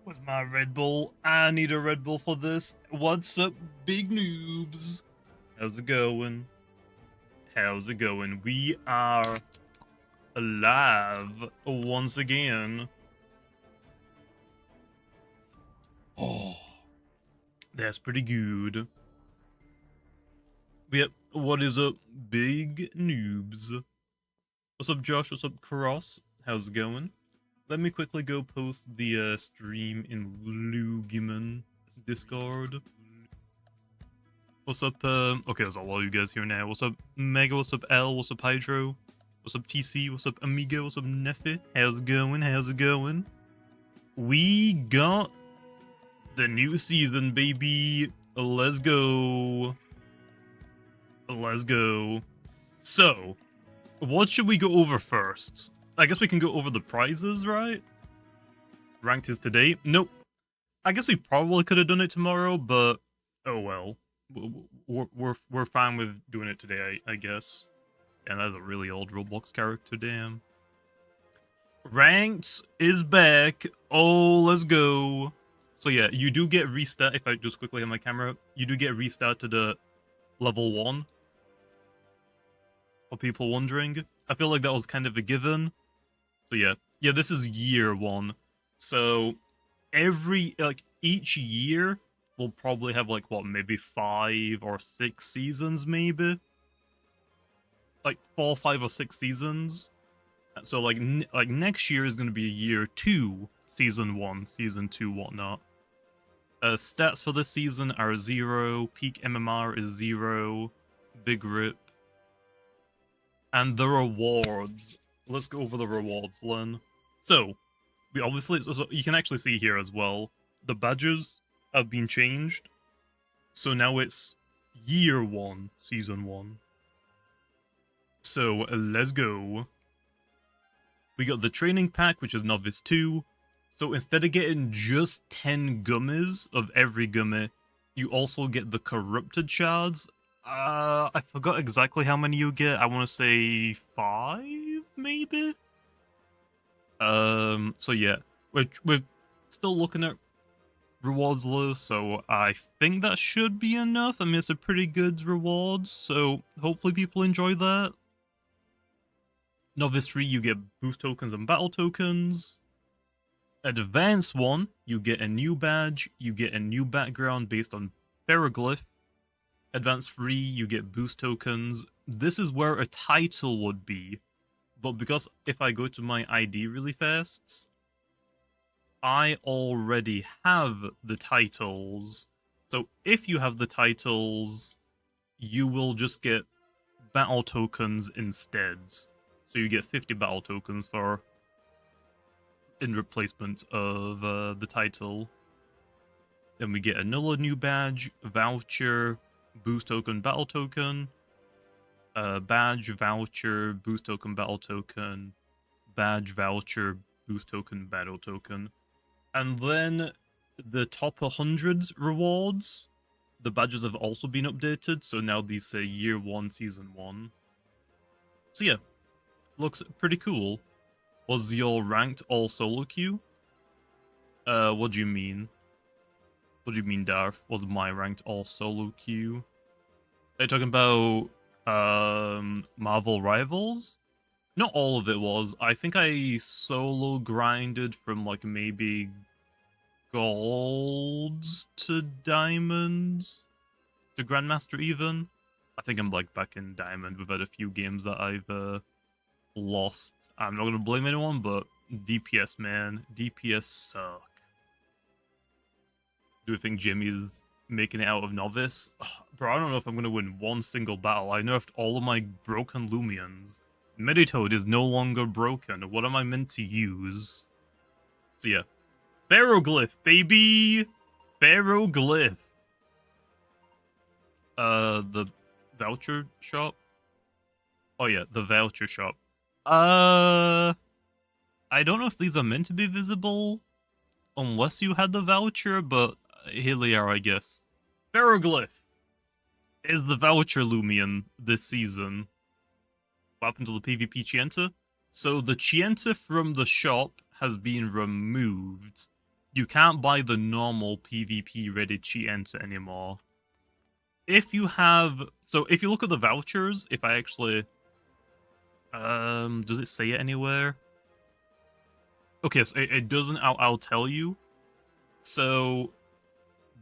Where's my Red Bull? I need a Red Bull for this. What's up, big noobs? How's it going? How's it going? We are alive once again. Oh, that's pretty good. Yep, what is up, big noobs? What's up, Josh? What's up, Cross? How's it going? Let me quickly go post the stream in Loomian Discord. What's up, okay, there's a lot of you guys here now. What's up, Mega? What's up, L? What's up, Hydro? What's up, TC? What's up, Amigo? What's up, Neffy? How's it going? How's it going? We got the new season, baby. Let's go. Let's go. So, what should we go over first? I guess we can go over the prizes, right? Ranked is today. Nope. I guess we probably could have done it tomorrow, but oh well. We're fine with doing it today, I guess. And that's a really old Roblox character, damn. Ranked is back. Oh, let's go. So yeah, you do get restart. If I just quickly have my camera, you do get restart to the level 1. For people wondering, I feel like that was kind of a given. So yeah, this is year 1. So each year we'll probably have like what, maybe 5 or 6 seasons, maybe like 4, 5 or 6 seasons. So like next year is going to be year 2, season 1, season 2, whatnot. Stats for this season are 0. Peak MMR is 0. Big rip. And the rewards. Let's go over the rewards, Len. So, we obviously, so you can actually see here as well, the badges have been changed. So now it's year 1, season 1. So, let's go. We got the training pack, which is Novice 2. So instead of getting just 10 gummies of every gummy, you also get the corrupted shards. I forgot exactly how many you get. I want to say 5, maybe? So yeah. We're still looking at rewards low, so I think that should be enough. I mean, it's a pretty good rewards, so hopefully people enjoy that. Novice 3, you get boost tokens and battle tokens. Advanced 1, you get a new badge, you get a new background based on pharoglyph. Advanced 3, you get boost tokens. This is where a title would be. But because if I go to my ID really fast, I already have the titles. So if you have the titles, you will just get battle tokens instead. So you get 50 battle tokens for in replacement of the title. Then we get another new badge, voucher, boost token, battle token, badge, voucher, boost token, battle token, badge, voucher, boost token, battle token. And then the top 100 rewards, the badges have also been updated, so now these say year 1, season 1. So yeah, looks pretty cool. Was your ranked all solo queue? What do you mean? What do you mean, Darth? Was my ranked all solo queue? Are you talking about Marvel Rivals? Not all of it was. I think I solo grinded from like maybe golds to diamonds to Grandmaster even. I think I'm like back in diamond. We've had a few games that I've lost. I'm not gonna blame anyone, but DPS, man, DPS suck. Do you think Jimmy's making it out of Novice? Ugh, bro, I don't know if I'm going to win one single battle. I nerfed all of my broken Loomians. Meditoad is no longer broken. What am I meant to use? So yeah. Pharoglyph, baby! Pharoglyph. The voucher shop? Oh yeah, the voucher shop. I don't know if these are meant to be visible. Unless you had the voucher, but here they are, I guess. Pharoglyph is the voucher Loomian this season. What happened to the PvP Chienta? So the Chienta from the shop has been removed. you can't buy the normal PvP ready cheat enter anymore. If you have, so if you look at the vouchers, if I actually, does it say it anywhere? Okay, so it doesn't, I'll tell you. So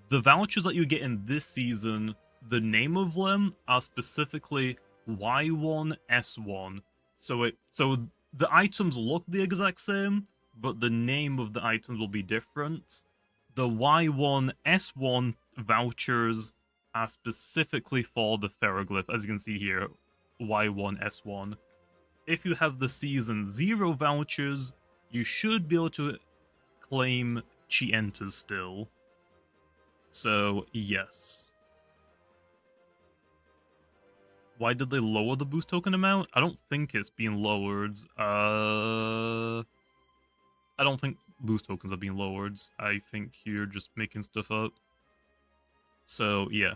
the vouchers that you get in this season, the name of them are specifically Y1, S1. So the items look the exact same, but the name of the items will be different. The Y1, S1 vouchers are specifically for the pharoglyph, as you can see here, Y1, S1. If you have the Season 0 vouchers, you should be able to claim cheat enters still. So, yes. Why did they lower the boost token amount? I don't think it's being lowered. I don't think boost tokens are being lowered. I think you're just making stuff up. So, yeah.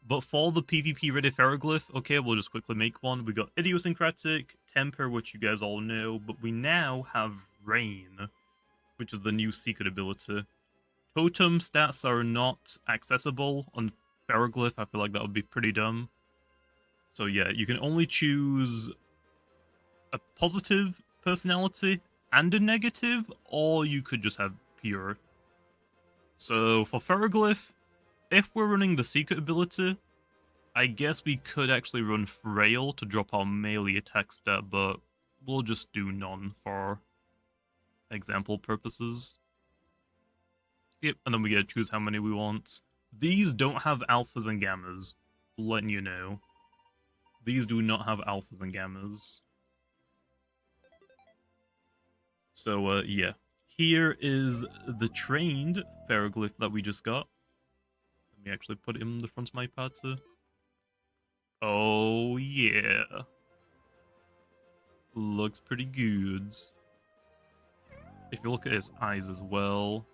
But for the PvP ready pharoglyph, okay, we'll just quickly make one. We got idiosyncratic, temper, which you guys all know, but we now have rain, which is the new secret ability. Totem stats are not accessible on pharoglyph. I feel like that would be pretty dumb. So yeah, you can only choose a positive personality and a negative, or you could just have pure. So for pharoglyph, if we're running the secret ability, I guess we could actually run frail to drop our melee attack stat, but we'll just do none for example purposes. Yep, and then we get to choose how many we want. These don't have alphas and gammas, letting you know. These do not have alphas and gammas. So, yeah. Here is the trained pharoglyph that we just got. Let me actually put it in the front of my party. Oh, yeah. Looks pretty good. If you look at his eyes as well,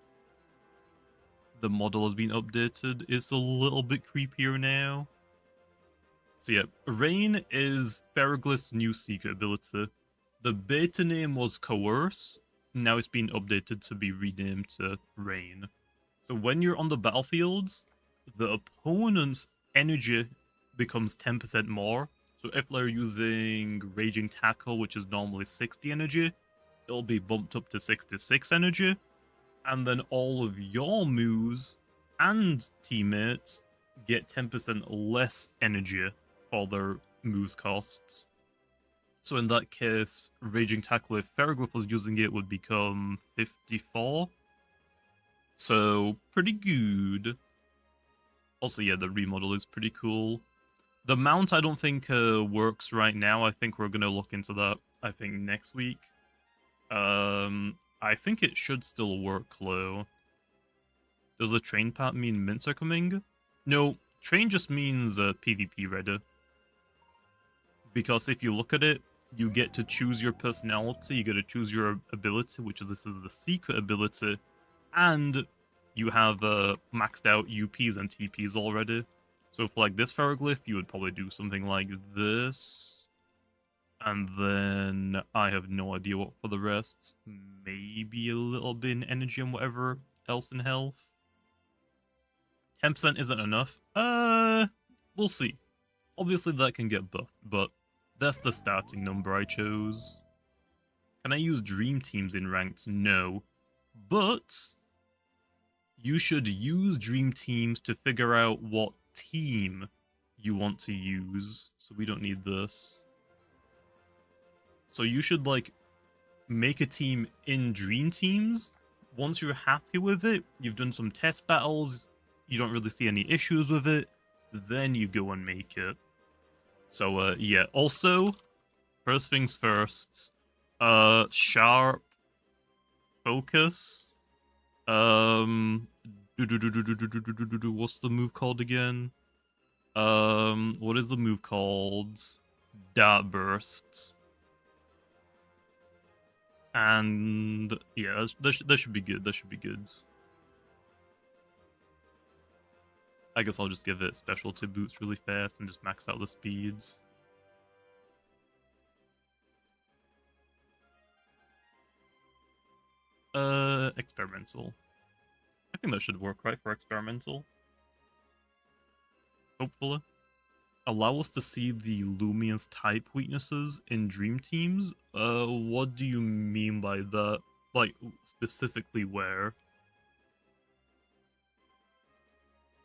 the model has been updated. It's a little bit creepier now. So yeah, Rain is pharoglyph's new secret ability. The beta name was Coerce. Now it's been updated to be renamed to Rain. So when you're on the battlefields, the opponent's energy becomes 10% more. So if they're using Raging Tackle, which is normally 60 energy, it'll be bumped up to 66 energy. And then all of your moves and teammates get 10% less energy for their moves costs. So in that case, Raging Tackle, if pharoglyph was using it, would become 54. So pretty good. Also, yeah, the remodel is pretty cool. The mount I don't think works right now. I think we're going to look into that, I think, next week. I think it should still work, though. Does the train part mean mints are coming? No, train just means PvP ready. Because if you look at it, you get to choose your personality, you get to choose your ability, which is this is the secret ability, and you have maxed out UPs and TPs already. So for like this pharoglyph, you would probably do something like this. And then I have no idea what for the rest. Maybe a little bit in energy and whatever else in health. 10% isn't enough. We'll see. Obviously that can get buffed, but that's the starting number I chose. Can I use dream teams in ranked? No. But you should use dream teams to figure out what team you want to use. So we don't need this. So you should, like, make a team in Dream Teams. Once you're happy with it, you've done some test battles, you don't really see any issues with it, then you go and make it. So, yeah. Also, first things first, sharp, focus, what's the move called again? What is the move called? Dart bursts. And yeah, that should be good. That should be good. I guess I'll just give it specialty boots really fast and just max out the speeds. Experimental. think that should work, right, for experimental? Hopefully. Allow us to see the Loomian's type weaknesses in Dream Teams? What do you mean by that? Like, specifically where?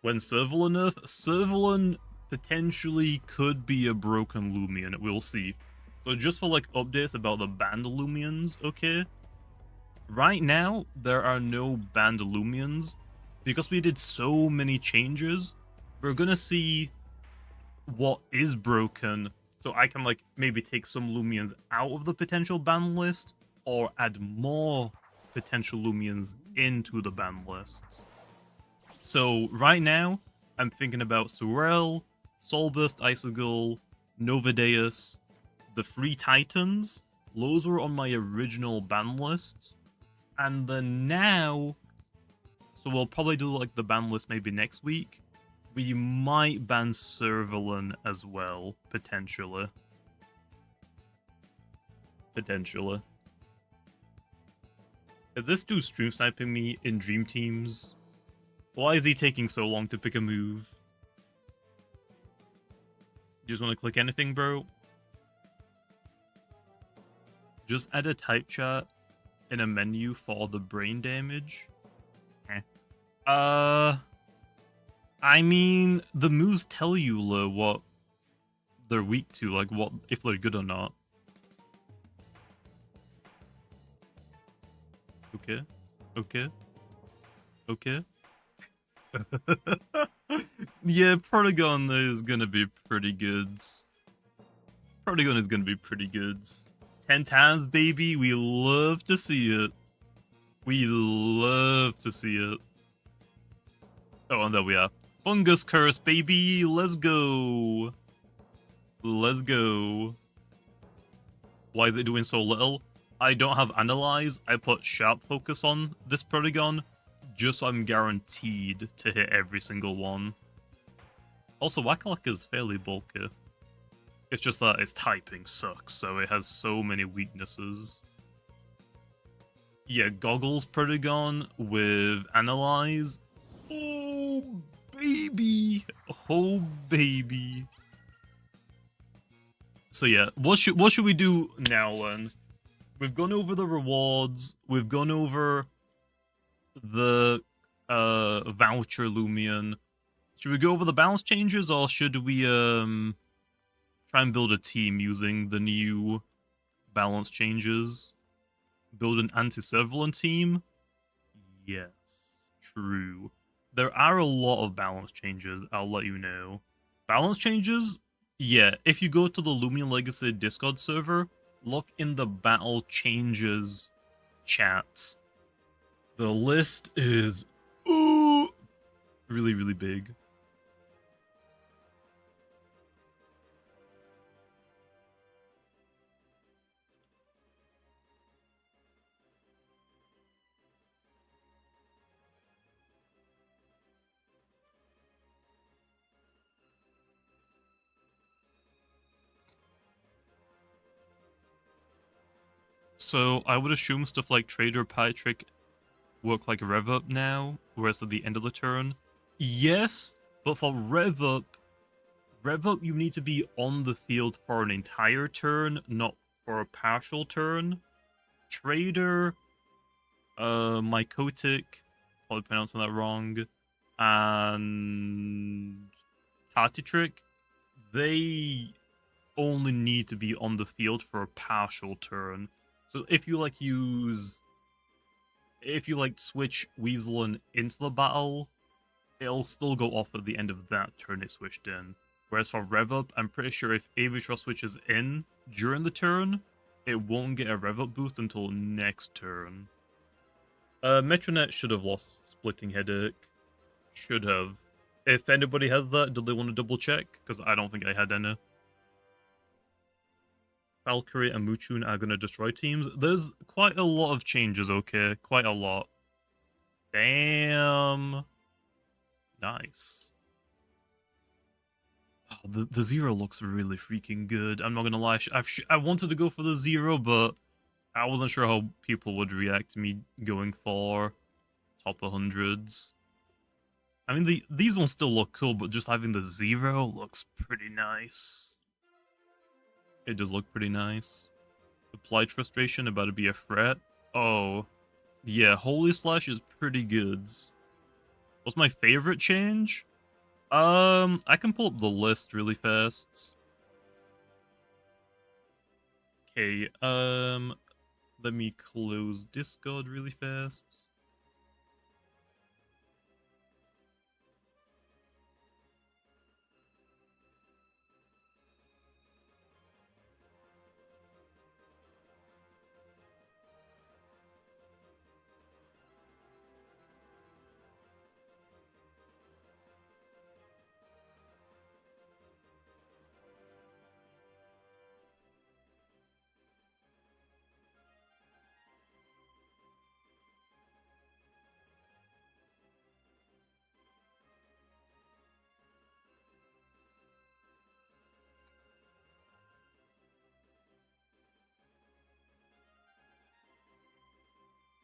When Servalan nerf? Servalan potentially could be a broken Loomian, we'll see. So just for like updates about the banned Loomians, okay? Right now, there are no banned Loomians. Because we did so many changes, we're gonna see what is broken, so I can like maybe take some Loomians out of the potential ban list, or add more potential Loomians into the ban lists. So right now, I'm thinking about Sorel, Solburst, Icicle, Novadeus, the Free Titans. Those were on my original ban lists. And then now, so we'll probably do like the ban list maybe next week. We might ban Servalan as well, potentially. Potentially. If this dude's stream sniping me in Dream Teams, why is he taking so long to pick a move? You just want to click anything, bro? Just add a type chat in a menu for the brain damage. I mean, the moves tell you what they're weak to, like what if they're good or not. Okay. Okay. Okay. Yeah, Protagon is gonna be pretty good. Protagon is gonna be pretty good. 10 times, baby. We love to see it. We love to see it. Oh, and there we are. Fungus Curse, baby! Let's go! Let's go. Why is it doing so little? I don't have Analyze. I put Sharp Focus on this Protagon, just so I'm guaranteed to hit every single one. Also, Wackalak is fairly bulky. It's just that its typing sucks, so it has so many weaknesses. Yeah, Goggles Protagon with Analyze. Oh, baby! Oh, baby! So yeah, what should we do now, then? We've gone over the rewards. We've gone over the voucher Loomian. Should we go over the balance changes, or should we try and build a team using the new balance changes? Build an anti-Servalan team? Yes, true. There are a lot of balance changes, I'll let you know. Balance changes? Yeah, if you go to the Loomian Legacy Discord server, look in the battle changes chat. The list is really, really big. So I would assume stuff like Trader Patrick work like Rev Up now, whereas at the end of the turn. Yes, but for Rev Up you need to be on the field for an entire turn, not for a partial turn. Trader, Mycotic, probably pronouncing that wrong, and Tatitrick, they only need to be on the field for a partial turn. So if you switch Weaselin into the battle, it'll still go off at the end of that turn it switched in. Whereas for Rev Up, I'm pretty sure if Aviator switches in during the turn, it won't get a Rev Up boost until next turn. Metronet should have lost Splitting Headache. Should have. If anybody has that, do they want to double check? Because I don't think I had any. Valkyrie and Muchun are going to destroy teams. There's quite a lot of changes, okay? Quite a lot. Damn. Nice. Oh, the Zero looks really freaking good. I'm not going to lie. I wanted to go for the Zero, but I wasn't sure how people would react to me going for top 100s. I mean, these ones still look cool, but just having the 0 looks pretty nice. It does look pretty nice. Applied frustration, about to be a threat. Oh, yeah, Holy Slash is pretty good. What's my favorite change? I can pull up the list really fast. Okay, let me close Discord really fast.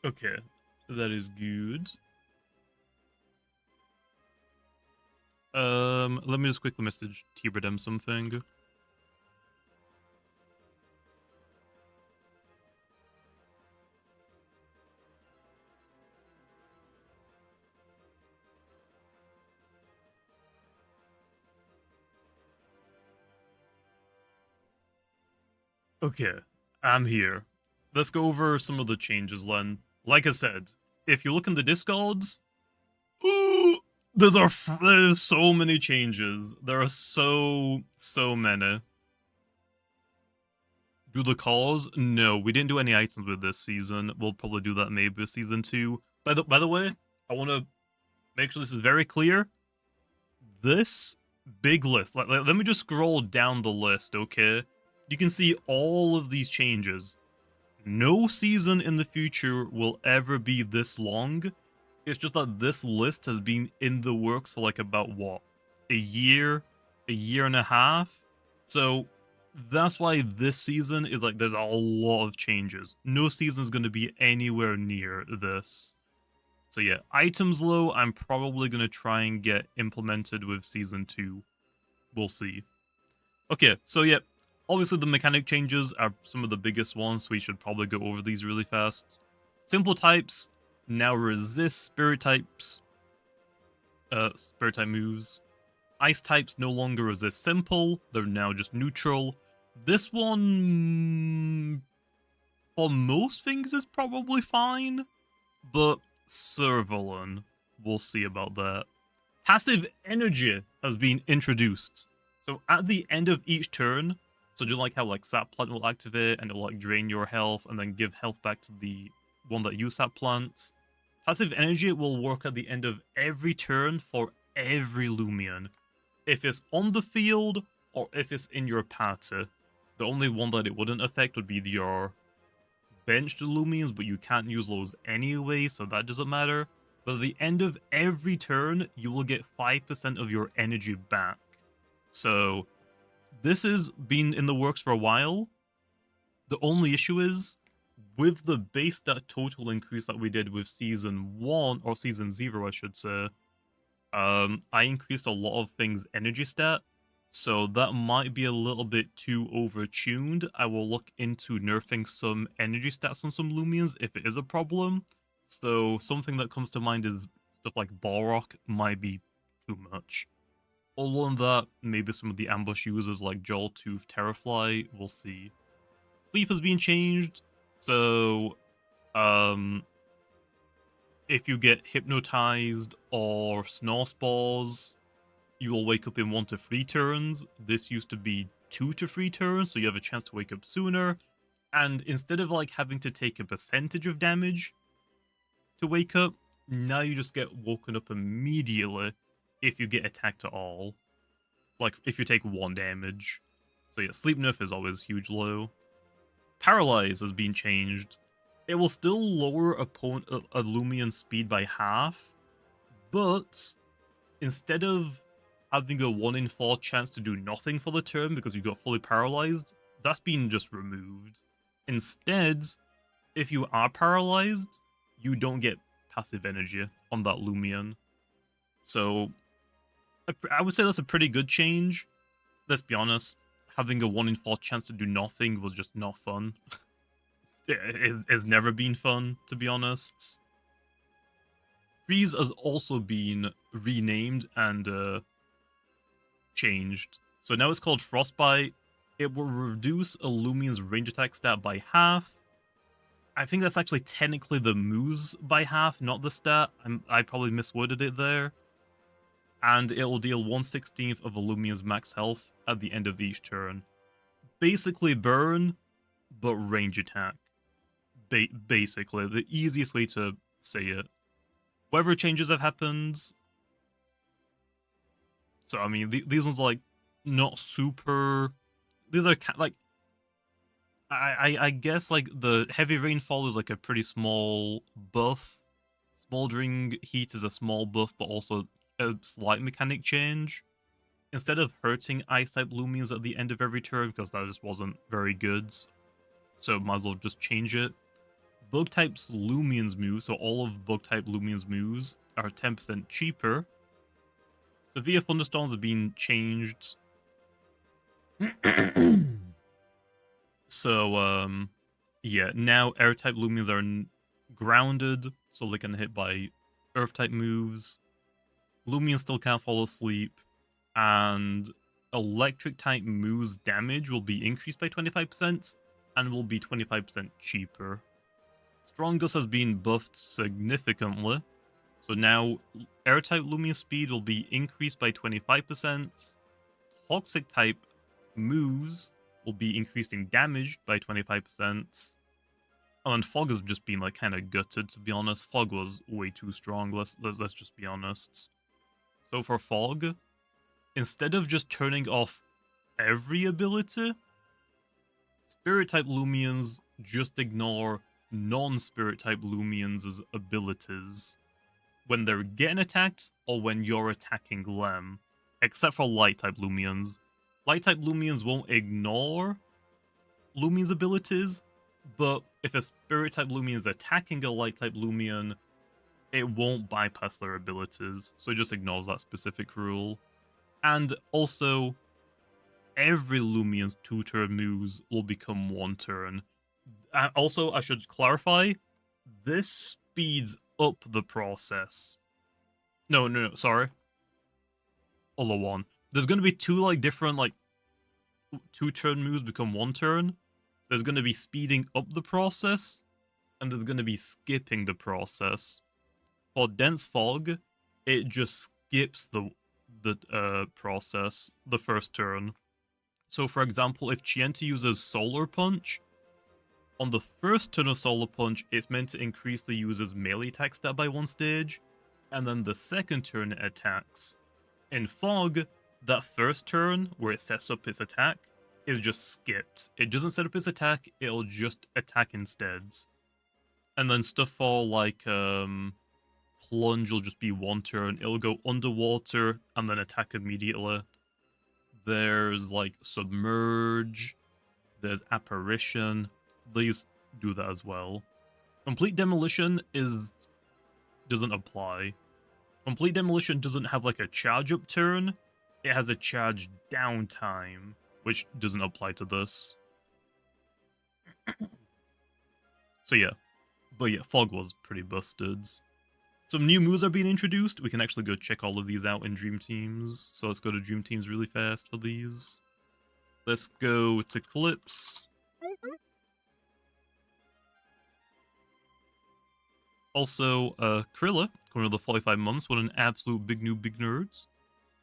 Okay, that is good. Let me just quickly message T-Redem something. Okay, I'm here. Let's go over some of the changes, Len. Like I said, if you look in the Discords, there's so many changes. There are so many. Do the calls? No, we didn't do any items with this season. We'll probably do that maybe with season 2. By the way, I want to make sure this is very clear. This big list, let me just scroll down the list, okay? You can see all of these changes. No season in the future will ever be this long. It's just that this list has been in the works for like about, what, a year and a half? So that's why this season is like, there's a lot of changes. No season is going to be anywhere near this. So yeah, items low, I'm probably going to try and get implemented with season 2. We'll see. Okay, so yeah, obviously the mechanic changes are some of the biggest ones, so we should probably go over these really fast. Simple types now resist spirit types, spirit type moves. Ice types no longer resist simple, they're now just neutral. This one, for most things, is probably fine, but Servalon, we'll see about that. Passive energy has been introduced. So at the end of each turn, so do you like how like sap plant will activate and it'll like drain your health and then give health back to the one that used sap plants? Passive energy will work at the end of every turn for every Loomian. If it's on the field or if it's in your party. The only one that it wouldn't affect would be your benched Loomians, but you can't use those anyway, so that doesn't matter. But at the end of every turn, you will get 5% of your energy back. So this has been in the works for a while. The only issue is, with the base stat total increase that we did with Season 1, or Season 0 I should say, I increased a lot of things energy stat, so that might be a little bit too overtuned. I will look into nerfing some energy stats on some Loomians if it is a problem. So something that comes to mind is stuff like Balrog might be too much. Other than that, maybe some of the ambush users like Jawtooth, Terrafly, we'll see. Sleep has been changed, so if you get hypnotized or snore spores, you will wake up in 1 to 3 turns. This used to be 2 to 3 turns, so you have a chance to wake up sooner. And instead of like having to take a percentage of damage to wake up, now you just get woken up immediately if you get attacked at all. Like if you take 1 damage. So yeah, sleep nerf is always huge low. Paralyze has been changed. It will still lower a Loomian speed by half, but instead of having a 1 in 4 chance to do nothing for the turn because you got fully paralyzed, that's been just removed. Instead, if you are paralyzed, you don't get passive energy on that Loomian. So I would say that's a pretty good change. Let's be honest, having a 1 in 4 chance to do nothing was just not fun. It's never been fun, to be honest. Freeze has also been renamed and changed. So now it's called Frostbite. It will reduce a Loomian's range attack stat by half. I think that's actually technically the moves by half, not the stat. I probably misworded it there. And it will deal 1/16 of a Loomian's max health at the end of each turn. Basically burn, but range attack. Basically, the easiest way to say it. Whatever changes have happened. So, I mean, these ones are, like, not super... These are, like... I guess, like, the heavy rainfall is, like, a pretty small buff. Smoldering heat is a small buff, but also a slight mechanic change. Instead of hurting Ice-type Loomians at the end of every turn, because that just wasn't very good, so might as well just change it. Bug-type's Loomian's moves, so all of Bug-type Loomian's moves, are 10% cheaper. Severe Thunderstorms have been changed. So, yeah, now Air-type Loomians are grounded, so they can hit by Earth-type moves. Loomians still can't fall asleep, and Electric-type moves damage will be increased by 25%, and will be 25% cheaper. Strongest has been buffed significantly, so now Air-type Loomian speed will be increased by 25%. Toxic-type moves will be increasing damage by 25%. And Fog has just been, like, kind of gutted, to be honest. Fog was way too strong, let's just be honest. So for Fog, instead of just turning off every ability, Spirit-type Loomians just ignore non-Spirit-type Loomians' abilities when they're getting attacked or when you're attacking them, except for Light-type Loomians. Light-type Loomians won't ignore Loomian's abilities, but if a Spirit-type Loomian is attacking a Light-type Loomian, it won't bypass their abilities, so it just ignores that specific rule. And also, every Loomian's 2-turn moves will become 1 turn. Also, I should clarify, this speeds up the process. No, sorry. Other one. There's going to be 2, like, different, like, 2-turn moves become 1 turn. There's going to be speeding up the process, and there's going to be skipping the process. For Dense Fog, it just skips the process the first turn. So, for example, if Chienta uses Solar Punch, on the first turn of Solar Punch, it's meant to increase the user's melee attack stat by 1 stage, and then the second turn it attacks. In Fog, that first turn, where it sets up its attack, is just skipped. It doesn't set up its attack, it'll just attack instead. And then stuff for, like, Plunge will just be 1 turn, it'll go underwater, and then attack immediately. There's, like, Submerge, there's Apparition, these do that as well. Complete Demolition doesn't apply. Complete Demolition doesn't have, like, a charge up turn, it has a charge down time, which doesn't apply to this. So yeah. But yeah, Fog was pretty busted. Some new moves are being introduced. We can actually go check all of these out in Dream Teams. So let's go to Dream Teams really fast for these. Let's go to Clips. Also, Krilla, coming to the 45 months. What an absolute big nerds.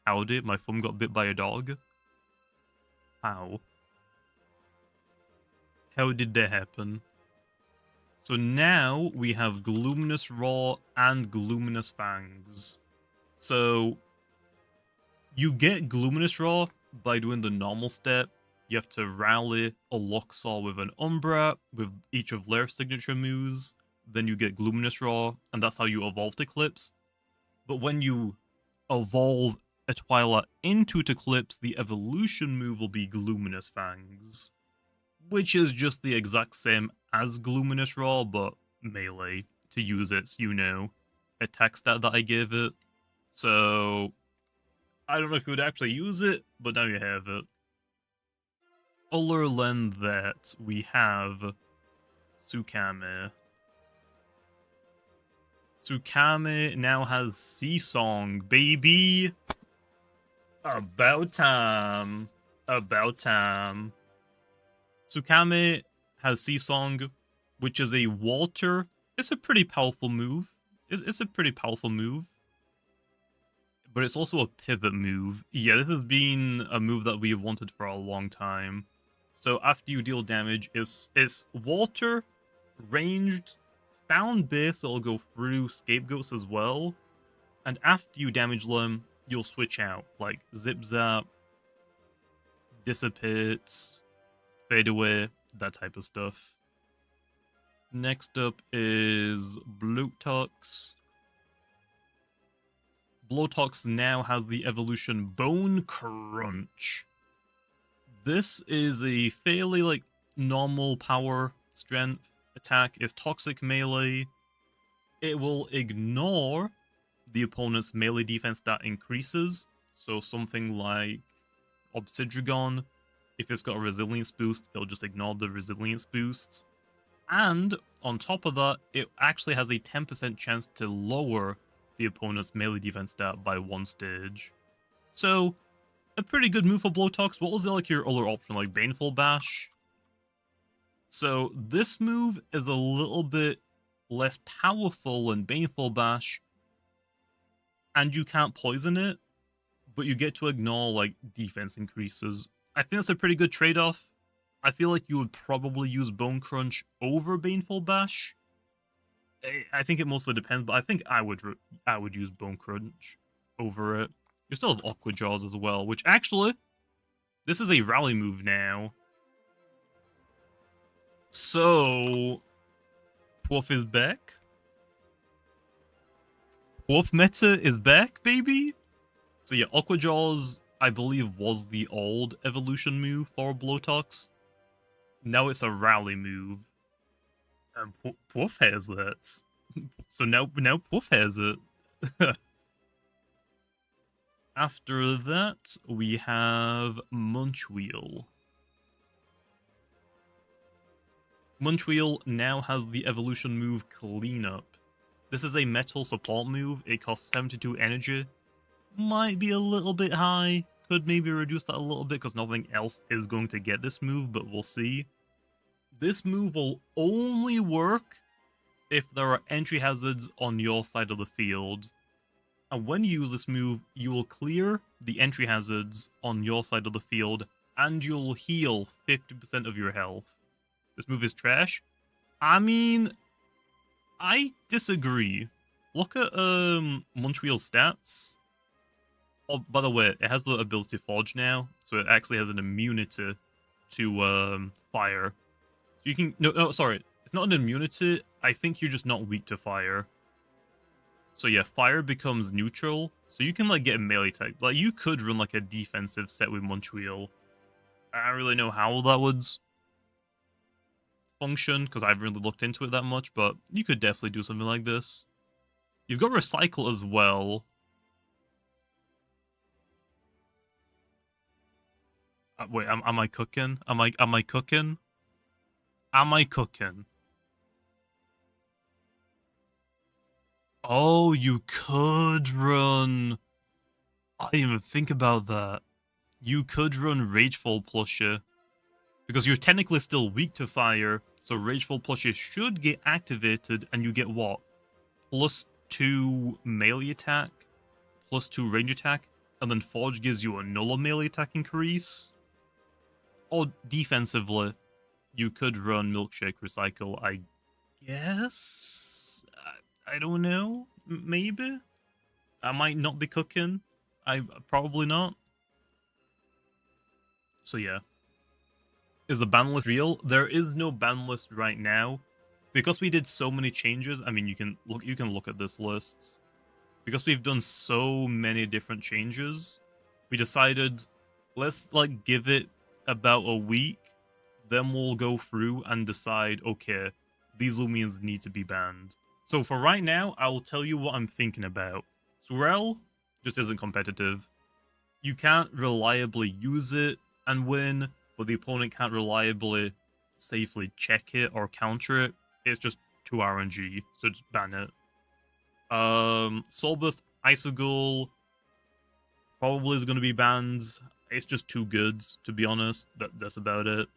Howdy, my thumb got bit by a dog. How? How did that happen? So now we have Gloominous Raw and Gloominous Fangs. So you get Gloominous Raw by doing the normal step. You have to rally a Locksaw with an Umbra with each of their signature moves. Then you get Gloominous Raw, and that's how you evolve to Eclipse. But when you evolve a Twilight into Eclipse, the evolution move will be Gloominous Fangs, which is just the exact same as Gloominous Raw, but melee, to use it, you know. attack stat that I gave it. So I don't know if you would actually use it, but now you have it. Other than that, we have Tsukame. Tsukame now has Sea Song, baby! About time. About time. Tsukame has Sea Song, which is a water. It's a pretty powerful move. It's a pretty powerful move. But it's also a pivot move. Yeah, this has been a move that we have wanted for a long time. So after you deal damage, it's water, ranged, found base, so it'll go through scapegoats as well. And after you damage them, you'll switch out. Like zip zap, dissipates, fade away, that type of stuff. Next up is Blotox. Blotox now has the evolution Bone Crunch. This is a fairly like normal power strength attack. It's toxic melee. It will ignore the opponent's melee defense that increases. So something like Obsidian, if it's got a resilience boost, it'll just ignore the resilience boosts. And on top of that, it actually has a 10% chance to lower the opponent's melee defense stat by 1 stage. So, a pretty good move for Blotox. What was like your other option, like Baneful Bash? So, this move is a little bit less powerful than Baneful Bash, and you can't poison it, but you get to ignore, like, defense increases. I think that's a pretty good trade-off. I feel like you would probably use Bone Crunch over Baneful Bash. I think it mostly depends, but I think I would use Bone Crunch over it. You still have Aqua Jaws as well, which actually, this is a rally move now. So, Pwuff is back. Pwuff meta is back, baby. So yeah, Aqua Jaws, I believe, was the old evolution move for Blotox. Now it's a rally move. And Pwuff has that. So now Pwuff has it. After that, we have Munchwheel. Munchwheel now has the evolution move Cleanup. This is a metal support move. It costs 72 energy. Might be a little bit high. Could maybe reduce that a little bit because nothing else is going to get this move, but we'll see. This move will only work if there are entry hazards on your side of the field. And when you use this move, you will clear the entry hazards on your side of the field, and you'll heal 50% of your health. This move is trash. I mean, I disagree. Look at Munchwheel's stats. Oh, by the way, it has the ability to Forge now, so it actually has an immunity to fire. You can sorry, it's not an immunity. I think you're just not weak to fire. So yeah, fire becomes neutral, so you can like get a melee type. Like you could run like a defensive set with Munchwheel. I don't really know how that would function because I haven't really looked into it that much, but you could definitely do something like this. You've got Recycle as well. Wait, am I cooking? Am I cooking? Am I cooking? Oh, you could run. I didn't even think about that. You could run Rageful Plushie. Because you're technically still weak to fire, so Rageful Plushie should get activated, and you get what? +2 melee attack, +2 range attack, and then Forge gives you another melee attack increase. Or defensively, you could run Milkshake Recycle, I guess? I don't know. Maybe? I might not be cooking. Probably not. So yeah. Is the ban list real? There is no ban list right now. Because we did so many changes, I mean you can look at this list. Because we've done so many different changes, we decided let's like give it about a week, then we'll go through and decide, okay, these Loomians need to be banned. So for right now, I will tell you what I'm thinking about. Swirl just isn't competitive. You can't reliably use it and win, but the opponent can't reliably safely check it or counter it. It's just too RNG, so just ban it. Soulburst Icicle probably is going to be banned. It's just too good, to be honest. That's about it.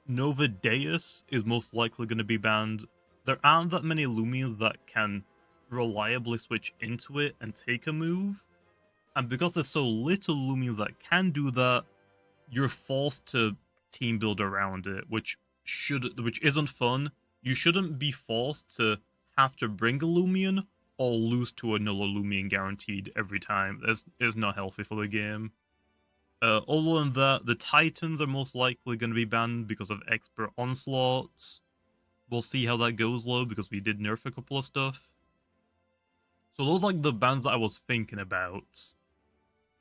Nova Deus is most likely going to be banned. There aren't that many Loomians that can reliably switch into it and take a move. And because there's so little Loomians that can do that, you're forced to team build around it, which isn't fun. You shouldn't be forced to have to bring a Loomian or lose to another Loomian guaranteed every time. It's not healthy for the game. Other than that, the Titans are most likely going to be banned because of expert onslaughts. We'll see how that goes, though, because we did nerf a couple of stuff. So those are like the bans that I was thinking about.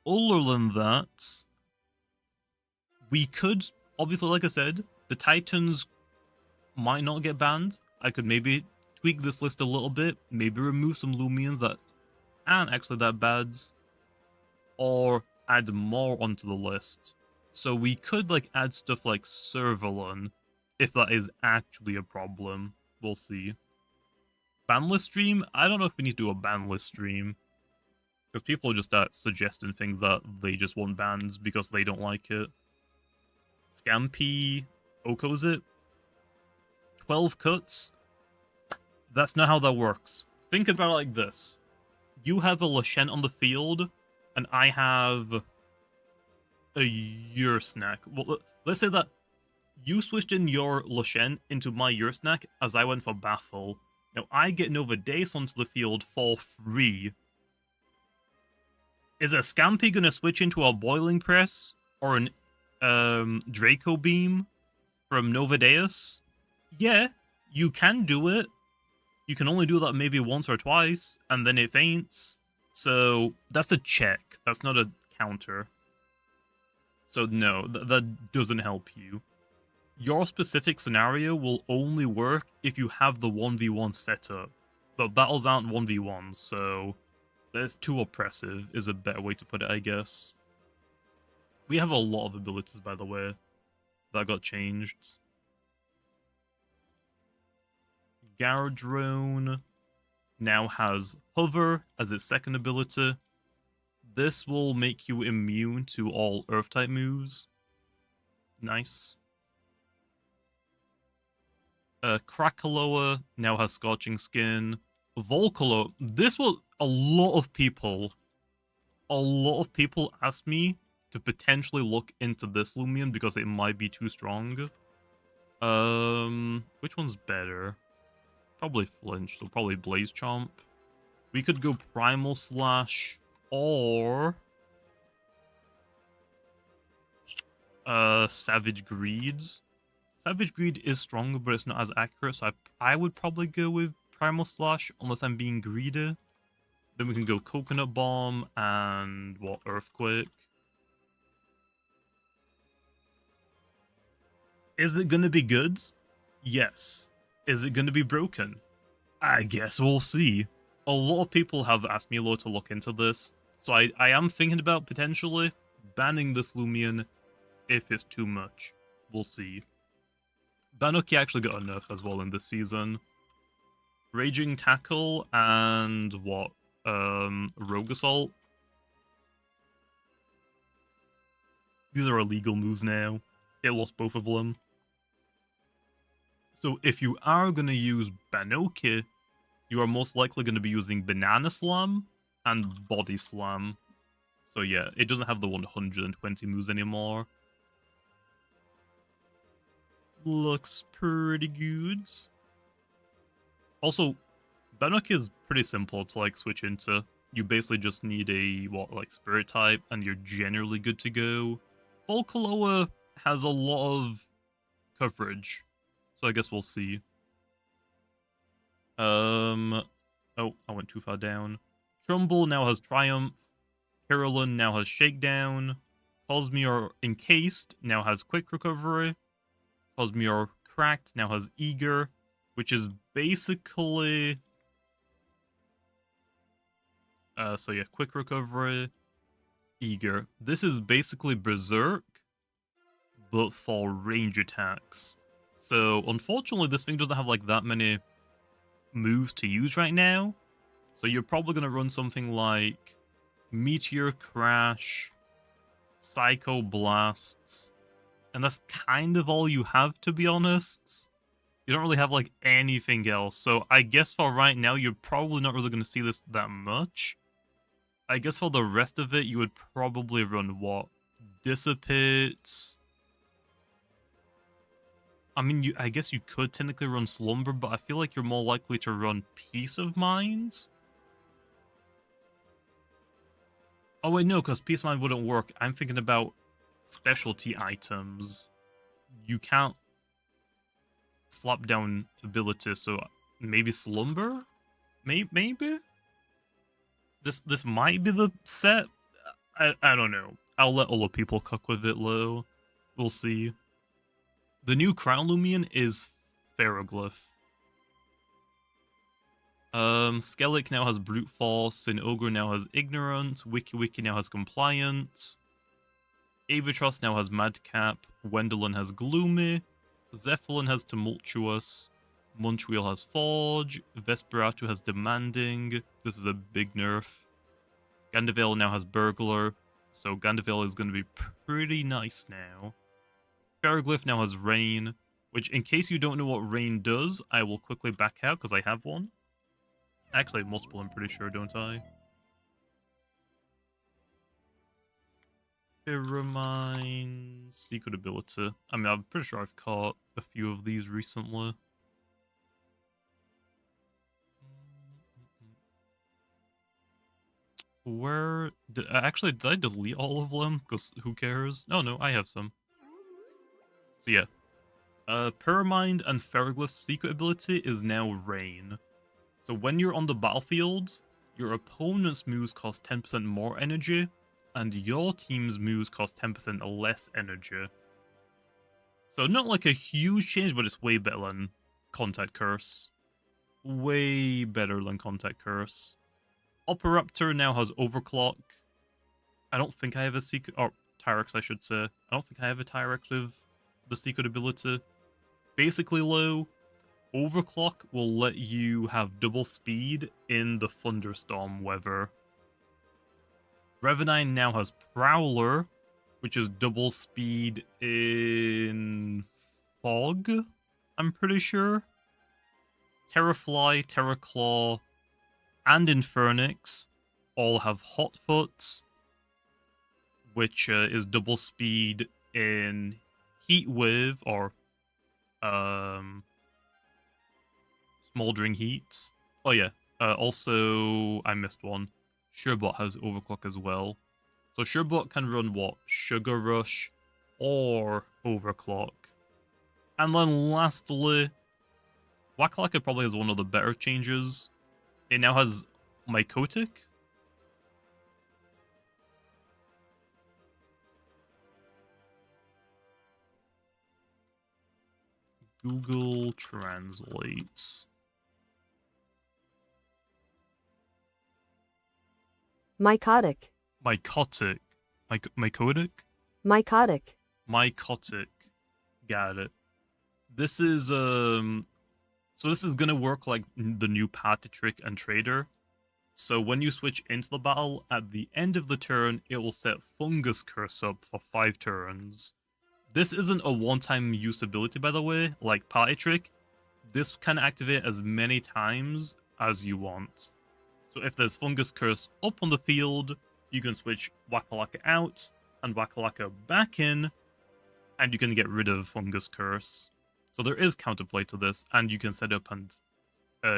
Other than that, we could, obviously, like I said, the Titans might not get banned. I could maybe tweak this list a little bit, maybe remove some Loomians that aren't actually that bad, or add more onto the list. So we could like add stuff like Servalon, if that is actually a problem. We'll see. Ban list stream? I don't know if we need to do a ban list stream. Because people just start suggesting things that they just want banned because they don't like it. Scampy Oko's it? 12 cuts? That's not how that works. Think about it like this. You have a Lashent on the field, and I have a Yursnack. Well, let's say that you switched in your Lashent into my Yursnack as I went for Baffle. Now, I get Nova Deus onto the field for free. Is a Scampy going to switch into a Boiling Press or an Draco Beam from Nova Deus? Yeah, you can do it. You can only do that maybe once or twice, and then it faints. So that's a check. That's not a counter. So no, that doesn't help you. Your specific scenario will only work if you have the 1v1 setup. But battles aren't 1v1s, so that's too oppressive is a better way to put it, I guess. We have a lot of abilities, by the way, that got changed. Garadrone now has Hover as its second ability. This will make you immune to all Earth-type moves. Nice. Krakaloa now has Scorching Skin. Volcalo, this was a lot of people asked me to potentially look into this Loomian because it might be too strong. Which one's better? Probably Flinch, so probably Blaze Chomp. We could go Primal Slash or Savage Greeds. Savage Greed is stronger, but it's not as accurate, so I would probably go with Primal Slash, unless I'm being greedy. Then we can go Coconut Bomb and, what, Earthquake. Is it gonna be good? Yes. Is it gonna be broken? I guess we'll see. A lot of people have asked me a lot to look into this, so I am thinking about potentially banning this Loomian if it's too much. We'll see. Banoki actually got a nerf as well in this season. Raging Tackle and what? Rogue Assault. These are illegal moves now. It lost both of them. So if you are going to use Banoki, you are most likely going to be using Banana Slam and Body Slam. So yeah, it doesn't have the 120 moves anymore. Looks pretty good. Also, Banoki is pretty simple to like switch into. You basically just need a Spirit type, and you're generally good to go. Volcaloa has a lot of coverage, so I guess we'll see. Oh, I went too far down. Trumbull now has Triumph. Carolyn now has Shakedown. Cosmeor Encased now has Quick Recovery. Cosmeor Cracked now has Eager. which is basically... so yeah, quick recovery, eager. This is basically Berserk, but for range attacks. So unfortunately, this thing doesn't have like that many moves to use right now. So you're probably gonna run something like Meteor Crash, Psycho Blasts, and that's kind of all you have, to be honest. You don't really have like anything else. So I guess for right now, you're probably not really gonna see this that much. I guess for the rest of it, you would probably run what? Dissipate. I mean, I guess you could technically run Slumber, but I feel like you're more likely to run Peace of Mind. Oh wait, no, because Peace of Mind wouldn't work. I'm thinking about specialty items. You can't slap down abilities, so maybe Slumber? Maybe? This might be the set? I don't know. I'll let all the people cook with it, Lo. We'll see. The new Crown Loomian is Pharoglyph. Skellic now has Brute Force, Sin Ogre now has Ignorant, Wiki Wiki now has Compliance, Avatros now has Madcap, Wendelin has Gloomy, Zephyrin has Tumultuous, Munchwheel has Forge, Vesperatu has Demanding, this is a big nerf. Gandavale now has Burglar, so Gandavale is going to be pretty nice now. Pharoglyph now has Rain, which in case you don't know what Rain does, I will quickly back out because I have one. Actually, multiple, I'm pretty sure, don't I? Pyramind, Secret Ability. I mean, I'm pretty sure I've caught a few of these recently. Where... Actually, did I delete all of them? Because who cares? Oh no, I have some. So yeah. Pyramind and Pharoglyph's secret ability is now Rain. So when you're on the battlefield, your opponent's moves cost 10% more energy, and your team's moves cost 10% less energy. So not like a huge change, but it's way better than Contact Curse. Way better than Contact Curse. Operaptor now has Overclock. I don't think I have a secret... or Tyrex, I should say. I don't think I have a Tyrex with the secret ability. Basically, Lo, Overclock will let you have double speed in the thunderstorm weather. Revenine now has Prowler, which is double speed in fog, I'm pretty sure. Terrafly, Terraclaw, and Infernix all have Hotfoot, which is double speed in Heatwave, or Smoldering Heat. Oh yeah, also, I missed one. Surebot has Overclock as well. So Surebot can run what? Sugar Rush or Overclock. And then lastly, Wakalaka probably has one of the better changes. It now has Mycotic. Google translates. Mycotic. Mycotic. Mycotic? Mycotic. Mycotic. Got it. This is, so this is gonna work like the new Party Trick and Trader. So when you switch into the battle, at the end of the turn, it will set Fungus Curse up for 5 turns. This isn't a one-time use ability, by the way, like Party Trick. This can activate as many times as you want. So if there's Fungus Curse up on the field, you can switch Wakalaka out and Wakalaka back in, and you can get rid of Fungus Curse. So there is counterplay to this, and you can set up and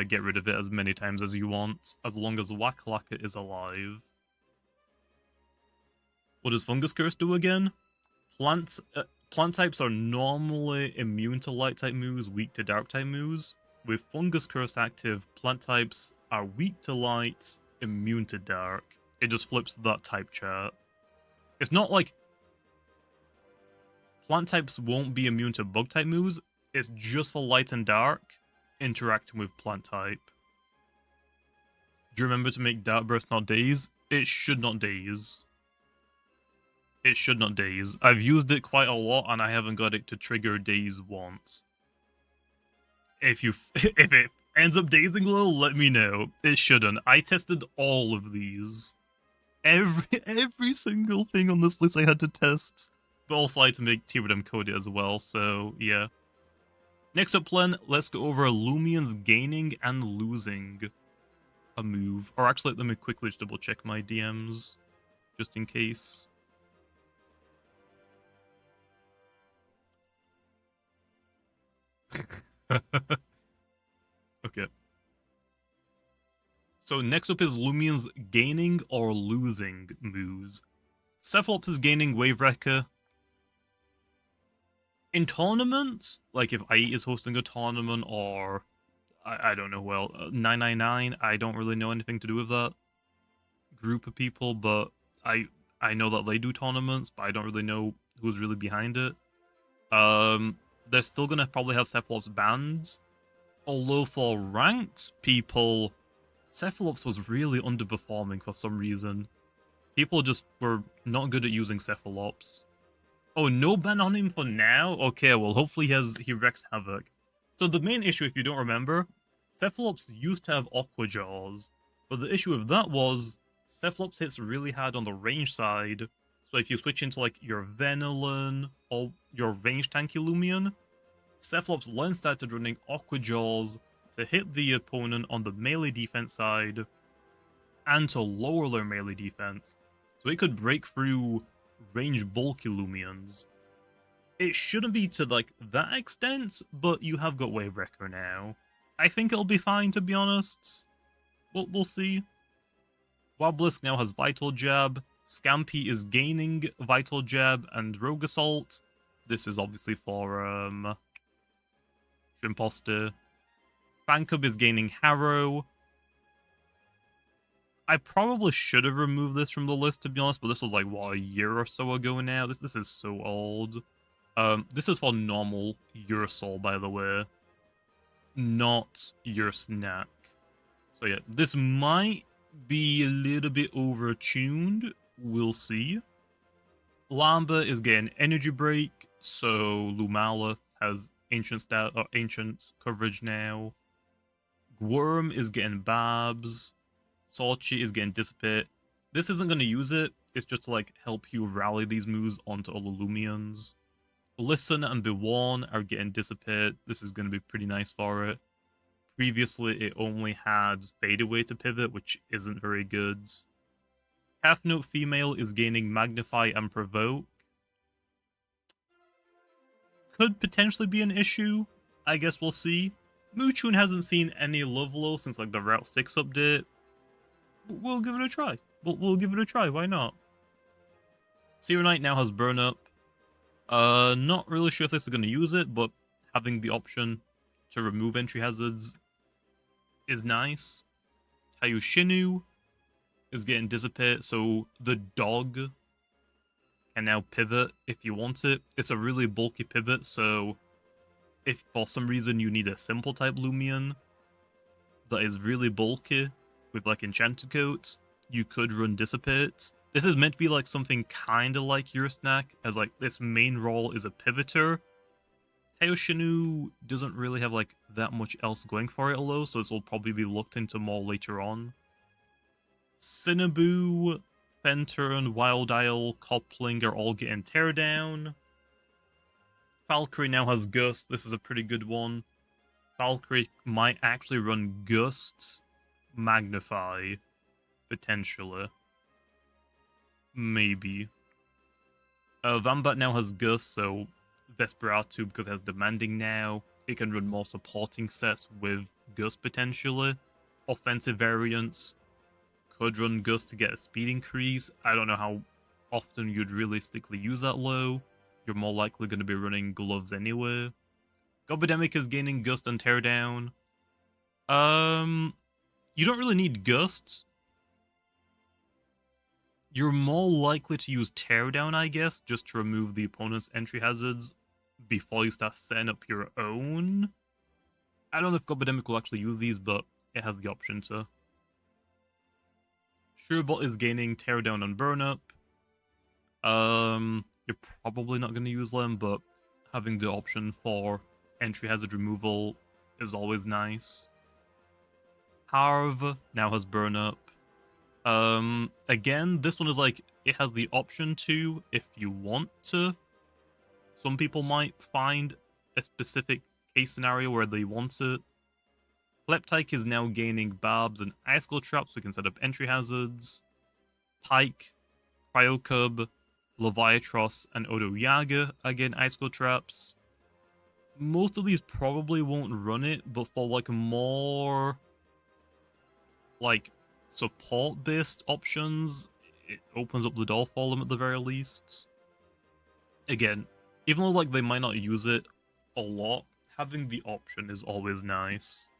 get rid of it as many times as you want, as long as Wakalaka is alive. What does Fungus Curse do again? Plant types are normally immune to light type moves, weak to dark type moves. With Fungus Curse active, plant types are weak to light, immune to dark. It just flips that type chart. It's not like plant types won't be immune to bug type moves, it's just for light and dark. interacting with plant type. Do you remember to make Dark Burst not daze? It should not daze. It should not daze. I've used it quite a lot and I haven't got it to trigger daze once. If it ends up dazing low, let me know. It shouldn't. I tested all of these. Every single thing on this list I had to test. But also I had to make Tyradem code it as well, so yeah. Next up, Len, let's go over Loomian's gaining and losing a move. Or actually, let me quickly just double check my DMs, just in case. Okay. So next up is Loomian's gaining or losing moves. Cephalops is gaining Wave Wrecker. In tournaments, like if IE is hosting a tournament or I don't know, well, 999, I don't really know anything to do with that group of people, but I know that they do tournaments, but I don't really know who's really behind it. They're still gonna probably have Cephalops bans, although for ranked people, Cephalops was really underperforming for some reason. People just were not good at using Cephalops. Oh, no ban on him for now? Okay, well, hopefully he wreaks havoc. So the main issue, if you don't remember, Cephalops used to have Aqua Jaws, but the issue with that was Cephalops hits really hard on the range side, so if you switch into like your Venolin or your range tanky Loomian, Cephalops then started running Aqua Jaws to hit the opponent on the melee defense side and to lower their melee defense, so it could break through range bulky Loomians. It shouldn't be to like that extent, but you have got Wave Wrecker now. I think it'll be fine, to be honest. We'll see. Wobblisk now has Vital Jab. Scampy is gaining Vital Jab and Rogue Assault. This is obviously for Shrimposter. Fancub is gaining Harrow. I probably should have removed this from the list, to be honest, but this was like, what, a year or so ago now? This is so old. This is for normal Urasol, by the way. Not your snack. So yeah, this might be a little bit overtuned. We'll see. Lamba is getting Energy Break, so Lumala has ancient coverage now. Worm is getting Babs. Sorchi is getting Dissipate. This isn't going to use it, it's just to like help you rally these moves onto all the Loomians. Listen and Be Warned are getting Dissipate. This is going to be pretty nice for it. Previously, it only had Fadeaway to pivot, which isn't very good. Half Note Female is gaining Magnify and Provoke. Could potentially be an issue. I guess we'll see. Moochun hasn't seen any Lovelo since like the Route 6 update. We'll give it a try. We'll give it a try, why not? Serenite now has Burn Up. Not really sure if this is going to use it, but having the option to remove entry hazards is nice. Tayushinu is getting Dissipate, so the dog can now pivot if you want it. It's a really bulky pivot, so if for some reason you need a simple type Loomian that is really bulky with like Enchanted Coat, you could run Dissipate. This is meant to be like something kind of like your snack, as like this main role is a pivoter. Tayoshinu doesn't really have like that much else going for it, although, so this will probably be looked into more later on. Cinnaboo, Fenturn, Wild Isle, Copling are all getting Teardown. Valkyrie now has Gust. This is a pretty good one. Valkyrie might actually run Gust's Magnify, potentially. Maybe. Vambat now has Gust, so Vesperatu, because it has Demanding now, it can run more supporting sets with Gust potentially. Offensive variants could run Gust to get a speed increase. I don't know how often you'd realistically use that low. You're more likely going to be running Gloves anyway. Gobidemic is gaining Gust and Teardown. You don't really need Gusts. You're more likely to use Teardown, I guess, just to remove the opponent's entry hazards before you start setting up your own. I don't know if Gobademic will actually use these, but it has the option to. Surebot is gaining Teardown and Burn Up. You're probably not going to use them, but having the option for entry hazard removal is always nice. Harv now has Burn Up. Again, this one is like, it has the option to, if you want to. Some people might find a specific case scenario where they want it. Kleptyke is now gaining Barbs and Icicle Traps, so we can set up entry hazards. Pike, Cryocub, Leviatros, and Odoyaga are getting Icicle Traps. Most of these probably won't run it, but for like more like support-based options, it opens up the door for them at the very least. Again, even though like they might not use it a lot, having the option is always nice.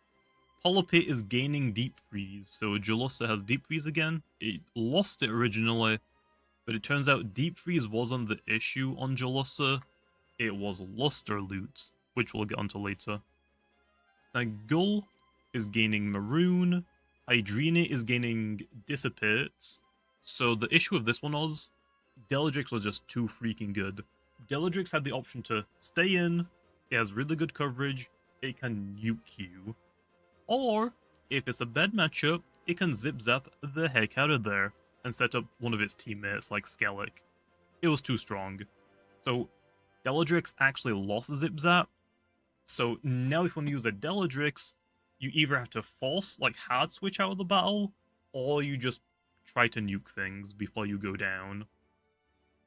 Polypate is gaining Deep Freeze, so Jalussa has Deep Freeze again. It lost it originally, but it turns out Deep Freeze wasn't the issue on Jalussa. It was Luster Loot, which we'll get onto later. Snagul is gaining Maroon. Hydrina is gaining Dissipate. So the issue of this one was, Deladrix was just too freaking good. Deladrix had the option to stay in, it has really good coverage, it can nuke you. Or, if it's a bad matchup, it can zip-zap the heck out of there and set up one of its teammates like Skellig. It was too strong. So, Deladrix actually lost zip-zap. So now if you want to use a Deladrix, you either have to force, like, hard switch out of the battle, or you just try to nuke things before you go down.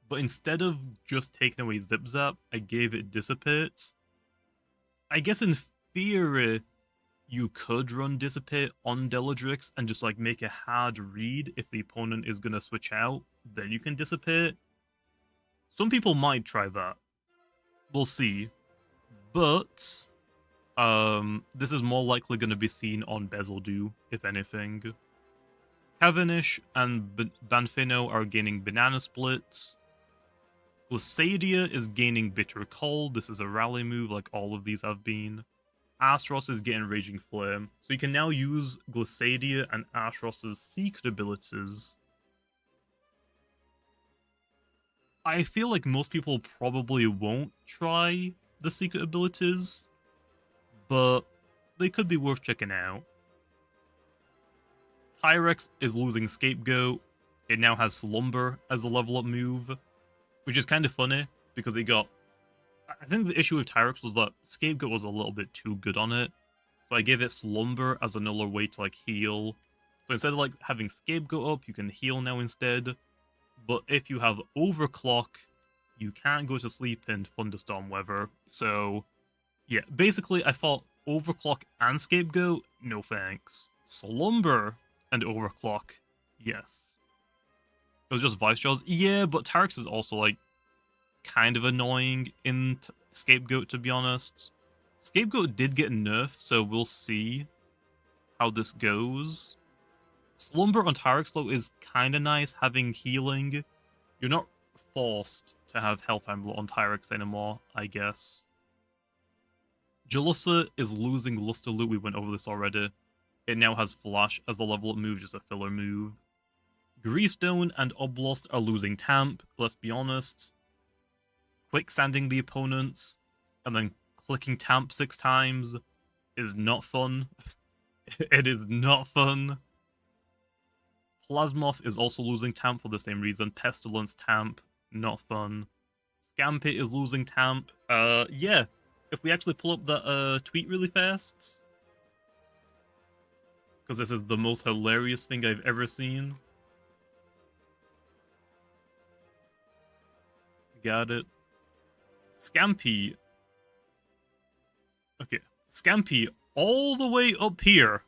But instead of just taking away zip-zap, I gave it Dissipate. I guess in theory, you could run Dissipate on Deladrix and just like make a hard read if the opponent is going to switch out, then you can Dissipate. Some people might try that. We'll see. But this is more likely going to be seen on Bezeldu, if anything. Cavendish and Banfino are gaining Banana Splits. Glissadia is gaining Bitter Cold. This is a rally move like all of these have been. Astros is getting Raging Flame. So you can now use Glissadia and Astros' secret abilities. I feel like most people probably won't try the secret abilities, but they could be worth checking out. Tyrex is losing Scapegoat. It now has Slumber as a level up move, which is kind of funny because it got... I think the issue with Tyrex was that Scapegoat was a little bit too good on it, so I gave it Slumber as another way to like heal. So instead of like having Scapegoat up, you can heal now instead. But if you have Overclock, you can't go to sleep in Thunderstorm weather. So yeah, basically I thought Overclock and Scapegoat, no thanks. Slumber and Overclock, yes. It was just Vice Jaws. Yeah, but Tyrex is also like kind of annoying in Scapegoat, to be honest. Scapegoat did get nerfed, so we'll see how this goes. Slumber on Tyrex, though, is kind of nice, having healing. You're not forced to have Health Amulet on Tyrex anymore, I guess. Jalussa is losing Luster Loot, we went over this already. It now has Flash as a level up move, just a filler move. Greystone and Oblost are losing Tamp, let's be honest. Quicksanding the opponents, and then clicking Tamp 6 times is not fun. It is not fun. Plasmoth is also losing Tamp for the same reason. Pestilence Tamp, not fun. Scampit is losing Tamp. Yeah. If we actually pull up that tweet really fast, because this is the most hilarious thing I've ever seen. Got it. Scampy. Okay. Scampy all the way up here.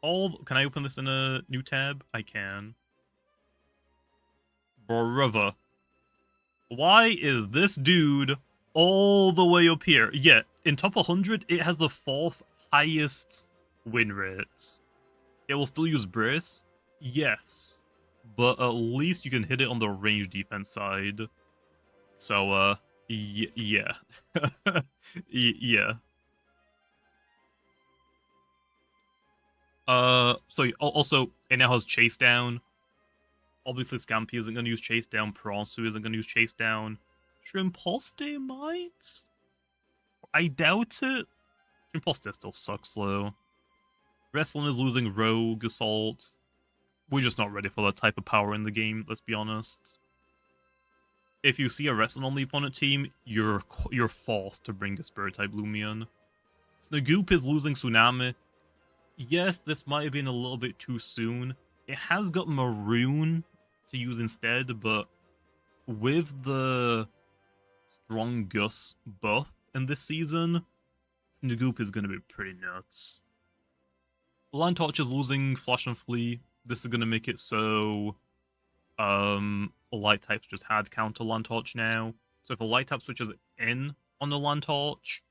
Can I open this in a new tab? I can. Brother. Why is this dude all the way up here? Yeah, in top 100, it has the 4th highest win rates. It will still use Brace? Yes. But at least you can hit it on the range defense side. So, yeah. Yeah. Also, it now has Chase Down. Obviously, Scampy isn't going to use Chase Down. Pronsu isn't going to use Chase Down. Shrimposte might? I doubt it. Shrimposte still sucks, though. Wrestling is losing Rogue, Assault. We're just not ready for that type of power in the game, let's be honest. If you see a Wrestling on the opponent team, you're forced to bring a Spirit-type Loomian. Snagoop is losing Tsunami. Yes, this might have been a little bit too soon. It has got Maroon to use instead, but with the Strong Gus buff in this season, Snagoop is going to be pretty nuts. Line Torch is losing Flash and Flee. This is going to make it so light types just had counter Land Torch now. So if a light type switches in on the Land Torch,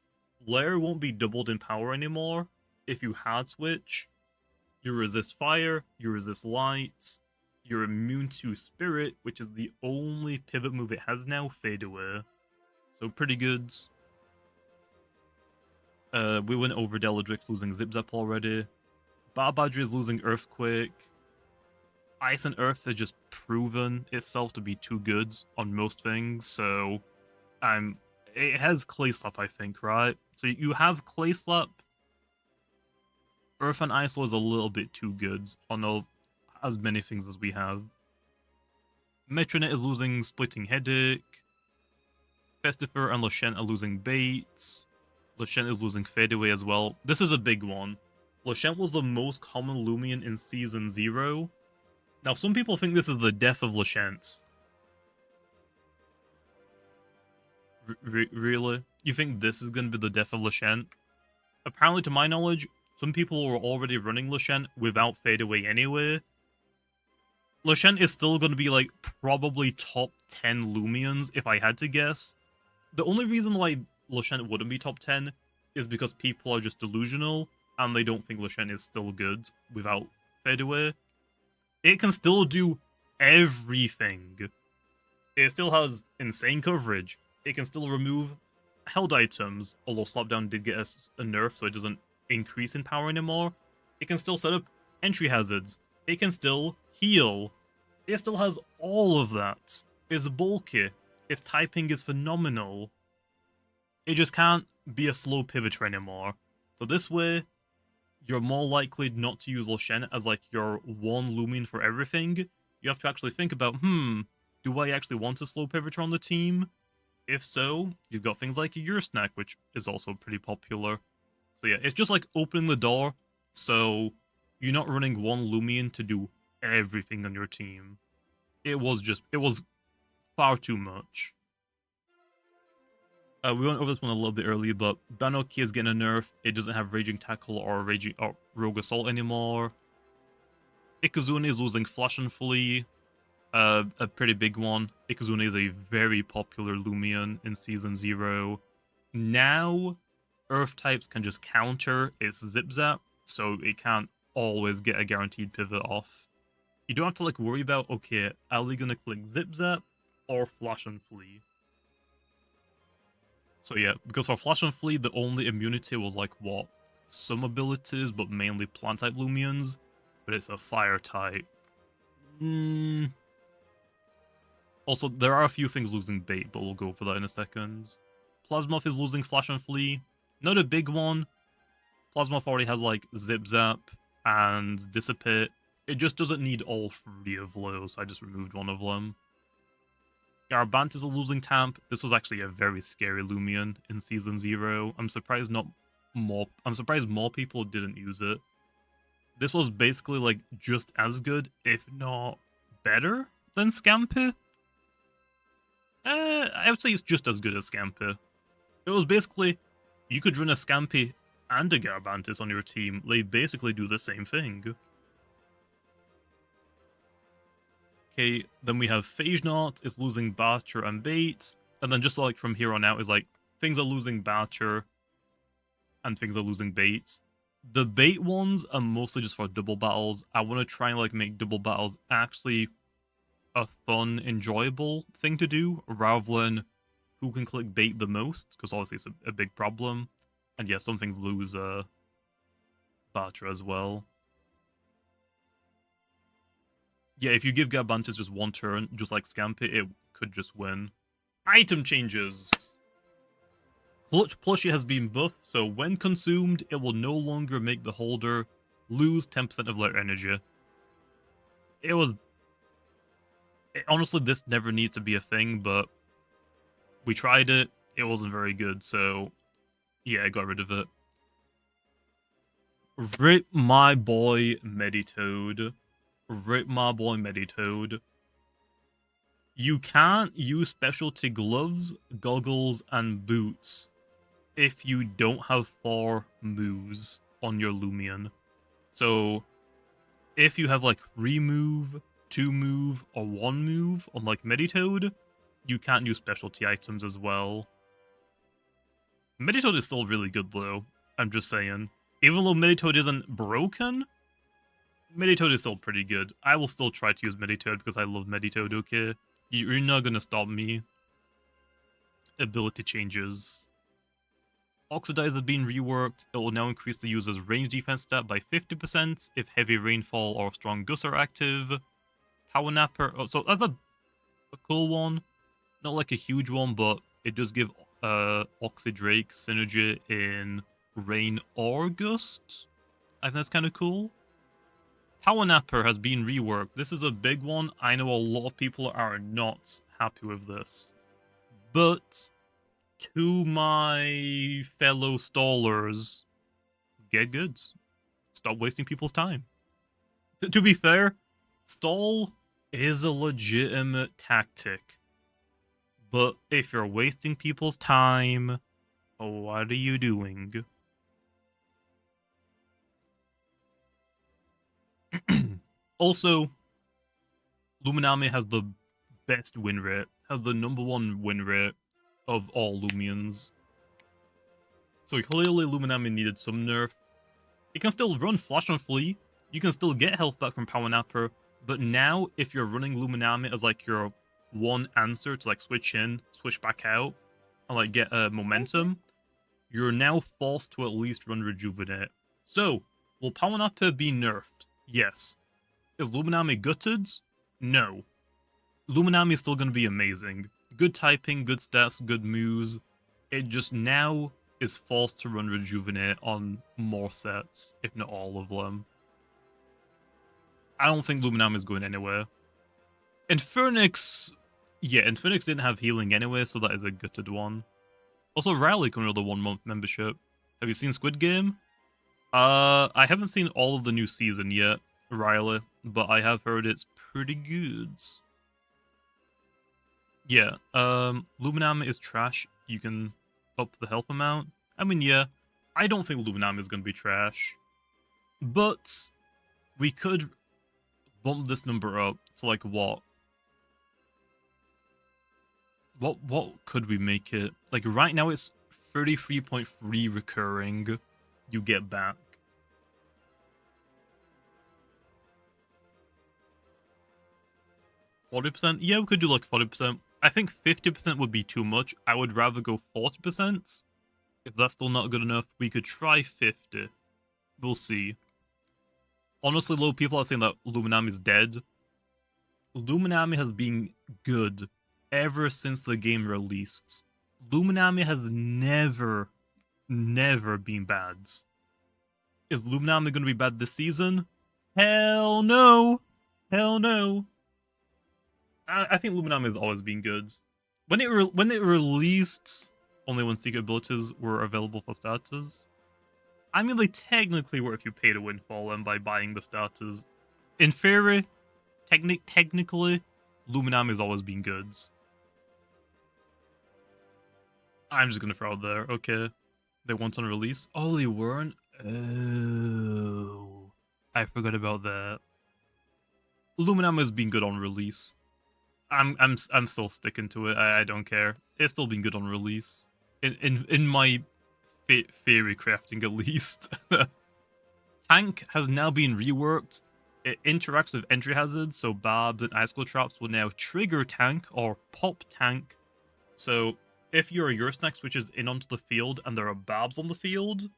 Lair won't be doubled in power anymore. If you hard switch, you resist fire, you resist light, you're immune to Spirit, which is the only pivot move it has now, Fade Away. So pretty good. We went over Deladrix losing Zip Zap already. Barbadry is losing Earthquake. Ice and Earth has just proven itself to be too good on most things, so it has Clay Slap, I think, right? So you have Clay Slap. Earth and Ice was a little bit too good on as many things as we have. Metronet is losing Splitting Headache. Festifer and Lashent are losing Baits. Lashent is losing Fadeaway as well. This is a big one. Lashent was the most common Loomian in Season 0. Now, some people think this is the death of Lashent. Really? You think this is going to be the death of Lashent? Apparently, to my knowledge, some people were already running Lashent without Fadeaway anyway. Lashent is still going to be, like, probably top 10 Loomians, if I had to guess. The only reason why Lashent wouldn't be top 10 is because people are just delusional, and they don't think Lashent is still good without Fadeaway. It can still do everything. It still has insane coverage. It can still remove held items, although Slapdown did get a nerf, so it doesn't increase in power anymore. It can still set up entry hazards. It can still heal. It still has all of that. It's bulky. Its typing is phenomenal. It just can't be a slow pivoter anymore. So this way, you're more likely not to use Lashent as like your one Loomian for everything. You have to actually think about, do I actually want a slow pivoter on the team? If so, you've got things like your Snack, which is also pretty popular. So yeah, it's just like opening the door, so you're not running one Loomian to do everything on your team. It was far too much. We went over this one a little bit earlier, but Banoki is getting a nerf. It doesn't have Raging Tackle or Rogue Assault anymore. Ikazune is losing Flash and Flee. A pretty big one. Ikazune is a very popular Loomian in Season 0. Now, Earth types can just counter its Zip Zap, so it can't always get a guaranteed pivot off. You don't have to like worry about, okay, are they gonna click Zip Zap or Flash and Flee? So yeah, because for Flash and Flee, the only immunity was like, what? Some abilities, but mainly plant-type Loomians. But it's a fire-type. Also, there are a few things losing bait, but we'll go for that in a second. Plasmoth is losing Flash and Flee. Not a big one. Plasmoth already has like Zip Zap and Dissipate. It just doesn't need all three of those, so I just removed one of them. Garabant is a losing Tamp. This was actually a very scary Loomian in Season 0. I'm surprised more people didn't use it. This was basically like just as good, if not better, than Scampy. I would say it's just as good as Scampy. It was basically, you could run a Scampy and a Garabantis on your team. They basically do the same thing. Okay, then we have Phagenot is losing Barter and Bait, and then just like from here on out is like, things are losing Barter, and things are losing Bait. The Bait ones are mostly just for double battles. I want to try and like make double battles actually a fun, enjoyable thing to do, rather than who can click Bait the most, because obviously it's a big problem. And yeah, some things lose Barter as well. Yeah, if you give Garbantis just one turn, just like Scampi, it could just win. Item changes! Clutch Plushie has been buffed, so when consumed, it will no longer make the holder lose 10% of their energy. Honestly, this never needed to be a thing, but we tried it. It wasn't very good, so yeah, I got rid of it. Rip my boy Meditoad. Rip my boy Meditoad. You can't use specialty gloves, goggles, and boots if you don't have 4 moves on your Loomian. So, if you have like 3 move, 2 move, or 1 move on like Meditoad, you can't use specialty items as well. Meditoad is still really good though, I'm just saying. Even though Meditoad isn't broken, Meditoad is still pretty good. I will still try to use Meditoad because I love Meditoad, okay? You're not gonna stop me. Ability changes. Oxidize has been reworked. It will now increase the user's range defense stat by 50% if heavy rainfall or strong gusts are active. Power Napper. Oh, so that's a cool one. Not like a huge one, but it does give Oxydrake synergy in rain or gust. I think that's kind of cool. Power Napper has been reworked. This is a big one. I know a lot of people are not happy with this. But to my fellow stallers, get goods. Stop wasting people's time. To be fair, stall is a legitimate tactic. But if you're wasting people's time, what are you doing? Also, Luminami has the best win rate, has the #1 win rate of all Loomians. So clearly Luminami needed some nerf. It can still run Flash on Flee, you can still get health back from Power Napper, but now if you're running Luminami as like your one answer to like switch in, switch back out, and like get momentum, you're now forced to at least run Rejuvenate. So, will Power Napper be nerfed? Yes. Is Luminami gutted? No. Luminami is still going to be amazing. Good typing, good stats, good moves. It just now is forced to run Rejuvenate on more sets, if not all of them. I don't think Luminami is going anywhere. Infernix, yeah, Infernix didn't have healing anyway, so that is a gutted one. Also, Riley coming with a 1-month membership. Have you seen Squid Game? I haven't seen all of the new season yet, Riley, but I have heard it's pretty good. Yeah, Luminami is trash. You can up the health amount. I mean, yeah, I don't think Luminami is going to be trash. But we could bump this number up to like what? What could we make it? Like right now it's 33.3 recurring you get back. %? Yeah, we could do like 40%. I think 50% would be too much. I would rather go 40%. If that's still not good enough, we could try 50. We'll see. Honestly, though, people are saying that Luminami is dead. Luminami has been good ever since the game released. Luminami has never been bad. Is Luminami going to be bad this season? Hell no! Hell no! I think Luminami has always been good. When it released, only when secret abilities were available for starters. I mean, they technically were if you paid a win for them by buying the starters. In theory, technically, Luminami has always been good. I'm just gonna throw it there. Okay, they weren't on release. Oh, they weren't. Oh, I forgot about that. Luminami has been good on release. I'm still sticking to it. I don't care. It's still been good on release. In my theory crafting at least. Tank has now been reworked. It interacts with entry hazards, so barbs and icicle traps will now trigger Tank or pop Tank. So if your Snack switches in onto the field and there are barbs on the field,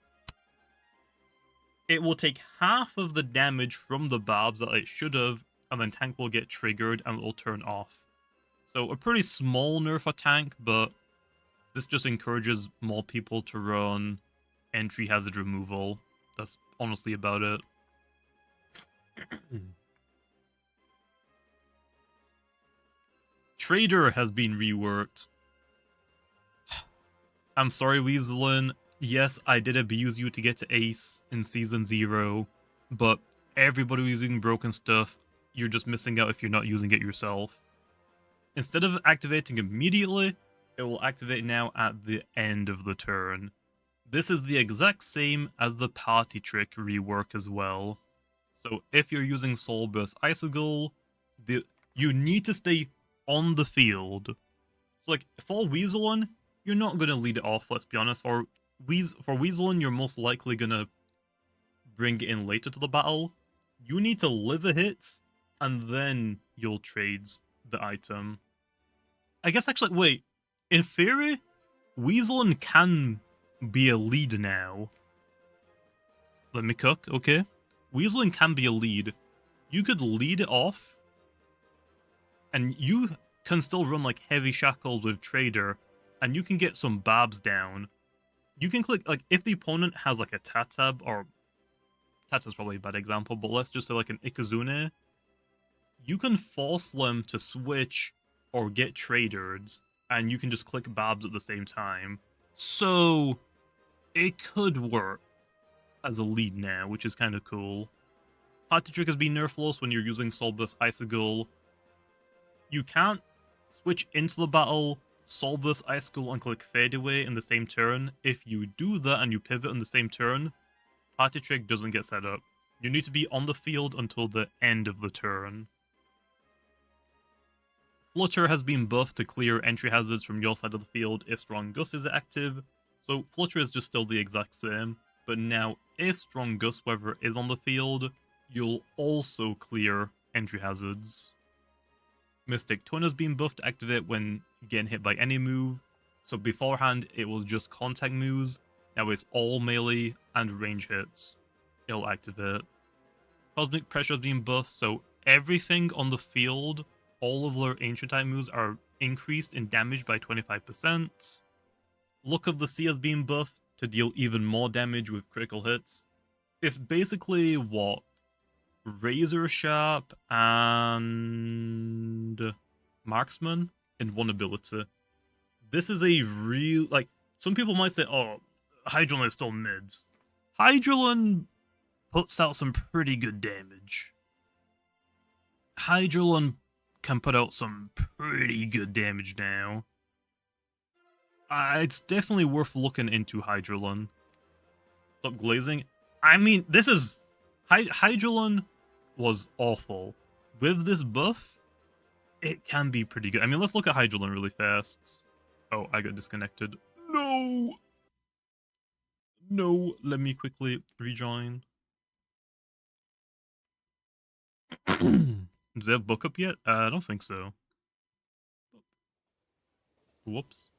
it will take half of the damage from the barbs that it should have and then tank will get triggered and it will turn off. So a pretty small nerf for tank, but this just encourages more people to run entry hazard removal. That's honestly about it. Trader has been reworked. I'm sorry, Weaselin. Yes, I did abuse you to get to Ace in Season 0, but everybody was using broken stuff. You're just missing out if you're not using it yourself. Instead of activating immediately, it will activate now at the end of the turn. This is the exact same as the Party Trick rework as well. So if you're using Soul Burst Icicle, you need to stay on the field. So like, for Weaselin, you're not going to lead it off, let's be honest. For Weaselin, you're most likely going to bring it in later to the battle. You need to live a hit, and then you'll trade the item. I guess actually, wait. In theory, Weaselin can be a lead now. Let me cook, okay? Weaselin can be a lead. You could lead it off, and you can still run like Heavy Shackles with Trader, and you can get some Babs down. You can click, like, if the opponent has like a Tatab, or Tatab's probably a bad example, but let's just say like an Ikazune, you can force them to switch or get Traders, and you can just click Babs at the same time. So it could work as a lead now, which is kind of cool. Party Trick has been nerfless when you're using Soul Burst Icicle. You can't switch into the battle, Soul Burst Icicle, and click Fade Away in the same turn. If you do that and you pivot in the same turn, Party Trick doesn't get set up. You need to be on the field until the end of the turn. Flutter has been buffed to clear entry hazards from your side of the field if Strong Gust is active, so Flutter is just still the exact same, but now if Strong Gust Weather is on the field, you'll also clear entry hazards. Mystic Tone has been buffed to activate when getting hit by any move, so beforehand it was just contact moves, now it's all melee and range hits. It'll activate. Cosmic Pressure has been buffed, so everything on the field, all of their ancient type moves are increased in damage by 25%. Look of the Sea has been buffed to deal even more damage with critical hits. It's basically what? Razor Sharp and Marksman in one ability. This is a real, like, some people might say, oh, Hydrolin is still mids. Hydrolin puts out some pretty good damage. Hydrolin can put out some pretty good damage now. It's definitely worth looking into Hydrolin. Stop glazing. I mean, this is... Hydrolin was awful. With this buff, it can be pretty good. I mean, let's look at Hydrolin really fast. Oh, I got disconnected. No! No, let me quickly rejoin. Do they have book up yet? I don't think so. Whoops.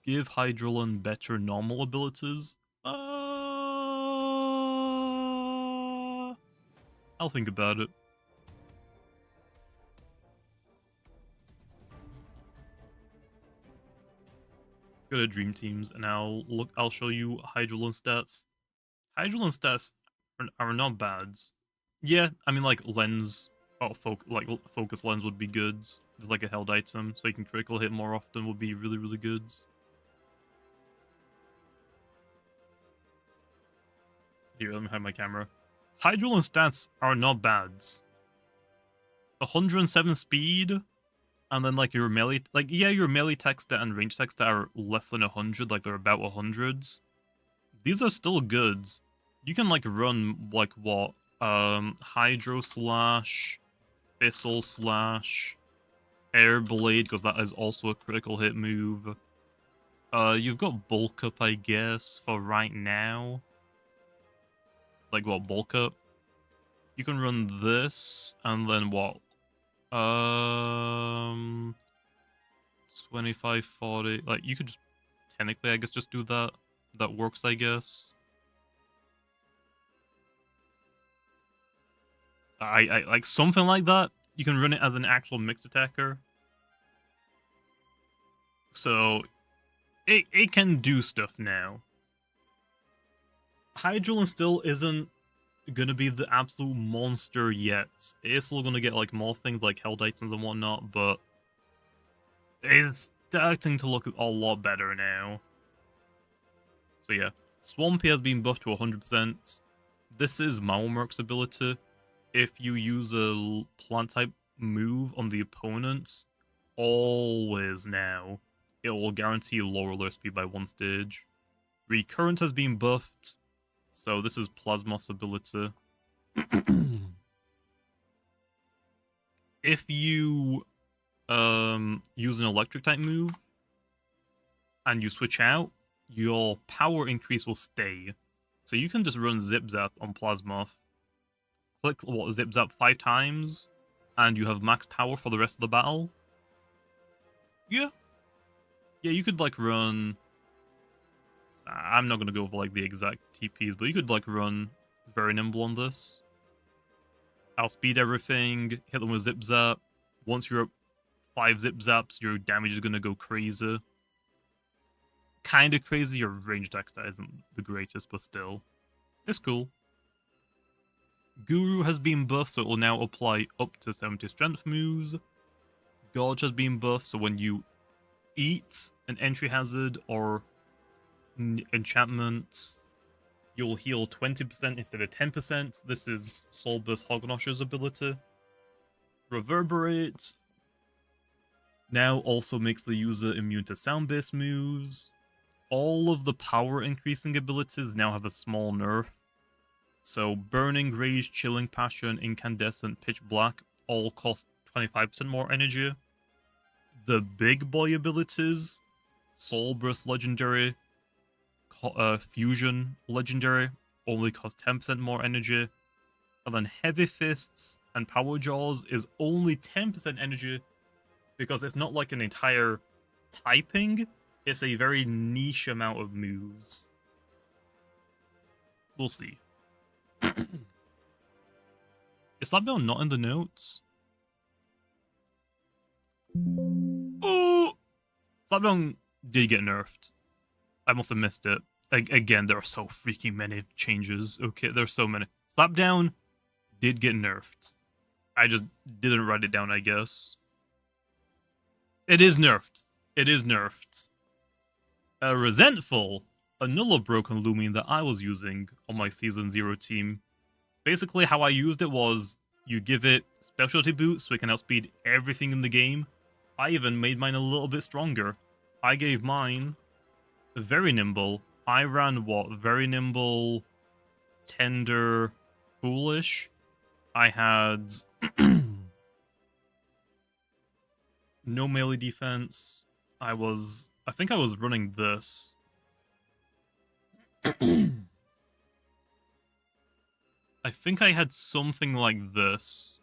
Give Hydrolin better normal abilities? I'll think about it. Let's go to Dream Teams and I'll show you Hydrolin stats. Hydrolin stats are not bad. Yeah, I mean, like lens, focus lens would be good. Just like a held item, so you can critical hit more often would be really, really good. Here, let me hide my camera. Hydrolin stats are not bad. 107 speed, and then like your melee, your melee tech stat and range tech stat are less than 100, like they're about 100s. These are still good. You can like run like what? Hydro Slash, Thistle Slash, Air Blade, because that is also a critical hit move. You've got Bulk Up, I guess, for right now. Like what, Bulk Up? You can run this, and then what? 25, 40, like you could just technically, I guess, just do that. That works, I guess. I like something like that. You can run it as an actual mixed attacker. So it can do stuff now. Hydrolan still isn't gonna be the absolute monster yet. It's still gonna get like more things like Hell Titans and whatnot, but it's starting to look a lot better now. So yeah, Swampy has been buffed to 100%. This is Malmerk's ability. If you use a plant type move on the opponents, always now, it will guarantee lower alert speed by 1 stage. Recurrent has been buffed, so this is Plasmos ability. If you use an electric type move and you switch out, your power increase will stay. So you can just run Zip Zap on Plasmoth. Click Zip Zap 5 times, and you have max power for the rest of the battle. Yeah, you could like run. I'm not gonna go over like the exact TPs, but you could like run very nimble on this. Outspeed everything, hit them with Zip Zap. Once you're up 5 Zip Zaps, your damage is gonna go crazy. Kinda crazy, your range attack stat isn't the greatest, but still. It's cool. Guru has been buffed, so it will now apply up to 70 strength moves. Gorge has been buffed, so when you eat an entry hazard or enchantment, you'll heal 20% instead of 10%. This is Solbus Hognosh's ability. Reverberate now also makes the user immune to sound-based moves. All of the power increasing abilities now have a small nerf. So Burning, Rage, Chilling, Passion, Incandescent, Pitch Black all cost 25% more energy. The big boy abilities, Soul Burst Legendary, Fusion Legendary, only cost 10% more energy. And then Heavy Fists and Power Jaws is only 10% energy because it's not like an entire typing, it's a very niche amount of moves. We'll see. Is that bill not in the notes? Oh! Slapdown did get nerfed. I must have missed it. Again, there are so freaking many changes. Okay, there's so many. Slapdown did get nerfed. I just didn't write it down, I guess. It is nerfed. It is nerfed. Resentful, another broken Loomian that I was using on my Season 0 team. Basically, how I used it was, you give it specialty boots so it can outspeed everything in the game. I even made mine a little bit stronger. I gave mine very nimble. I ran what? Very nimble, tender, foolish. I had no melee defense. I think I was running this. I think I had something like this.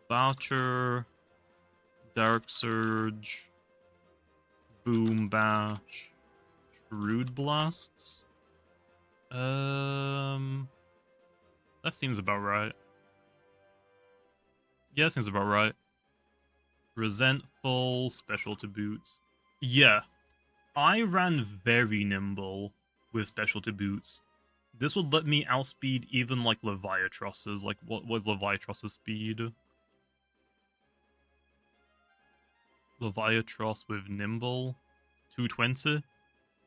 Voucher, Dark Surge, Boom Bash, Shrewd Blasts. That seems about right. Yeah, that seems about right. Resentful, Specialty Boots. Yeah, I ran very nimble with Specialty Boots. This would let me outspeed even like Leviatros's. Like, what was Leviatros's speed? Leviatros with nimble, 220.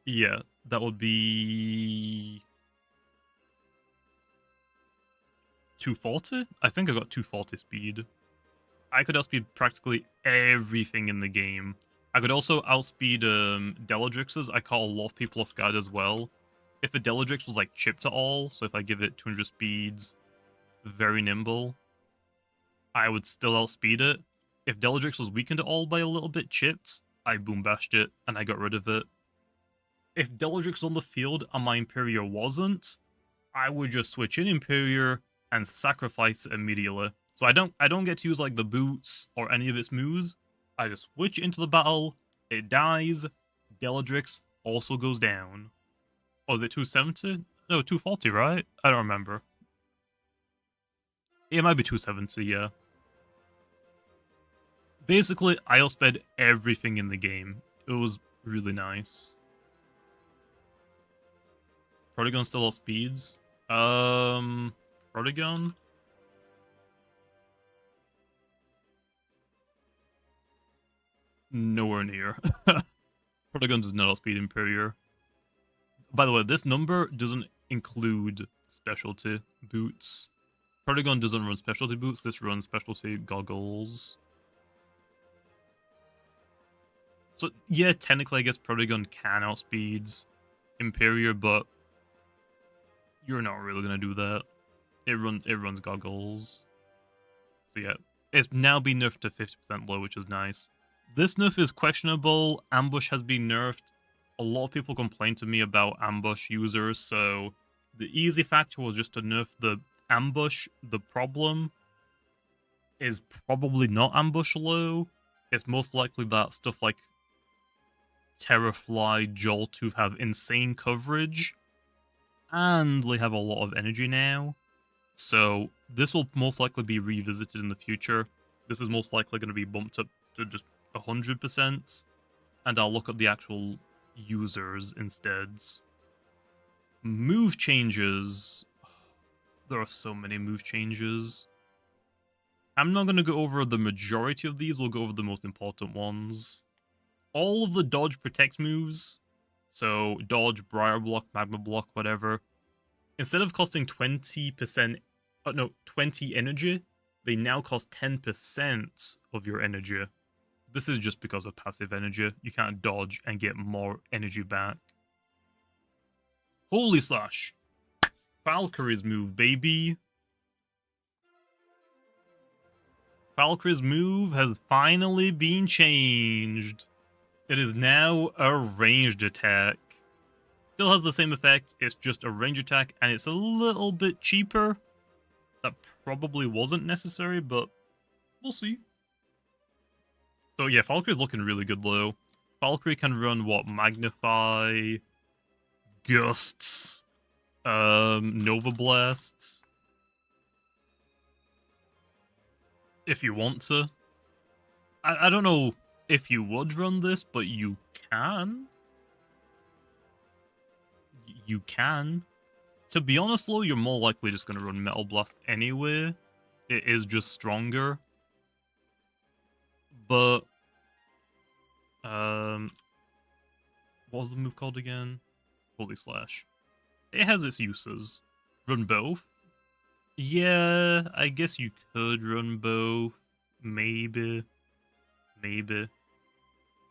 Yeah, that would be 240. I think I got 240 speed. I could outspeed practically everything in the game. I could also outspeed Deladrix's. I caught a lot of people off guard as well. If a Deladrix was like chipped at all, so if I give it 200 speeds, very nimble, I would still outspeed it. If Deladrix was weakened at all by a little bit chipped, I boom bashed it and I got rid of it. If Deladrix was on the field and my Imperior wasn't, I would just switch in Imperior and sacrifice it immediately. So I don't get to use like the boots or any of its moves. I just switch into the battle, it dies, Deladrix also goes down. Oh, is it 270? No, 240, right? I don't remember. It might be 270, yeah. Basically, I outsped everything in the game. It was really nice. Protagon still outspeeds? Protagon? Nowhere near. Protagon does not outspeed Imperior. By the way, this number doesn't include specialty boots. Protagon doesn't run specialty boots, this runs specialty goggles. So, yeah, technically I guess Protagon can outspeed Imperior, but you're not really gonna do that. It runs goggles. So yeah, it's now been nerfed to 50% low, which is nice. This nerf is questionable. Ambush has been nerfed. A lot of people complained to me about ambush users, so the easy factor was just to nerf the ambush. The problem is probably not ambush low. It's most likely that stuff like Terrafly, Joltooth have insane coverage, and they have a lot of energy now. So this will most likely be revisited in the future. This is most likely going to be bumped up to just 100%, and I'll look at the actual users instead. Move changes. There are so many move changes. I'm not going to go over the majority of these, we'll go over the most important ones. All of the dodge protect moves, so dodge, briar block, magma block, whatever, instead of costing 20%, 20 energy, they now cost 10% of your energy. This is just because of passive energy. You can't dodge and get more energy back. Holy slash! Valkyrie's move, baby! Valkyrie's move has finally been changed. It is now a ranged attack. Still has the same effect, it's just a range attack, and it's a little bit cheaper. That probably wasn't necessary, but we'll see. So yeah, Valkyrie's looking really good though. Valkyrie can run, what, Magnify, Gusts, Nova Blasts. If you want to. I don't know if you would run this, but you can. You can. To be honest though, you're more likely just going to run Metal Blast anyway. It is just stronger. But, what was the move called again? Holy slash. It has its uses. Run both? Yeah, I guess you could run both. Maybe. Maybe.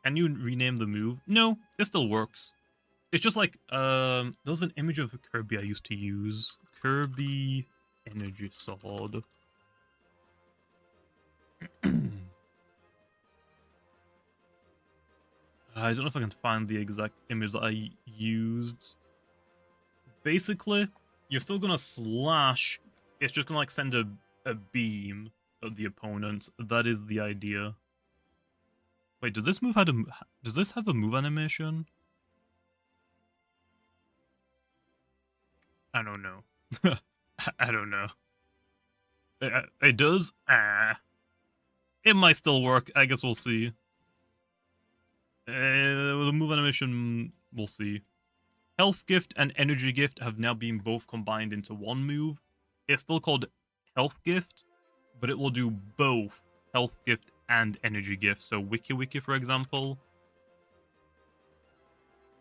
Can you rename the move? No, it still works. It's just like, there was an image of Kirby I used to use. Kirby Energy Sword. I don't know if I can find the exact image that I used. Basically, you're still gonna slash. It's just gonna like send a beam at the opponent. That is the idea. Wait, does this move does this have a move animation? I don't know. I don't know. It does? It might still work. I guess we'll see. The move animation, we'll see. Health Gift and Energy Gift have now been both combined into one move. It's still called Health Gift, but it will do both Health Gift and Energy Gift. So Wiki Wiki, for example,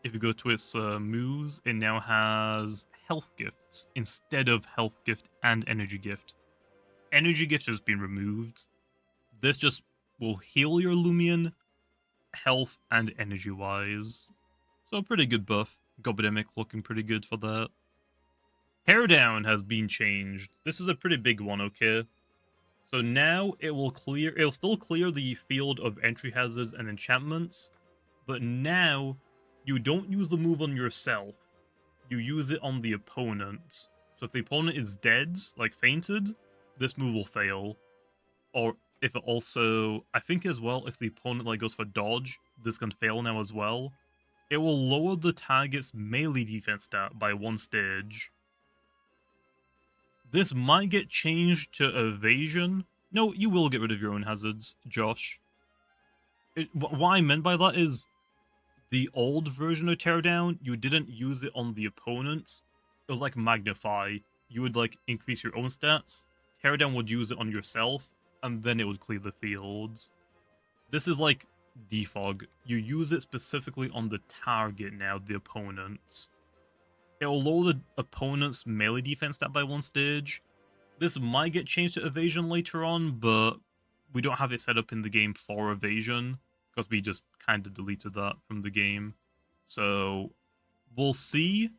if you go to its moves, it now has Health Gifts instead of Health Gift and Energy Gift. Energy Gift has been removed. This just will heal your Loomian, health and energy-wise. So a pretty good buff. Gobidemic looking pretty good for that. Hair Down has been changed. This is a pretty big one, okay? So now it'll still clear the field of entry hazards and enchantments, but now you don't use the move on yourself. You use it on the opponent. So if the opponent is dead, like fainted, this move will fail. Or if it also, I think as well, if the opponent like goes for dodge, this can fail now as well. It will lower the target's melee defense stat by 1 stage. This might get changed to evasion. No, you will get rid of your own hazards, Josh. What I meant by that is the old version of Teardown, you didn't use it on the opponents. It was like Magnify. You would like increase your own stats. Teardown would use it on yourself, and then it would clear the fields. This is like defog. You use it specifically on the target now, the opponents. It'll lower the opponent's melee defense stat by 1 stage. This might get changed to evasion later on, but we don't have it set up in the game for evasion, because we just kind of deleted that from the game. So, we'll see.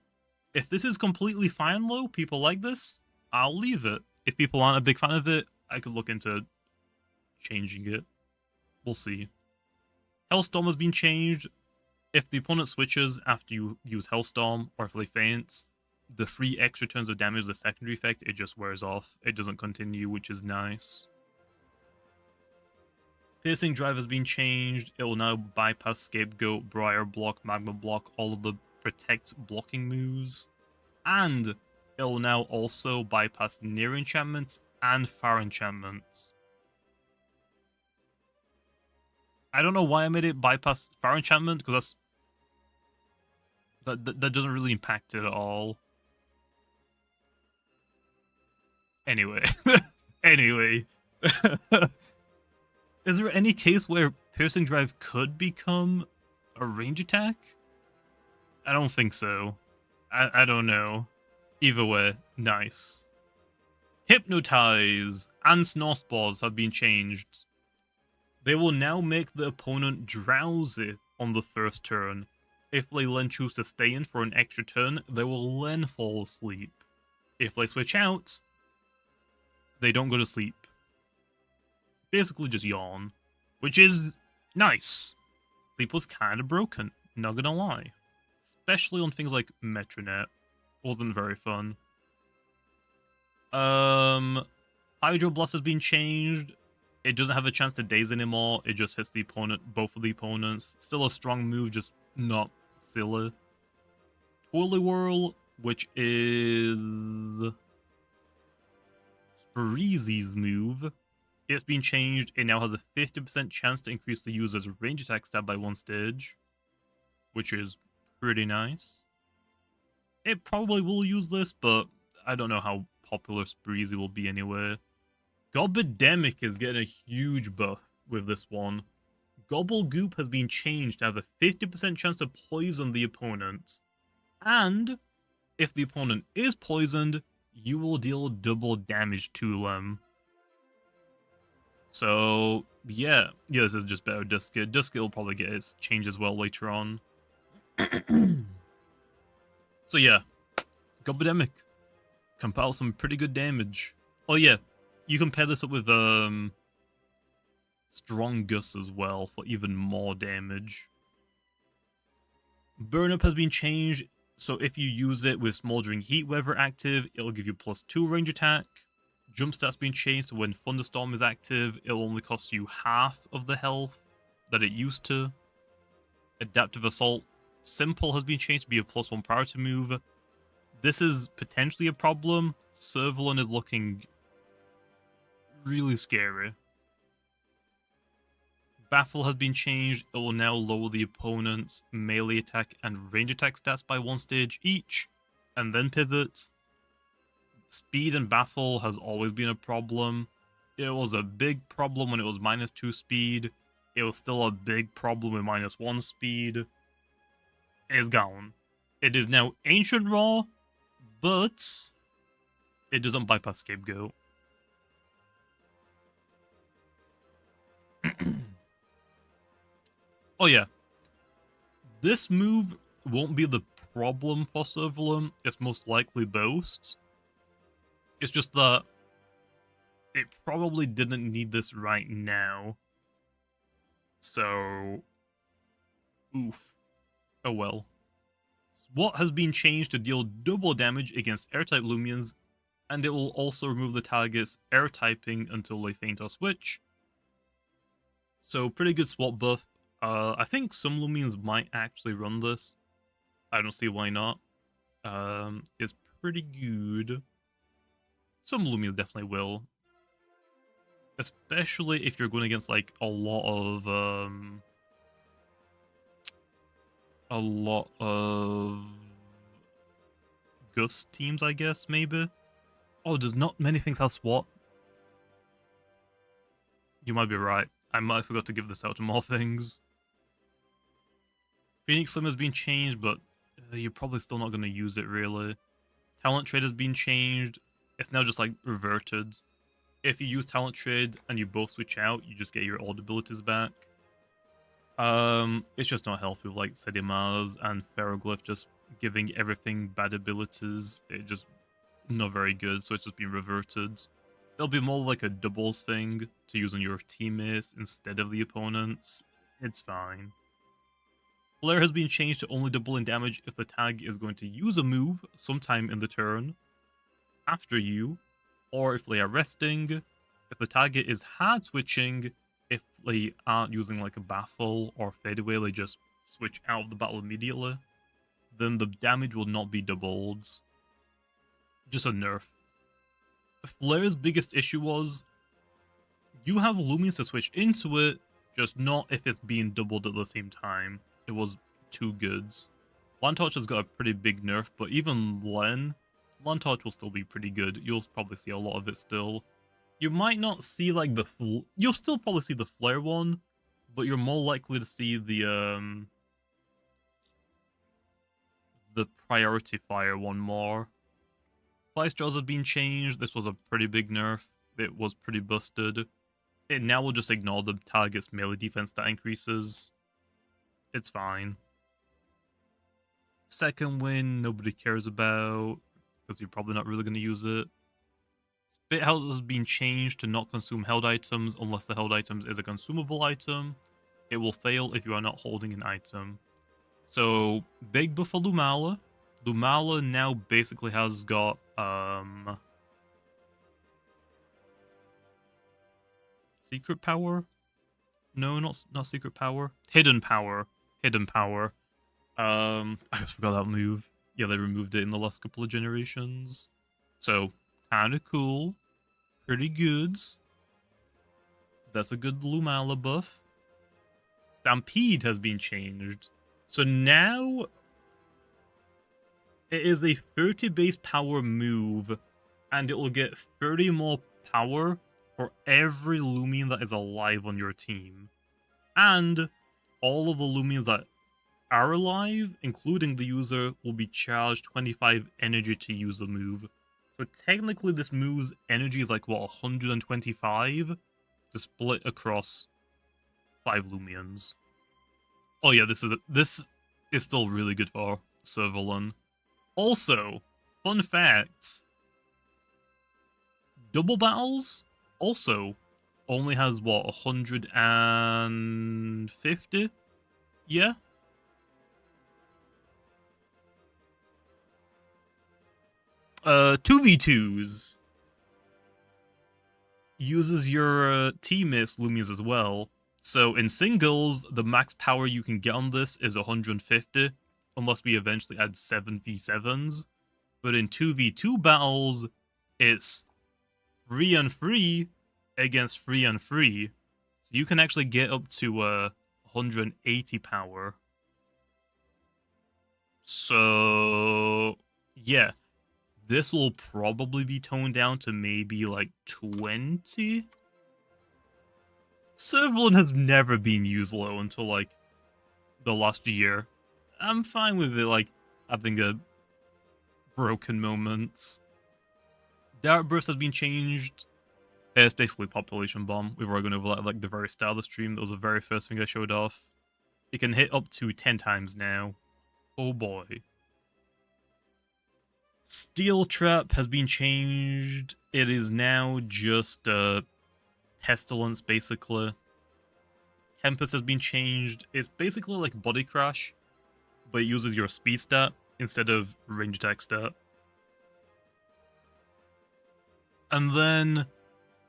If this is completely fine, though, people like this, I'll leave it. If people aren't a big fan of it, I could look into changing it. We'll see. Hellstorm has been changed. If the opponent switches after you use Hellstorm, or if they faint, the 3 extra turns of damage, the secondary effect, it just wears off. It doesn't continue, which is nice. Piercing Drive has been changed. It will now bypass Scapegoat, Briar Block, Magma Block, all of the Protect blocking moves. And it will now also bypass Near Enchantments and Far Enchantments. I don't know why I made it bypass Far Enchantment, because that doesn't really impact it at all. Anyway. Anyway. Is there any case where Piercing Drive could become a range attack? I don't think so. I don't know. Either way, nice. Hypnotize and Snore Spores have been changed. They will now make the opponent drowsy on the first turn. If they then choose to stay in for an extra turn, they will then fall asleep. If they switch out, they don't go to sleep. Basically just yawn, which is nice. Sleep was kind of broken, not gonna lie. Especially on things like Metronet. Wasn't very fun. Hydro Blast has been changed. It doesn't have a chance to daze anymore. It just hits the opponent, both of the opponents. Still a strong move, just not silly. Twirly Whirl, which is Spreezy's move. It's been changed. It now has a 50% chance to increase the user's range attack stat by 1 stage, which is pretty nice. It probably will use this, but I don't know how popular Spreezy will be anyway. Gobidemic is getting a huge buff with this one. Gobblegoop has been changed to have a 50% chance to poison the opponent. And if the opponent is poisoned, you will deal double damage to them. So, yeah, this is just better Duskit. Duskit will probably get its change as well later on. So yeah, Gobidemic compile some pretty good damage. Oh yeah, you can pair this up with Strong Gus as well for even more damage. Burn Up has been changed, so if you use it with Smoldering Heat Weather active, it'll give you +2 range attack. Jump stat's been changed, so when Thunderstorm is active, it'll only cost you half of the health that it used to. Adaptive Assault Simple has been changed to be a +1 priority move. This is potentially a problem. Servalin is looking really scary. Baffle has been changed. It will now lower the opponent's melee attack and range attack stats by 1 stage each, and then pivot. Speed and Baffle has always been a problem. It was a big problem when it was -2 speed. It was still a big problem with -1 speed. It's gone. It is now Ancient Raw, but it doesn't bypass Scapegoat. Oh yeah, this move won't be the problem for Servalin. It's most likely Boast. It's just that it probably didn't need this right now. So, oof. Oh well. Swat has been changed to deal double damage against air-type Loomians, and it will also remove the target's air typing until they faint or switch. So pretty good Swat buff. I think some Loomians might actually run this. I don't see why not. It's pretty good. Some Loomians definitely will. Especially if you're going against like a lot of Gus teams, I guess, maybe. Oh, does not many things have SWAT? You might be right. I might have forgot to give this out to more things. Phoenix Slim has been changed, but you're probably still not going to use it, really. Talent Trade has been changed. It's now just, like, reverted. If you use Talent Trade and you both switch out, you just get your old abilities back. It's just not healthy with, like, Sedimars and Pharoglyph just giving everything bad abilities. It just not very good, so it's just been reverted. It'll be more like a doubles thing to use on your teammates instead of the opponents. It's fine. Flare has been changed to only doubling damage if the tag is going to use a move sometime in the turn after you, or if they are resting, if the target is hard switching, if they aren't using like a baffle or fadeaway, they just switch out of the battle immediately, then the damage will not be doubled. Just a nerf. Flare's biggest issue was you have Loomians to switch into it, just not if it's being doubled at the same time. It was too good. Lantorch has got a pretty big nerf, but even Lantorch will still be pretty good. You'll probably see a lot of it still. You might not see like you'll still probably see the Flare one, but you're more likely to see the Priority Fire one more. Flight Jaws have been changed. This was a pretty big nerf. It was pretty busted. It now will just ignore the target's melee defense that increases. It's fine. Second win, nobody cares about, because you're probably not really going to use it. Spit Held has been changed to not consume held items unless the held item is a consumable item. It will fail if you are not holding an item. So, big buff for Lumala. Lumala now basically has got secret power? No, not secret power. Hidden power. Hidden power. I just forgot that move. Yeah, they removed it in the last couple of generations. So, kinda cool. Pretty good. That's a good Lumala buff. Stampede has been changed. So now it is a 30 base power move, and it will get 30 more power for every Loomian that is alive on your team. And all of the Loomians that are alive, including the user, will be charged 25 energy to use the move. So technically this move's energy is like, what, 125 to split across 5 Loomians. Oh yeah, this is still really good for Serverlin. Also, fun fact, double battles also only has, what, 150? Yeah? Uh, 2v2s uses your teammates Loomians as well. So in singles, the max power you can get on this is 150, unless we eventually add 7v7s. But in 2v2 battles, it's 3 and 3 against 3 and 3. So you can actually get up to 180 power. So yeah, this will probably be toned down to maybe like 20. Serverlin has never been used low until like the last year. I'm fine with it, like having a broken moments. Dart Burst has been changed. It's basically Population Bomb. We've already gone over that at like the very start of the stream. That was the very first thing I showed off. It can hit up to 10 times now. Oh boy. Steel Trap has been changed. It is now just Pestilence, basically. Tempest has been changed. It's basically like Body Crash, but it uses your speed stat instead of range attack stat. And then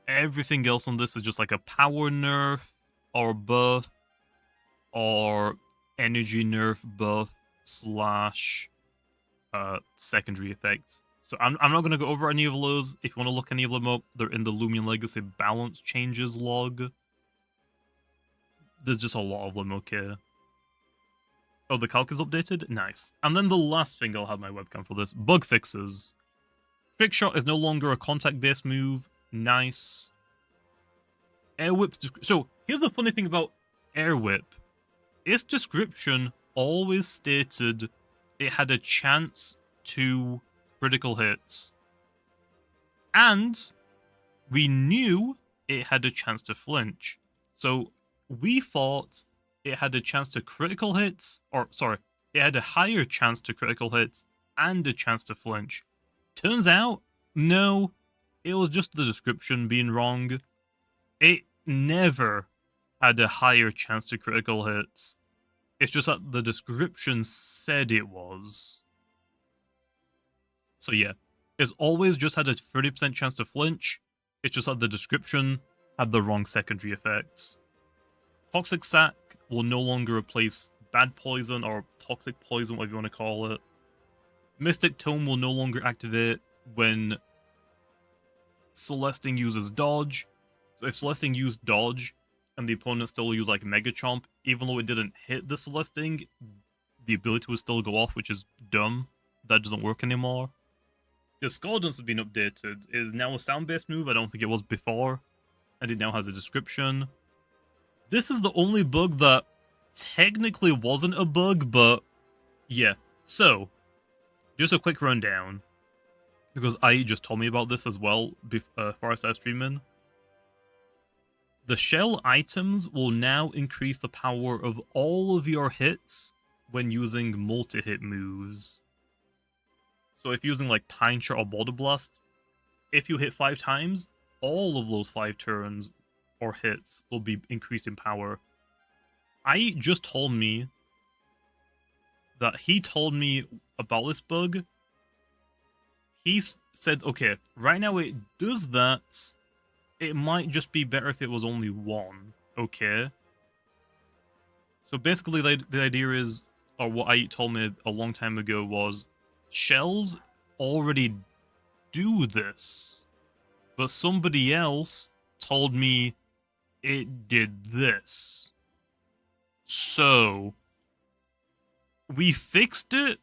everything else on this is just like a power nerf, or buff, or energy nerf buff, slash secondary effects. So I'm not going to go over any of those. If you want to look any of them up, they're in the Loomian Legacy balance changes log. There's just a lot of them, okay. Oh, the calc is updated? Nice. And then the last thing I'll have my webcam for this, bug fixes. Trick shot is no longer a contact-based move. Nice. Air whip's... So, here's the funny thing about air whip. Its description always stated it had a chance to critical hits. And we knew it had a chance to flinch. So we thought it had a chance to critical hits, or sorry, it had a higher chance to critical hits and a chance to flinch. Turns out, no, it was just the description being wrong. It never had a higher chance to critical hits. It's just that the description said it was. So yeah, it's always just had a 30% chance to flinch. It's just that the description had the wrong secondary effects. Toxic Sac will no longer replace bad poison or toxic poison, whatever you want to call it. Mystic Tome will no longer activate when Celesting uses dodge. So if Celesting used dodge and the opponent still used like Mega Chomp, even though it didn't hit the Celesting, the ability would still go off, which is dumb. That doesn't work anymore. Discordance has been updated. It is now a sound-based move. I don't think it was before. And it now has a description. This is the only bug that technically wasn't a bug, but yeah. So, just a quick rundown. Because I just told me about this as well before I started streaming. The shell items will now increase the power of all of your hits when using multi-hit moves. So if using like Pine Shot or Boulder Blast, if you hit 5 times, all of those 5 turns or hits will be increased in power. I just told me that he told me about this bug. He said, okay, right now it does that. It might just be better if it was only 1. Okay. So basically the idea is, or what I told me a long time ago was, shells already do this, but somebody else told me it did this. So we fixed it,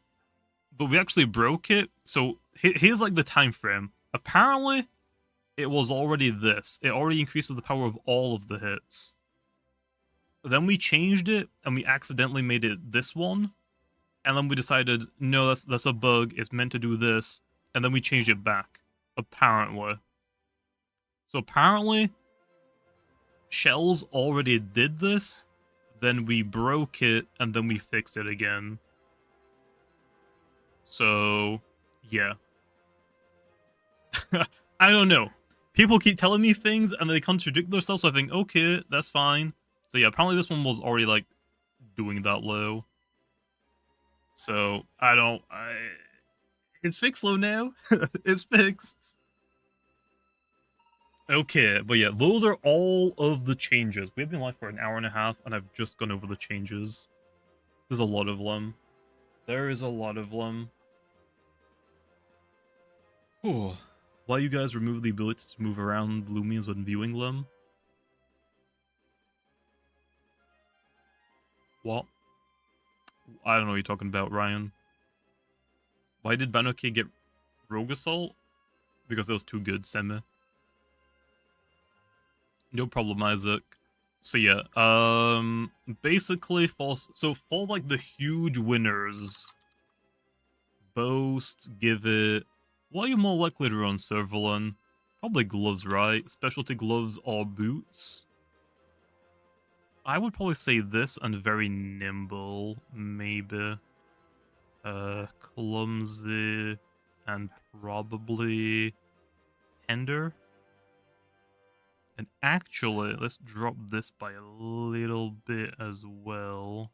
but we actually broke it. So here's like the time frame. Apparently, it was already this. It already increases the power of all of the hits. Then we changed it, and we accidentally made it this one. And then we decided, no, that's a bug, it's meant to do this, and then we changed it back, apparently. So apparently, shells already did this, then we broke it, and then we fixed it again. So, yeah. I don't know. People keep telling me things, and they contradict themselves, so I think, okay, that's fine. So yeah, apparently this one was already, like, doing that low. So, it's fixed low now. It's fixed. Okay, but yeah, those are all of the changes. We've been live for an hour and a half, and I've just gone over the changes. There's a lot of them. There is a lot of them. Oh, why you guys remove the ability to move around Loomians when viewing them? What? I don't know what you're talking about, Ryan. Why did Banoke get Rogue Assault? Because it was too good, Semi. No problem, Isaac. So yeah, basically for like the huge winners, Boast, Give It. What are you more likely to run, Servalon? Probably gloves, right? Specialty gloves or boots? I would probably say this and very nimble, maybe. Clumsy and probably tender. And actually, let's drop this by a little bit as well.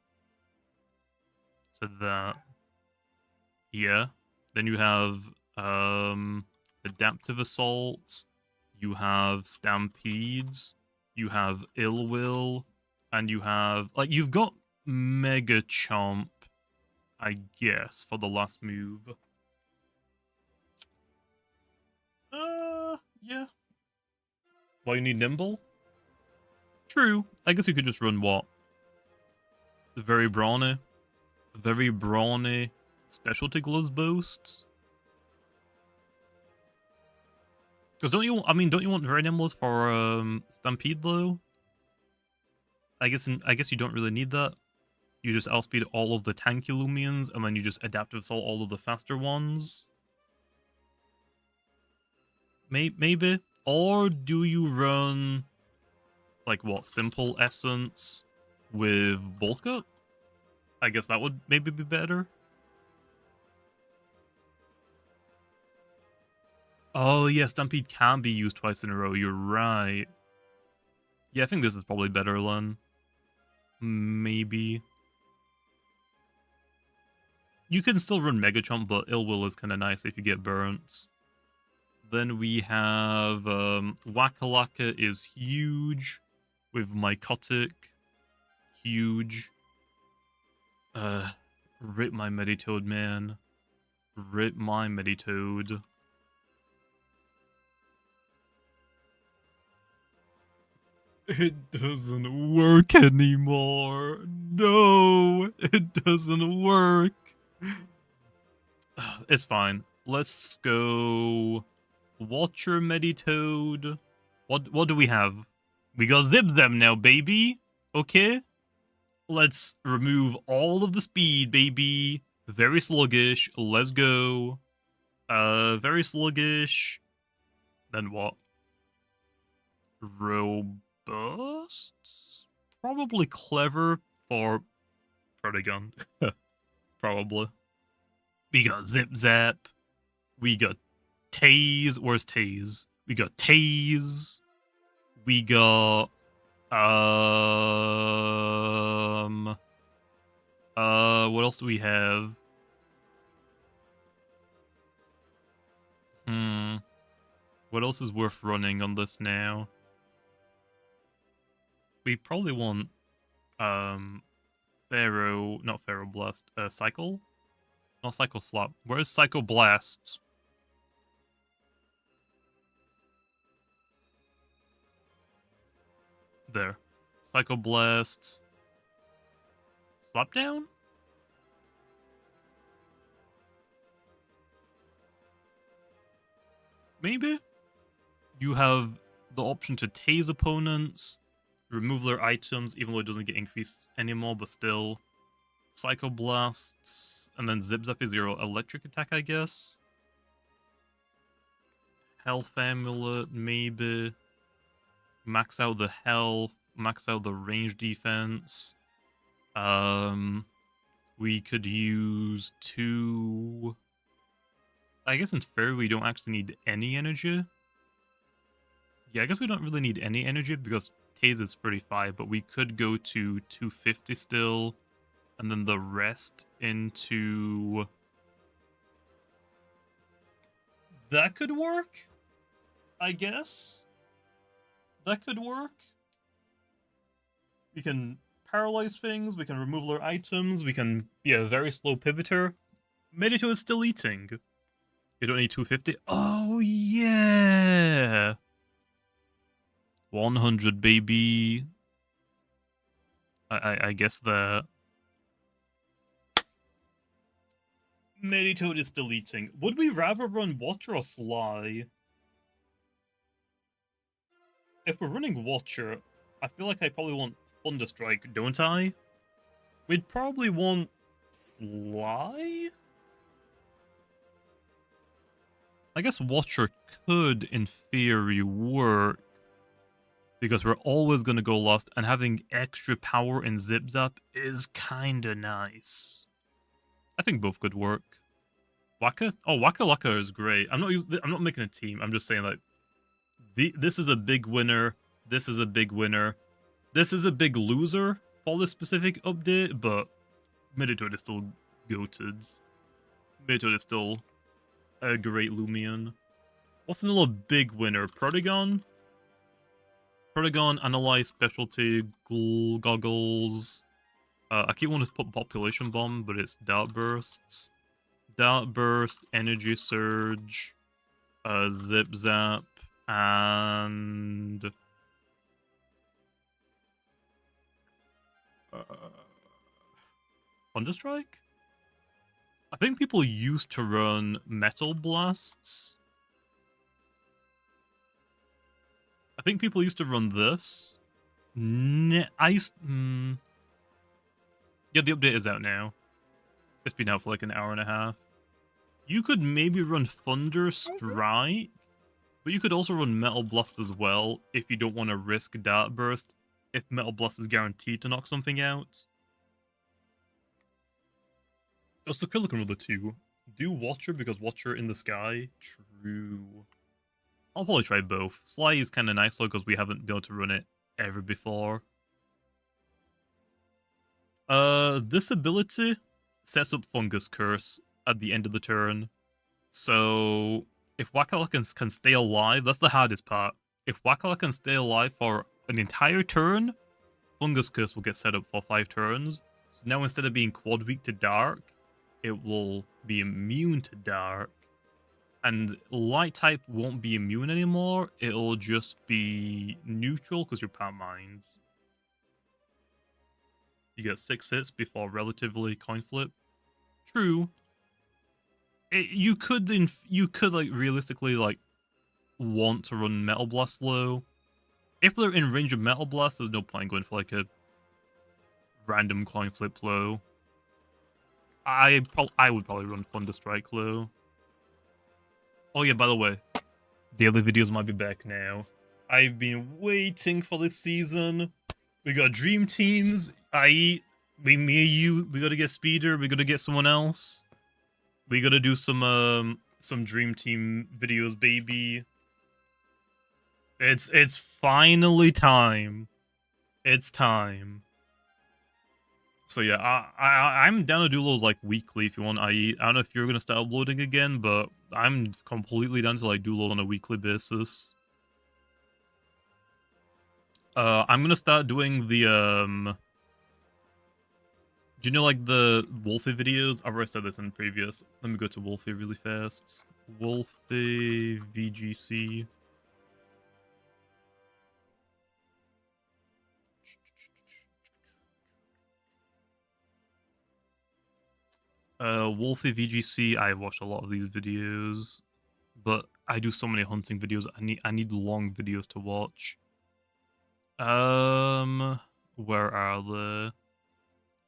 To that. Yeah. Then you have Adaptive Assault. You have Stampedes. You have Ill Will. And you have, like, you've got Mega Chomp, I guess, for the last move. Why you need nimble? True. I guess you could just run what? Very brawny specialty gloves boosts. Because don't you want very nimbles for Stampede though? I guess you don't really need that. You just outspeed all of the tanky Loomians, and then you just adaptive assault all of the faster ones. Maybe. Or do you run like what, simple essence with bulk up? I guess that would maybe be better. Oh yeah, Stampede can be used twice in a row, you're right. Yeah, I think this is probably better, Len. Maybe. You can still run Mega Chomp, but Ill Will is kind of nice if you get burnt. Then we have Waka is huge with Mycotic. Huge. Rip my Meditoad, man. Rip my Meditoad. It doesn't work anymore. No, it doesn't work. It's fine. Let's go Watcher Meditoad. What do we have? We got Zip Them now, baby. Okay. Let's remove all of the speed, baby. Very sluggish. Let's go. Very sluggish. Then what? Robust? Probably clever for Protagon. Probably. We got Zip Zap. We got Tase. Where's Tase? We got Tase. We got what else do we have? What else is worth running on this now? We probably want not Pharaoh Blast, Cycle? Not Cycle Slap. Where's Cycle Blast? There. Cycle Blast. Slap down? Maybe? You have the option to tase opponents, remove their items, even though it doesn't get increased anymore, but still. Psycho Blasts, and then Zip Zap is your electric attack, I guess. Health Amulet, maybe. Max out the health, max out the range defense. We could use 2... I guess in theory we don't actually need any energy. Yeah, I guess we don't really need any energy because Tase is 35, but we could go to 250 still, and then the rest into... That could work, I guess. That could work. We can paralyze things, we can remove their items, we can be a very slow pivoter. Medito is still eating. You don't need 250. Oh, yeah! 100, baby. I guess that. Meditoad is still eating. Would we rather run Watcher or Sly? If we're running Watcher, I feel like I probably want Thunderstrike, don't I? We'd probably want Sly? I guess Watcher could, in theory, work. Because we're always going to go last, and having extra power in Zip Zap is kinda nice. I think both could work. Waka? Oh, Waka Laka is great. I'm not making a team. I'm just saying, like, this is a big winner. This is a big winner. This is a big loser for this specific update, but Meditoad is still goated. Meditoad is still a great Loomian. What's another big winner? Protagon? Protagon, Analyze, Specialty, Goggles. I keep wanting to put Population Bomb, but it's Dart Bursts. Dart Burst, Energy Surge, Zip Zap, and Thunderstrike. I think people used to run Metal Blasts. I think people used to run this. Yeah, the update is out now. It's been out for like an hour and a half. You could maybe run Thunder Strike, but you could also run Metal Blast as well if you don't want to risk Dart Burst if Metal Blast is guaranteed to knock something out. Oh, so Krill can run the 2. Do Watcher because Watcher in the sky? True. I'll probably try both. Sly is kind of nice though because we haven't been able to run it ever before. This ability sets up Fungus Curse at the end of the turn. So if Wakala can stay alive, that's the hardest part. If Wakala can stay alive for an entire turn, Fungus Curse will get set up for 5 turns. So now instead of being quad weak to Dark, it will be immune to Dark. And Light type won't be immune anymore, it'll just be neutral because you're Pyramind. You get 6 hits before relatively coin flip. True. You could like realistically like want to run Metal Blast low. If they're in range of Metal Blast, there's no point going for like a random coin flip low. I would probably run Thunderstrike low. Oh yeah, by the way, daily videos might be back now. I've been waiting for this season. We got dream teams, i.e. me and you, we gotta get Speeder, we gotta get someone else. We gotta do some dream team videos, baby. It's finally time. It's time. So yeah, I'm down to do those like weekly if you want. I don't know if you're gonna start uploading again, but I'm completely down to like do those on a weekly basis. I'm gonna start doing the do you know like the Wolfie videos? I've already said this in previous. Let me go to Wolfie really fast. Wolfie VGC. Wolfie VGC, I watch a lot of these videos, but I do so many hunting videos. I need long videos to watch. Where are the?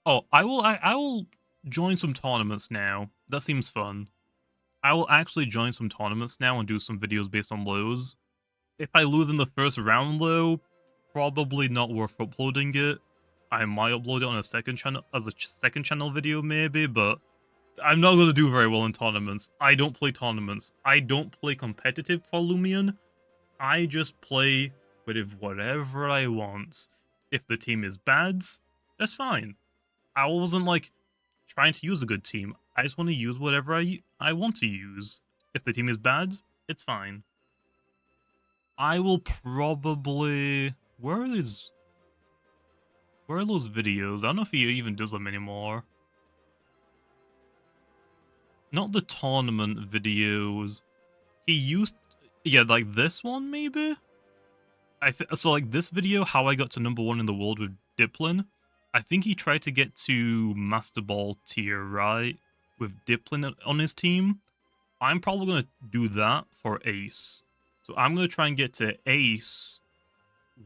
Oh, I will join some tournaments now. That seems fun. I will actually join some tournaments now and do some videos based on lows. If I lose in the first round though, probably not worth uploading it. I might upload it on a second channel as a second channel video maybe, but I'm not going to do very well in tournaments. I don't play tournaments. I don't play competitive for Loomian. I just play with whatever I want. If the team is bad, that's fine. I wasn't like trying to use a good team. I just want to use whatever I want to use. If the team is bad, it's fine. I will probably... Where are those videos? I don't know if he even does them anymore. Not the tournament videos. He used... Yeah, like this one, maybe? So, like, this video, how I got to #1 in the world with Diplin, I think he tried to get to Master Ball tier, right? With Diplin on his team. I'm probably going to do that for Ace. So I'm going to try and get to Ace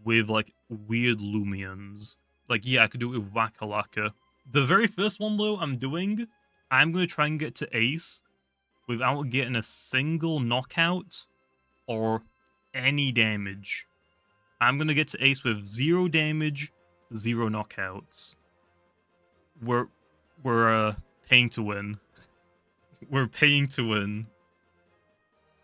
with, like, weird Loomians. Like, yeah, I could do it with Wakalaka. The very first one, though, I'm going to try and get to Ace without getting a single knockout or any damage. I'm going to get to Ace with 0 damage, 0 knockouts. We're paying to win. We're paying to win.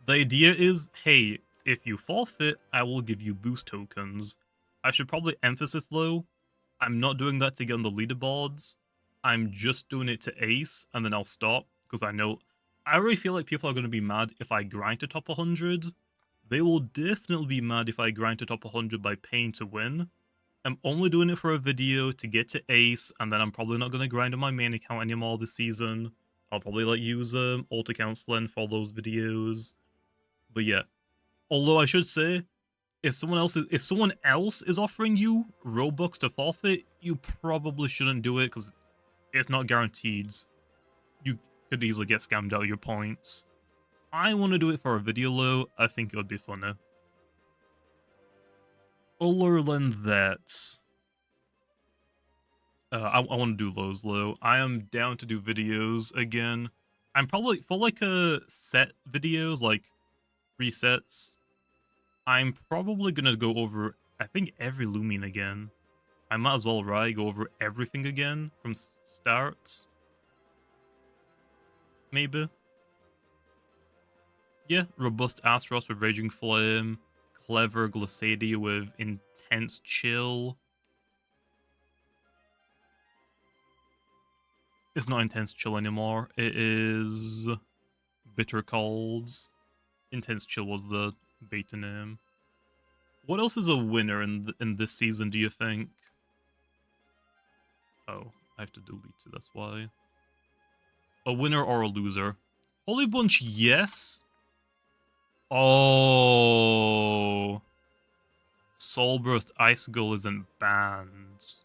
The idea is, hey, if you forfeit, I will give you boost tokens. I should probably emphasize though, I'm not doing that to get on the leaderboards. I'm just doing it to Ace, and then I'll stop, because I really feel like people are going to be mad if I grind to top 100. They will definitely be mad if I grind to top 100 by paying to win. I'm only doing it for a video to get to Ace, and then I'm probably not going to grind on my main account anymore this season. I'll probably use alt account Slen for those videos. But yeah, Although I should say, if someone else is offering you Robux to forfeit, you probably shouldn't do it because it's not guaranteed. You could easily get scammed out of your points. I want to do it for a video though. I think it would be funny. Other than that, I want to do those though. I am down to do videos again. I'm probably for like a set videos, like resets. I'm probably gonna go over, I think, every Loomian again. I might as well, right? Go over everything again from start. Maybe. Yeah, robust Astros with Raging Flame, clever Glissadia with intense Chill. It's not intense Chill anymore. It is Bitter Colds. Intense Chill was the beta name. What else is a winner in this season, do you think? Oh, I have to delete it, that's why. A winner or a loser? Holy Bunch, yes. Oh. Soulburst Icicle isn't banned.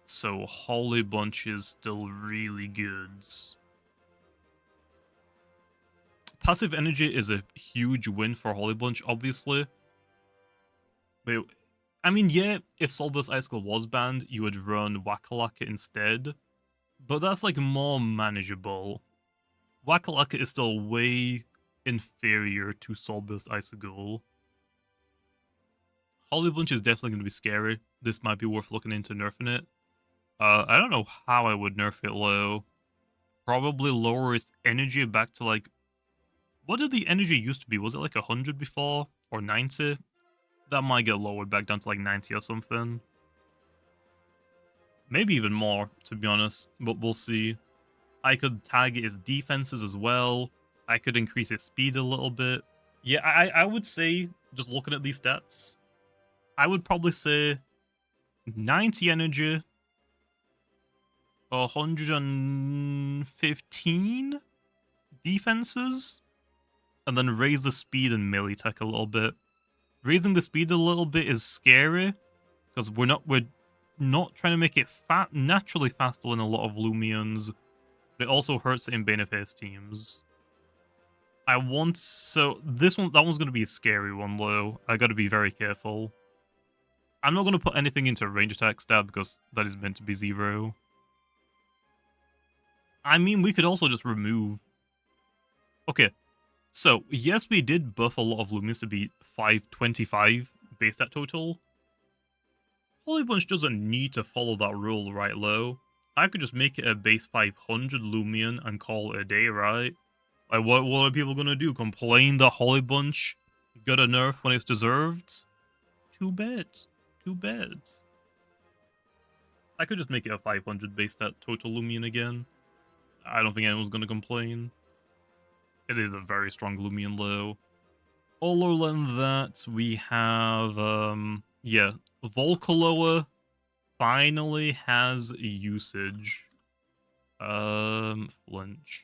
So Holy Bunch is still really good. Passive Energy is a huge win for Holy Bunch, obviously. But, I mean, yeah, if Soulburst Icicle was banned, you would run Wackalaka instead. But that's, like, more manageable. Wackalaka is still way inferior to Soulburst Icicle. Holy Bunch is definitely going to be scary. This might be worth looking into nerfing it. I don't know how I would nerf it low. Probably lower its energy back to, like... What did the energy used to be? Was it like 100 before? Or 90? That might get lowered back down to like 90 or something. Maybe even more, to be honest. But we'll see. I could target its defenses as well. I could increase its speed a little bit. Yeah, I would say, just looking at these stats, I would probably say 90 energy, 115 defenses, and then raise the speed and melee attack a little bit. Raising the speed a little bit is scary because we're not trying to make it naturally faster than a lot of Loomians, but it also hurts the in-benefice teams. That one's going to be a scary one though. I got to be very careful. I'm not going to put anything into range attack stab because that is meant to be 0. I mean, we could also just remove. Okay. So, yes, we did buff a lot of Loomians to be 525 base stat total. Holy Bunch doesn't need to follow that rule right low. I could just make it a base 500 Loomian and call it a day, right? Like, what are people gonna do? Complain that Holy Bunch got a nerf when it's deserved? Too bad. Too bad. I could just make it a 500 base stat total Loomian again. I don't think anyone's gonna complain. It is a very strong Loomian low. Other than that, we have, yeah, Volcaloa finally has usage. Flinch.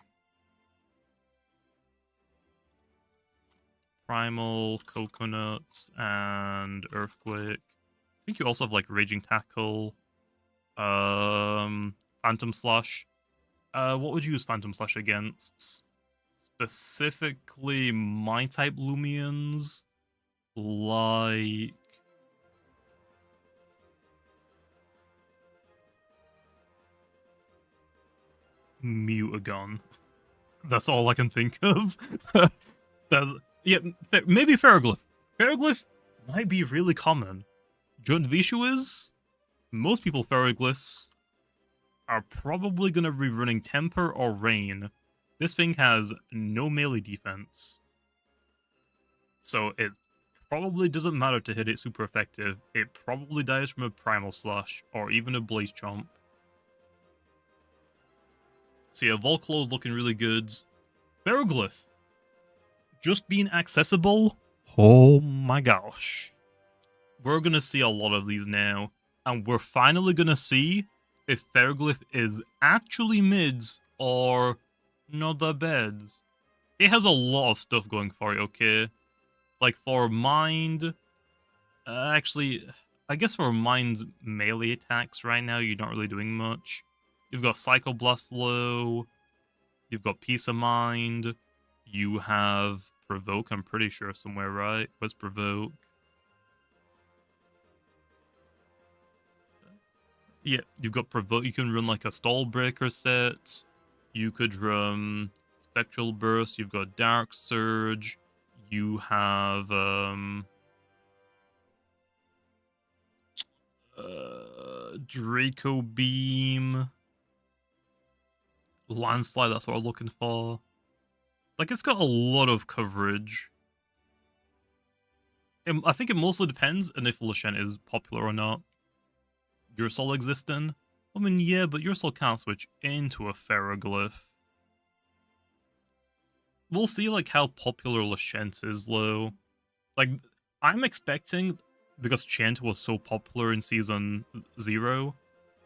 Primal, Coconuts, and Earthquake. I think you also have, like, Raging Tackle, Phantom Slash. What would you use Phantom Slash against? Specifically, my type Loomians, like Mutagon. That's all I can think of. Yeah, maybe Pharoglyph. Pharoglyph might be really common. Do you know what the issue is? Most people Pharoglyphs are probably going to be running Temper or Rain. This thing has no melee defense. So it probably doesn't matter to hit it super effective. It probably dies from a Primal Slash or even a Blaze Chomp. So yeah, Volcalo's looking really good. Pharoglyph. Just being accessible? Oh my gosh. We're going to see a lot of these now. And we're finally going to see if Pharoglyph is actually mids or not that bad. It has a lot of stuff going for it, okay? Like for mind, actually, I guess for mind's melee attacks right now, you're not really doing much. You've got Psychoblast low, you've got Peace of Mind, you have Provoke, I'm pretty sure somewhere, right? Where's Provoke? Yeah, you've got Provoke, you can run like a Stall Breaker set, you could run Spectral Burst, you've got Dark Surge, you have, Draco Beam, Landslide, that's what I was looking for. Like, it's got a lot of coverage. I think it mostly depends on if Lushen is popular or not. Your Soul existing? I mean, yeah, but your Soul can't switch into a Pharoglyph. We'll see, like, how popular Lashent is, though. Like, I'm expecting, because Chant was so popular in Season 0,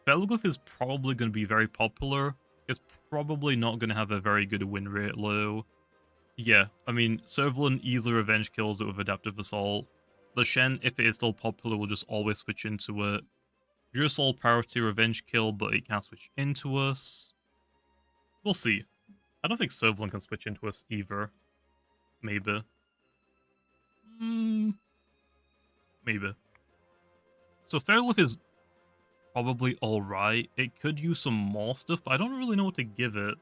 Pharoglyph is probably going to be very popular. It's probably not going to have a very good win rate, though. Yeah, I mean, Servalan easily revenge kills it with Adaptive Assault. The Shen, if it is still popular, will just always switch into it. Your Soul priority revenge kill, but it can't switch into us. We'll see. I don't think Servalan can switch into us either. Maybe. Maybe. So Fairlook is probably alright. It could use some more stuff, but I don't really know what to give it.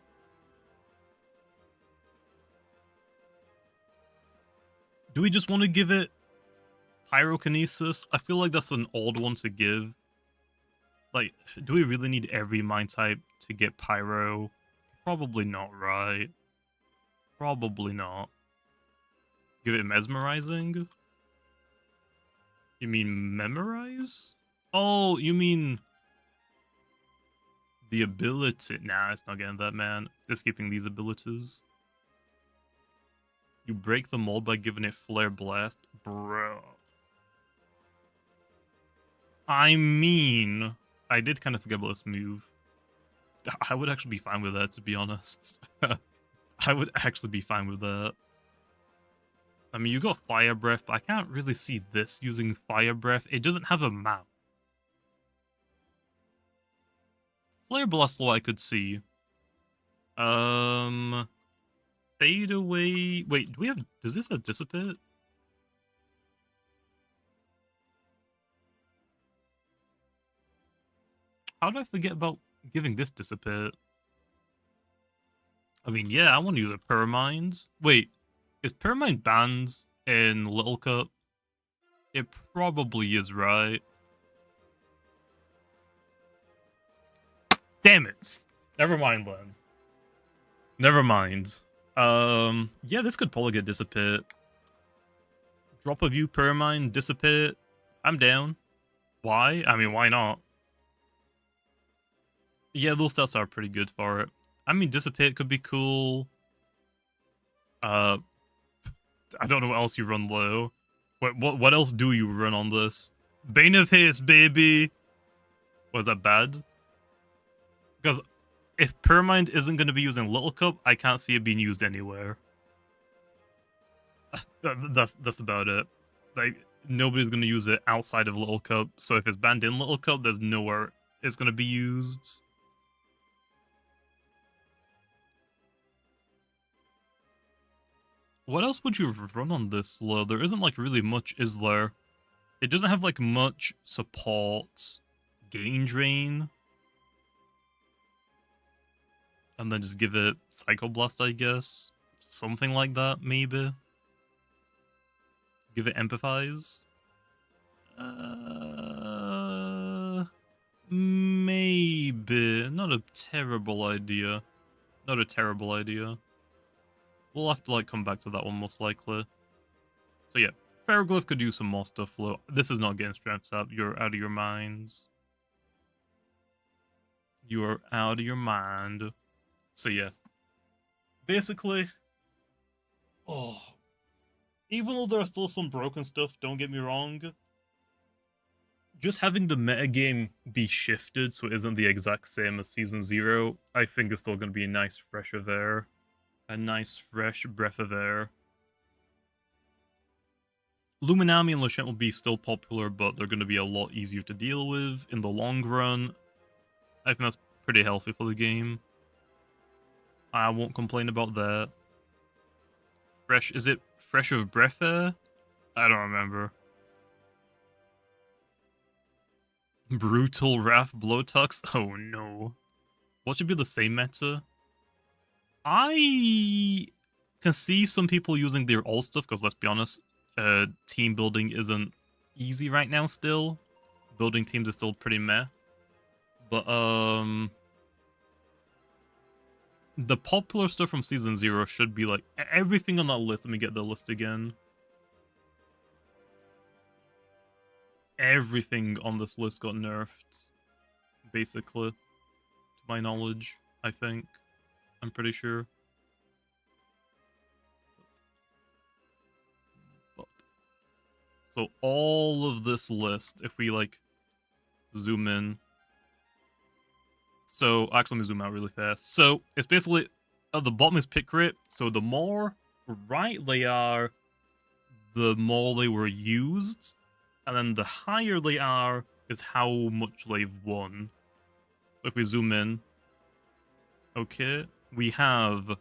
Do we just want to give it Pyrokinesis? I feel like that's an odd one to give. Like, do we really need every mind type to get Pyro? Probably not, right? Probably not. Give it Mesmerizing? You mean Memorize? Oh, you mean the ability? Nah, it's not getting that, man. It's keeping these abilities. You break the mold by giving it Flare Blast? Bro. I mean, I did kind of forget about this move. I would actually be fine with that, to be honest. I would actually be fine with that. I mean, you got Fire Breath, but I can't really see this using Fire Breath. It doesn't have a mouth. Flare Blast I could see. Fade Away. Wait, do we have... Does this have Dissipate? How did I forget about giving this Dissipate? I mean, yeah, I want to use a Pyramind. Wait, is Pyramind banned in Little Cup? It probably is, right? Damn it. Never mind, then. Never mind. Yeah, this could probably get Dissipate. Drop a View, Pyramind, Dissipate. I'm down. Why? I mean, why not? Yeah, those stats are pretty good for it. I mean, Dissipate could be cool. I don't know what else you run low. What else do you run on this? Bane of Haste, baby! Was that bad? Because if Pyramind isn't going to be used in Little Cup, I can't see it being used anywhere. That's about it. Like, nobody's going to use it outside of Little Cup, so if it's banned in Little Cup, there's nowhere it's going to be used. What else would you run on this, low? There isn't, like, really much, is there? It doesn't have, like, much support. Gain Drain. And then just give it Psychoblast, I guess. Something like that, maybe. Give it Empathize. Maybe. Not a terrible idea. Not a terrible idea. We'll have to, like, come back to that one most likely. So yeah, Pharoglyph could use some more stuff. This is not getting strength up. You're out of your minds. You are out of your mind. So yeah. Basically, even though there are still some broken stuff, don't get me wrong, just having the metagame be shifted so it isn't the exact same as Season 0, I think is still going to be a nice fresh of air. A nice fresh breath of air. Luminami and Lashent will be still popular, but they're going to be a lot easier to deal with in the long run. I think that's pretty healthy for the game. I won't complain about that. Fresh, is it Fresh of Breath Air? I don't remember. Brutal Wrath Blowtux? Oh no. What should be the same meta? I can see some people using their all stuff, because let's be honest, team building isn't easy right now still. Building teams is still pretty meh. But, the popular stuff from Season 0 should be like everything on that list. Let me get the list again. Everything on this list got nerfed, basically, to my knowledge, I think. I'm pretty sure. So all of this list, if we like zoom in. So actually, let me zoom out really fast. So it's basically at the bottom is pick rate. So the more right they are, the more they were used, and then the higher they are is how much they've won. If we zoom in, okay, we have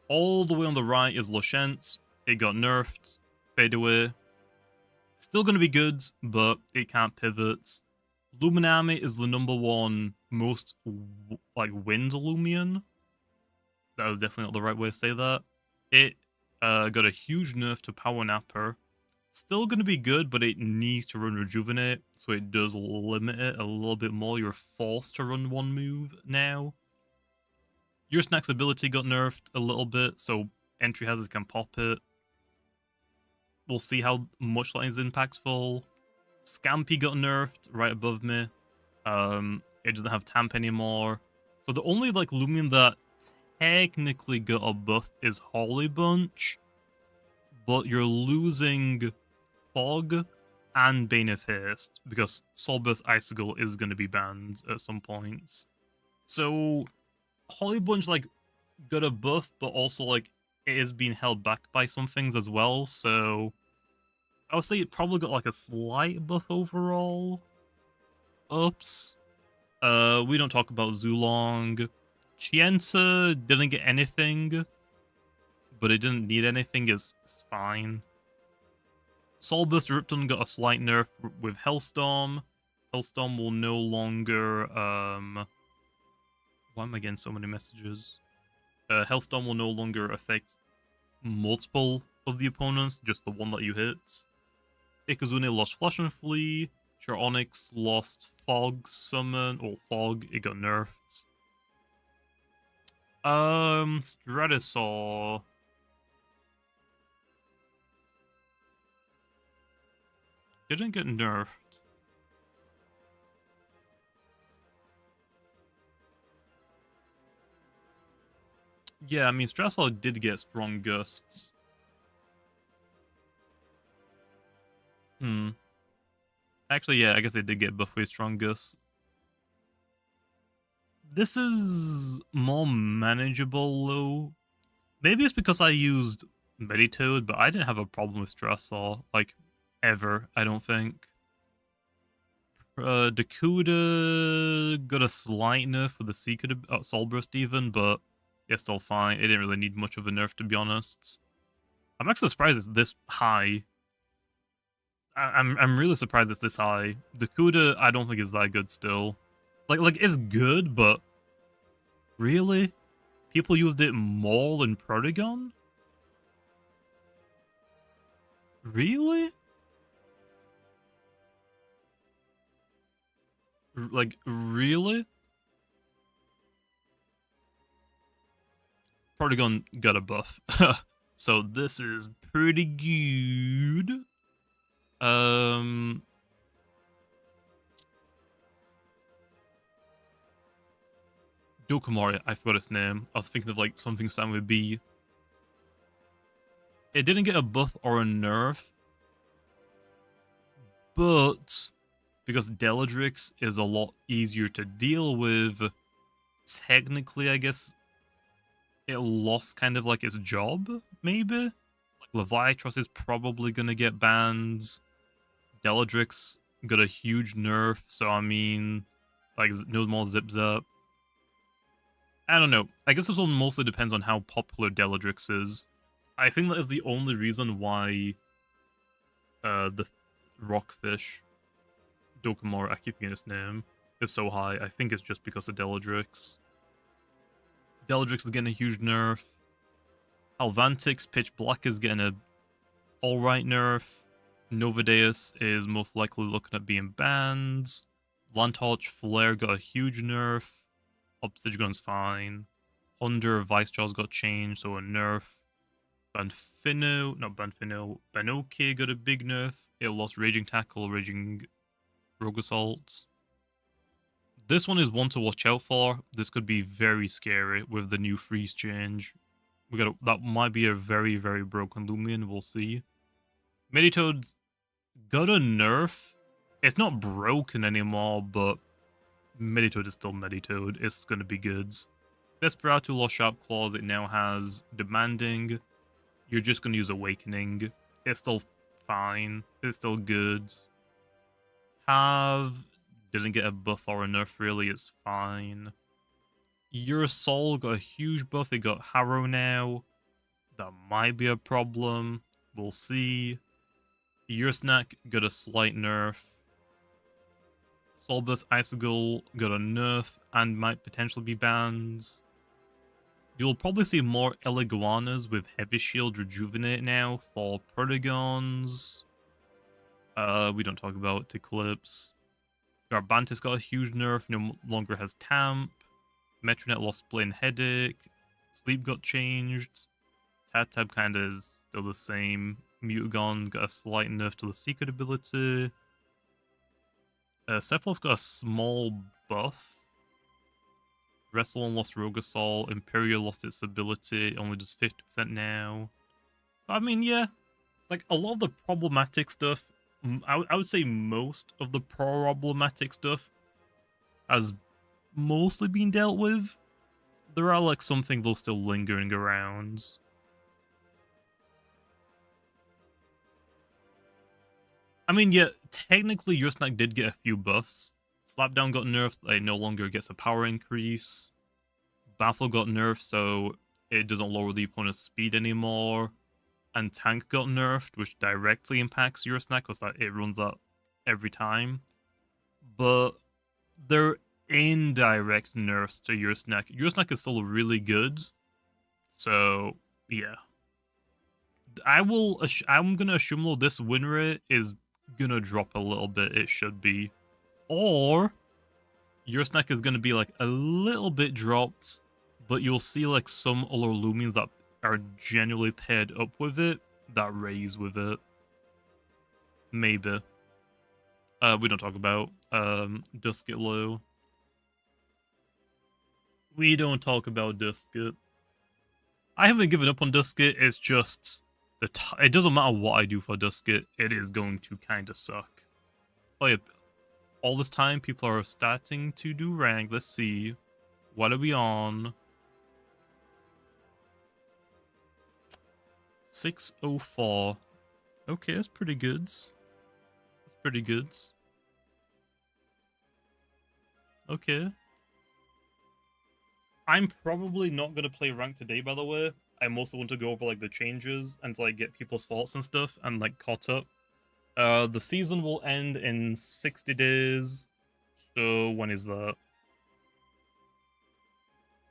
all the way on the right is Lashent. It got nerfed, fade away. Still gonna be good, but it can't pivot. Luminami is the #1 most like wind Loomian. That was definitely not the right way to say that. It got a huge nerf to Power Napper. Still going to be good, but it needs to run Rejuvenate, so it does limit it a little bit more. You're forced to run one move now. Your Snack's ability got nerfed a little bit, so entry hazards can pop it. We'll see how much that is impactful. Scampy got nerfed right above me. It doesn't have Tamp anymore. So the only like Loomian that technically got a buff is Holly Bunch, but you're losing Fog and Bane of Haste because Soulburst Icicle is going to be banned at some points. So Holly Bunch like got a buff, but also like it is being held back by some things as well. So I would say it probably got like a slight buff overall. Oops. We don't talk about Zulong. Chienta didn't get anything, but it didn't need anything. It's fine. Soulburst Ripton got a slight nerf with Hellstorm. Hellstorm will no longer why am I getting so many messages? Hellstorm will no longer affect multiple of the opponents, just the one that you hit. Ikazune lost Flash and Flee. Onyx lost Fog Summon, or Fog, it got nerfed. Stratosaur. Didn't get nerfed. Yeah, I mean, Stratosaur did get strong gusts. Actually, yeah, I guess they did get buffed with strong gusts. This is more manageable, though. Maybe it's because I used Meditoad, but I didn't have a problem with Stratosaur, like, ever, I don't think. Dakuda got a slight nerf with the Secret Soulburst even, but it's still fine. It didn't really need much of a nerf, to be honest. I'm actually surprised it's this high. I'm really surprised it's this high. Dakuda, I don't think is that good still. Like it's good, but really? People used it more than Protogon? Really? Like, really? Protogon got a buff. So this is pretty good. Dokomori, I forgot its name. I was thinking of like something starting with B. It didn't get a buff or a nerf, but because Deladrix is a lot easier to deal with, technically, I guess, it lost kind of like its job, maybe? Leviatros is probably gonna get banned. Deladrix got a huge nerf, so I mean, like, no more Zip Zap. I don't know. I guess this one mostly depends on how popular Deladrix is. I think that is the only reason why the Rockfish, Dokomora, I keep forgetting his name, is so high. I think it's just because of Deladrix. Deladrix is getting a huge nerf. Alvantix, Pitch Black is getting a alright nerf. Novadeus is most likely looking at being banned. Lantorch Flare got a huge nerf. Obsidian's fine. Thunder Vicejaw's got changed, so a nerf. Banoke got a big nerf. It lost Raging Tackle, Raging Rogue Assault. This one is one to watch out for. This could be very scary with the new freeze change. That might be a very, very broken Loomian, we'll see. Meditoad got a nerf. It's not broken anymore, but Meditoad is still Meditoad. It's gonna be good. Desperado lost Sharp Claws. It now has Demanding. You're just gonna use Awakening. It's still fine. It's still good. Didn't get a buff or a nerf really. It's fine. Your Soul got a huge buff. It got Harrow now. That might be a problem. We'll see. Your Snack got a slight nerf. Solbus Icicle got a nerf and might potentially be banned. You'll probably see more Eliguanas with Heavy Shield Rejuvenate now for Protagons. We don't talk about Eclipse. Garbantis got a huge nerf, no longer has Tamp. Metronet lost Splay Headache. Sleep got changed. Tatab kinda is still the same. Mutagon got a slight nerf to the Secret ability. Cephalos got a small buff. Wrestle lost Rogue Assault. Imperial lost its ability. It only does 50% now. I mean, yeah. Like, a lot of the problematic stuff, I would say most of the problematic stuff has mostly been dealt with. There are, like, some things that are still lingering around. I mean, yeah, technically your Snack did get a few buffs. Slapdown got nerfed, it no longer gets a power increase. Baffle got nerfed, so it doesn't lower the opponent's speed anymore. And Tank got nerfed, which directly impacts your Snack, because it runs that every time. But they're indirect nerfs to your Snack. Your Snack is still really good, so yeah. I'm gonna assume though this win rate is gonna drop a little bit. It should be. Or your Snack is gonna be like a little bit dropped, but you'll see like some other Loomians that are genuinely paired up with it that raise with it. Maybe. We don't talk about Dusket Low. We don't talk about Dusket. I haven't given up on Dusket. It's just it doesn't matter what I do for Dusket, it is going to kind of suck. Oh yeah, all this time people are starting to do rank. Let's see. What are we on? 604. Okay, that's pretty good. That's pretty good. Okay. I'm probably not going to play rank today, by the way. I mostly want to go over like the changes and like get people's thoughts and stuff and like caught up. The season will end in 60 days. So when is that?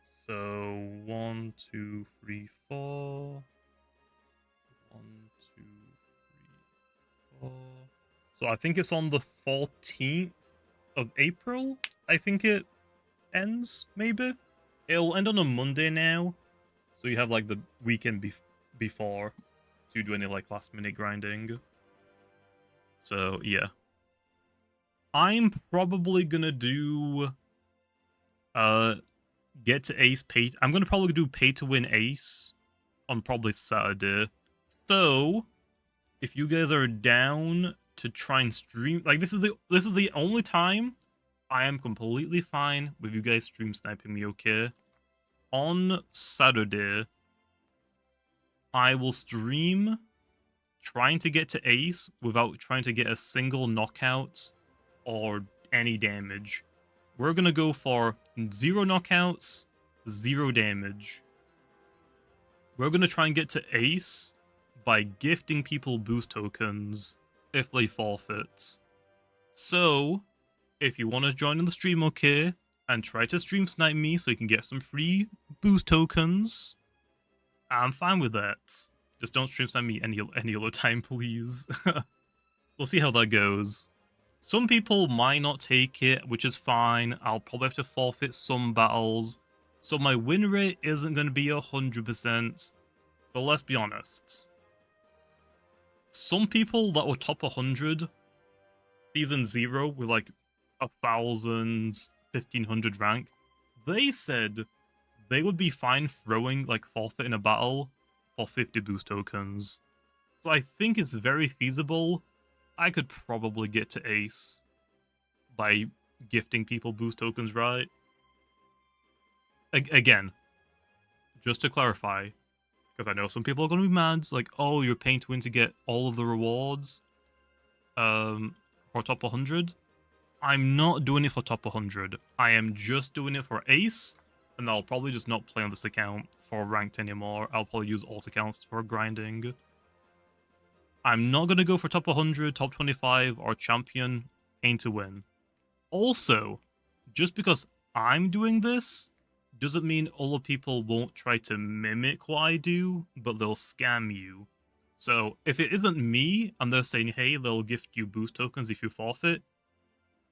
So 1, 2, 3, 4. 1, 2, 3, 4. So I think it's on the 14th of April. I think it ends, maybe. It'll end on a Monday now. So you have like the weekend before to do any like last minute grinding. So yeah. I'm probably gonna do get to ace pay. I'm gonna probably do pay to win ace on probably Saturday. So if you guys are down to try and stream, like this is the only time I am completely fine with you guys stream sniping me, okay? On Saturday, I will stream trying to get to ace without trying to get a single knockout or any damage. We're gonna go for 0 knockouts, 0 damage. We're gonna try and get to ace by gifting people boost tokens if they forfeit. So, if you want to join in the stream, okay, and try to stream snipe me so you can get some free boost tokens, I'm fine with that. Just don't stream snipe me any other time, please. We'll see how that goes. Some people might not take it, which is fine. I'll probably have to forfeit some battles, so my win rate isn't going to be 100%, but let's be honest. Some people that were top 100 season 0 with like 1,000, 1,500 rank, they said they would be fine throwing like forfeit in a battle for 50 boost tokens. So I think it's very feasible. I could probably get to ace by gifting people boost tokens, right? Again, just to clarify, because I know some people are going to be mad, it's like, oh, you're paying to win to get all of the rewards for top 100. I'm not doing it for top 100. I am just doing it for ace, and I'll probably just not play on this account for ranked anymore. I'll probably use alt accounts for grinding. I'm not going to go for top 100, top 25, or champion paying to win. Also, just because I'm doing this doesn't mean other people won't try to mimic what I do, but they'll scam you. So if it isn't me and they're saying, hey, they'll gift you boost tokens if you forfeit,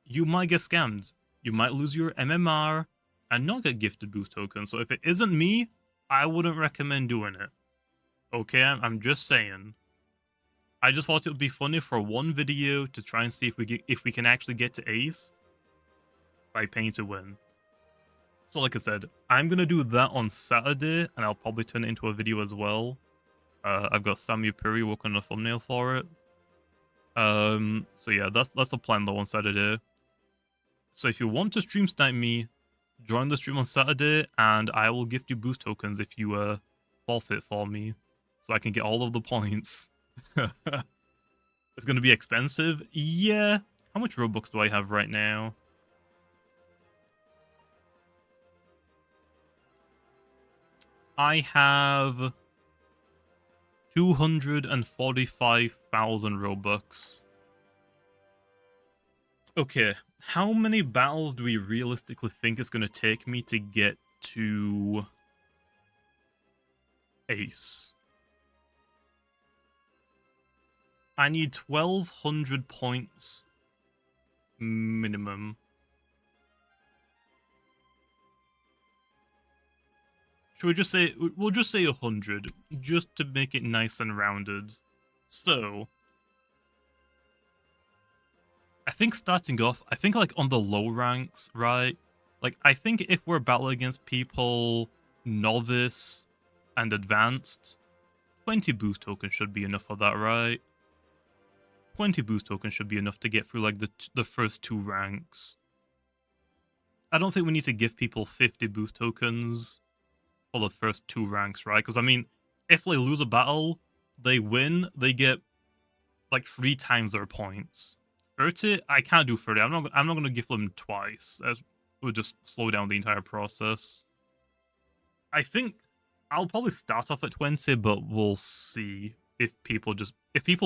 you might get scammed. You might lose your MMR and not get gifted boost tokens. So if it isn't me, I wouldn't recommend doing it. Okay, I'm just saying. I just thought it would be funny for one video to try and see if we can actually get to ace by paying to win. So like I said, I'm going to do that on Saturday, and I'll probably turn it into a video as well. I've got Samu Puri working on a thumbnail for it. So yeah, that's the plan though on Saturday. So if you want to stream snipe me, join the stream on Saturday, and I will gift you boost tokens if you forfeit for me, so I can get all of the points. It's going to be expensive. Yeah. How much Robux do I have right now? I have 245,000 Robux. Okay, how many battles do we realistically think it's going to take me to get to ace? I need 1,200 points minimum. Should we just say, we'll just say 100, just to make it nice and rounded. So, I think starting off, I think like on the low ranks, right? Like, I think if we're battling against people novice and advanced, 20 boost tokens should be enough for that, right? 20 boost tokens should be enough to get through like the first 2 ranks. I don't think we need to give people 50 boost tokens for the first 2 ranks, right? Because I mean, if they lose a battle, they win, they get like 3 times their points. 30, I can't do 30. I'm not going to give them twice. It would just slow down the entire process. I think I'll probably start off at 20, but we'll see if people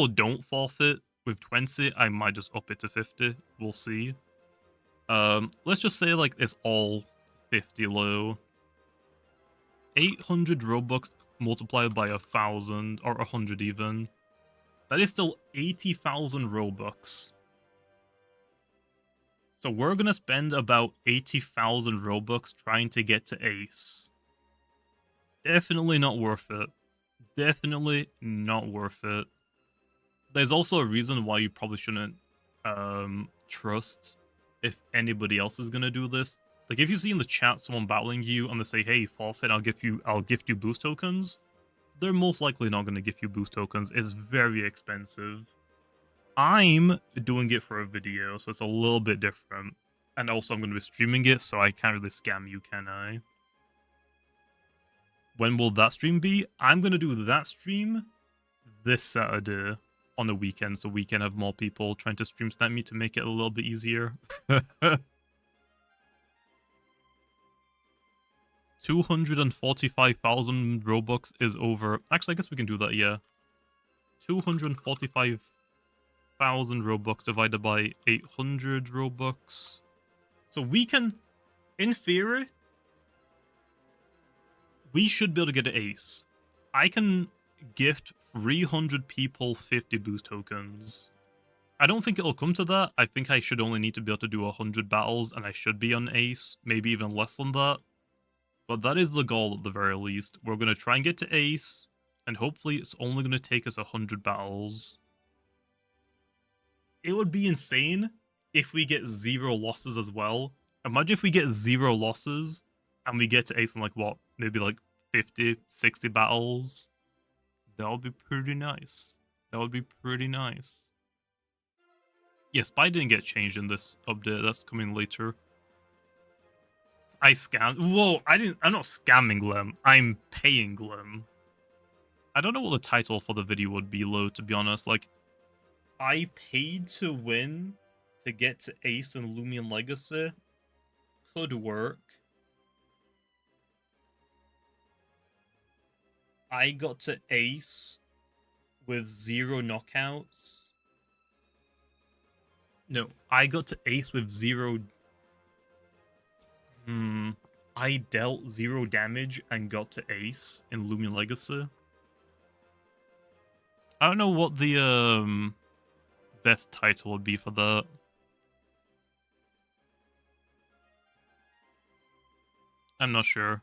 don't forfeit with 20, I might just up it to 50. We'll see. Let's just say like it's all 50 low. 800 Robux multiplied by 1,000 or 100 even. That is still 80,000 Robux. So we're gonna spend about 80,000 Robux trying to get to ace. Definitely not worth it. Definitely not worth it. There's also a reason why you probably shouldn't trust if anybody else is gonna do this. Like if you see in the chat someone battling you and they say, "Hey, forfeit, I'll gift you boost tokens," they're most likely not gonna give you boost tokens. It's very expensive. I'm doing it for a video, so it's a little bit different. And also I'm gonna be streaming it, so I can't really scam you, can I? When will that stream be? I'm gonna do that stream this Saturday on the weekend, so we can have more people trying to stream snipe me to make it a little bit easier. 245,000 Robux is over. Actually, I guess we can do that, yeah. 245,000 Robux divided by 800 Robux. So we can, in theory, we should be able to get an ace. I can gift 300 people 50 boost tokens. I don't think it'll come to that. I think I should only need to be able to do 100 battles and I should be on ace, maybe even less than that. But that is the goal at the very least. We're going to try and get to ace, and hopefully it's only going to take us 100 battles. It would be insane if we get 0 losses as well. Imagine if we get 0 losses and we get to ace in like what? Maybe like 50, 60 battles. That would be pretty nice. That would be pretty nice. Yeah, Spy didn't get changed in this update. That's coming later. I scammed. Whoa, I'm not scamming them. I'm paying them. I don't know what the title for the video would be, Lo, to be honest. Like, I paid to win to get to ace in Loomian Legacy. Could work. I got to ace with 0 knockouts. No, I got to ace with 0... I dealt 0 damage and got to ace in Loomian Legacy. I don't know what the best title would be for that. I'm not sure.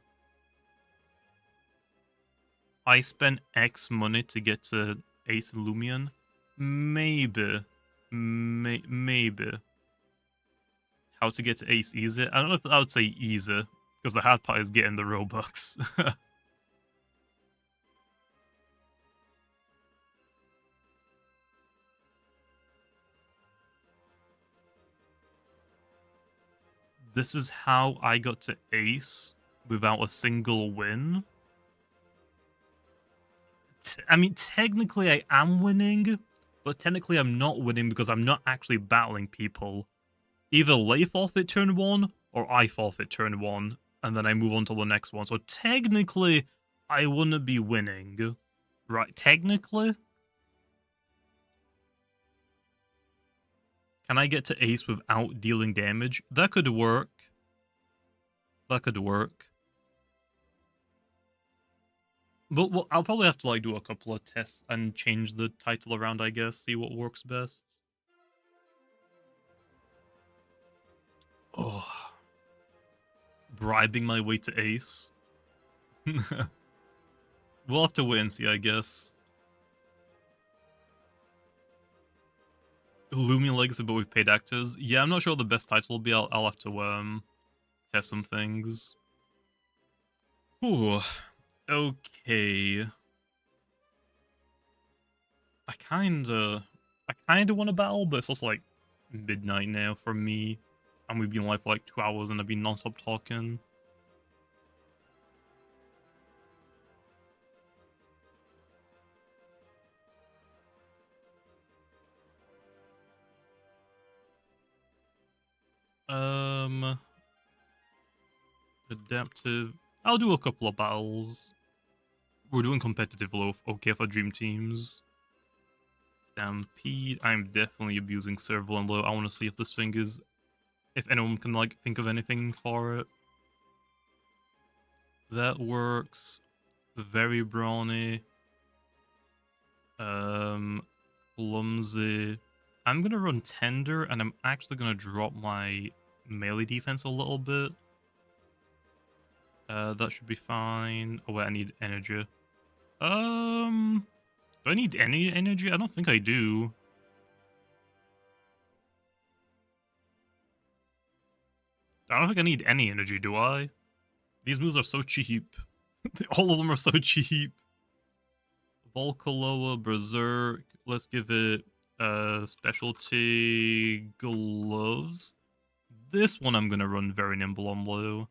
I spent X money to get to ace in Loomian. Maybe. Maybe. How to get to ace easy? I don't know if I would say easy, because the hard part is getting the Robux. This is how I got to ace without a single win. I mean, technically I am winning, but technically I'm not winning because I'm not actually battling people. Either they forfeit turn 1, or I forfeit turn 1, and then I move on to the next one. So technically, I wouldn't be winning. Right, technically? Can I get to ace without dealing damage? That could work. That could work. But well, I'll probably have to like do a couple of tests and change the title around, I guess, see what works best. Oh, bribing my way to ace. We'll have to wait and see, I guess. Loomian Legacy, but with paid actors. Yeah, I'm not sure what the best title will be. I'll have to test some things. Ooh, okay. I kinda want to battle, but it's also like midnight now for me. And we've been live for like 2 hours and I've been non-stop talking. Adaptive. I'll do a couple of battles. We're doing competitive low, okay, for dream teams. Stampede. I'm definitely abusing serval and low. I want to see if this thing is... if anyone can, like, think of anything for it. That works. Very brawny. Clumsy. I'm gonna run Tender, and I'm actually gonna drop my melee defense a little bit. That should be fine. Oh wait, I need energy. Do I need any energy? I don't think I do. I don't think I need any energy, do I? These moves are so cheap. All of them are so cheap. Volcaloa, Berserk. Let's give it specialty gloves. This one I'm gonna run very nimble on low.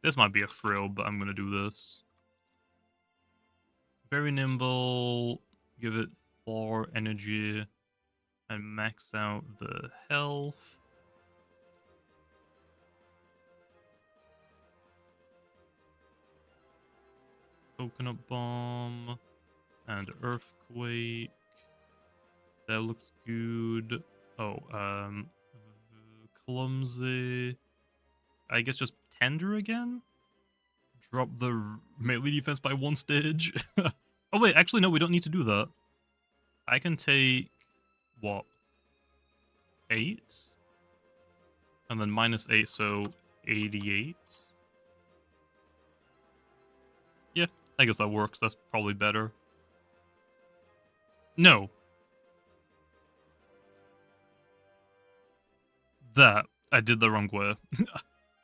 This might be a frill, but I'm gonna do this. Very nimble. Give it 4 energy and max out the health. Coconut bomb and earthquake. That looks good. Oh, clumsy. I guess just tender again? Drop the melee defense by 1 stage. Oh wait, actually no, we don't need to do that. I can take, what, 8? And then -8, so 88. Yeah, I guess that works. That's probably better. No. That. I did the wrong way.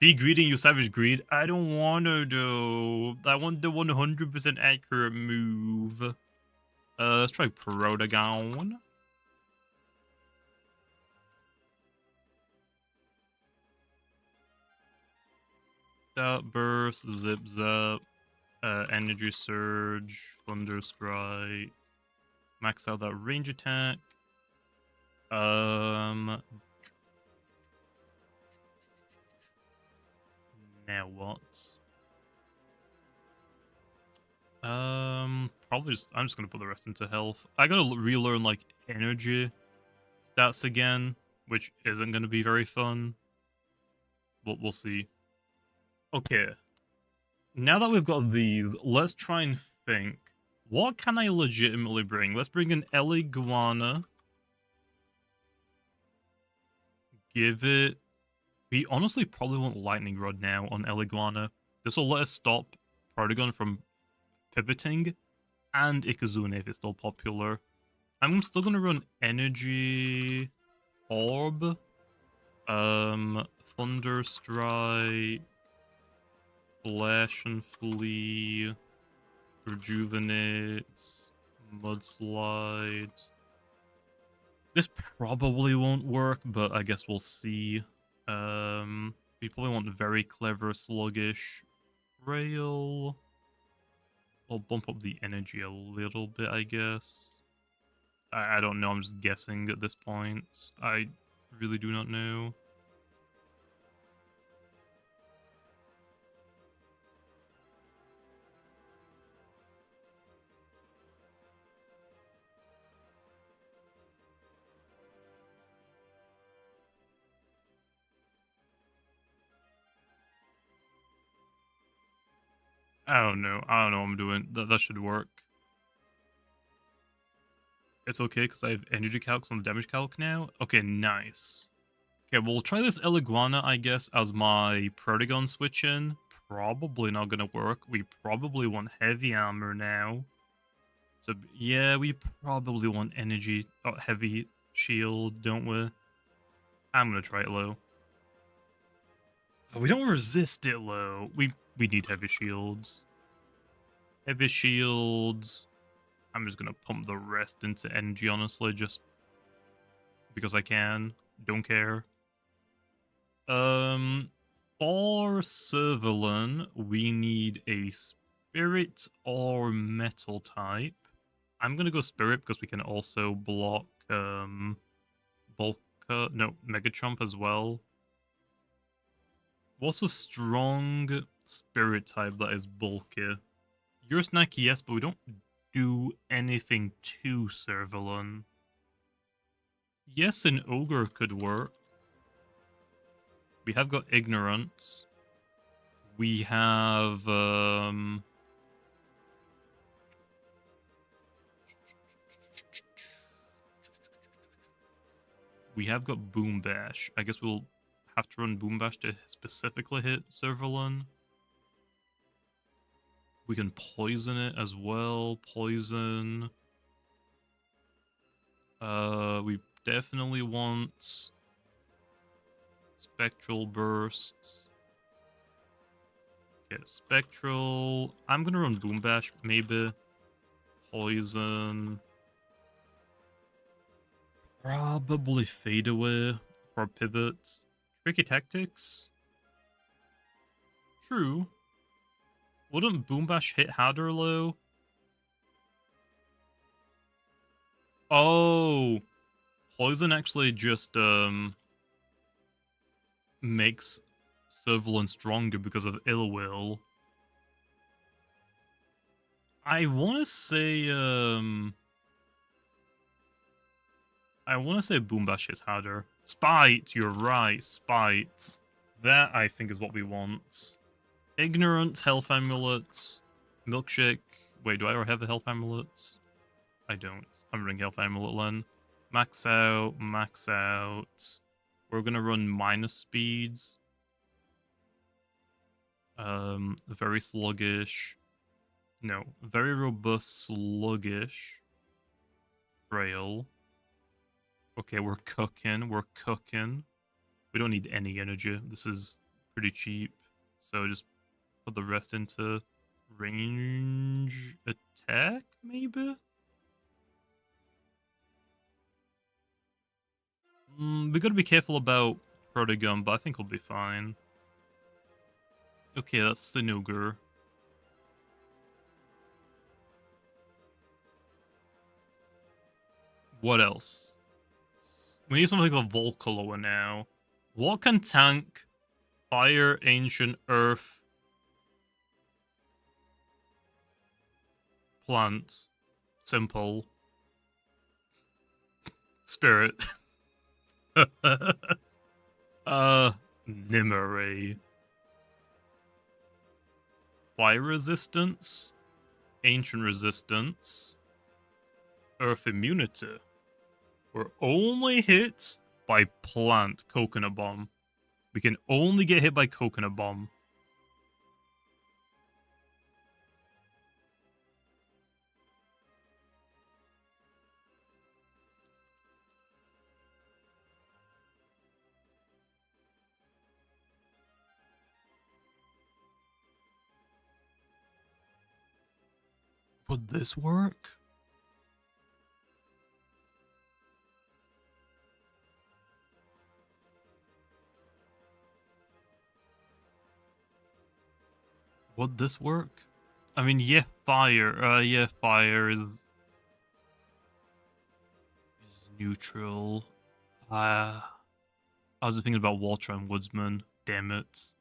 Be greedy, you savage greed. I don't want to do. I want the 100% accurate move. Let's try Protagon. Burst, Zip Zap, Energy Surge, Thunder Strike. Max out that range attack. Now what? Probably just, I'm just gonna put the rest into health. I gotta relearn like energy stats again, which isn't gonna be very fun. But we'll see. Okay. Now that we've got these, let's try and think. What can I legitimately bring? Let's bring an Eliguana. Give it... We honestly probably want Lightning Rod now on Eliguana. This will let us stop Protagon from pivoting, and Ikazune if it's still popular. I'm still gonna run Energy Orb, Thunder Strike, Flash and Flee, Rejuvenate, Mudslide. This probably won't work, but I guess we'll see. We probably want Very Clever, Sluggish, Rail. I'll bump up the energy a little bit, I guess. I don't know, I'm just guessing at this point. I really do not know. I don't know what I'm doing. That should work. It's okay because I have energy calcs on the damage calc now. Okay, nice. Okay, we'll try this Eliguana, I guess, as my Protagon switch in. Probably not gonna work. We probably want heavy armor now. So yeah, we probably want energy, heavy shield, don't we? I'm gonna try it low. Oh, we don't resist it low. We need heavy shields. Heavy shields. I'm just gonna pump the rest into energy, honestly, just because I can. Don't care. For Servalin, we need a spirit or metal type. I'm gonna go spirit because we can also block Megachomp as well. What's a strong spirit type that is bulky? Eurosnack, yes, but we don't do anything to Servalin. Yes, an ogre could work. We have got ignorance. We have got Boom Bash. I guess we'll have to run Boom Bash to specifically hit Servalin. We can poison it as well. Poison. We definitely want Spectral Burst. Okay, Spectral. I'm gonna run Boom Bash, maybe. Poison. Probably Fade Away for pivots. Tricky Tactics. True. Wouldn't Boom Bash hit harder low? Oh, poison actually just makes Servalan stronger because of ill will. I want to say Boombash is harder. Spite, you're right, Spite. That I think is what we want. Ignorant, health amulets, milkshake. Wait, do I already have the health amulets? I don't. I'm running health amulet then. Max out, max out. We're gonna run minus speeds. Very sluggish. No, very robust, sluggish. Frail. Okay, we're cooking, we're cooking. We don't need any energy. This is pretty cheap. So just put the rest into range attack, maybe? We gotta be careful about Protogun, but I think we'll be fine. Okay, that's Sinugar. What else? We need something like a Volcaloa now. What can tank Fire, Ancient, Earth, Plant, Simple, Spirit? Nimere. Fire resistance, Ancient resistance, Earth immunity. We're only hit by Plant Coconut Bomb. We can only get hit by Coconut Bomb. Would this work? Would this work? I mean, yeah, fire. Yeah, fire is neutral. I was thinking about Water and Woodsman. Damn it.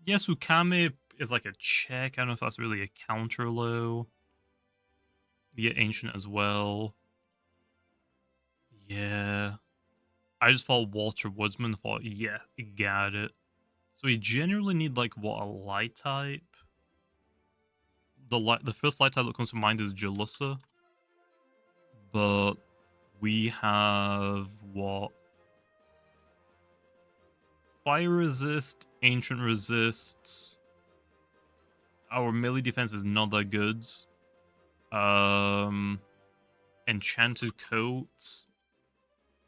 Yes, Ukame is like a check. I don't know if that's really a counter low. Yeah, Ancient as well. Yeah. I just thought Walter Woodsman, thought, yeah, got it. So we generally need, like, what, a light type? The first light type that comes to mind is Jalissa. But we have, what? Fire resist, Ancient resists. Our melee defense is not that good. Enchanted coats.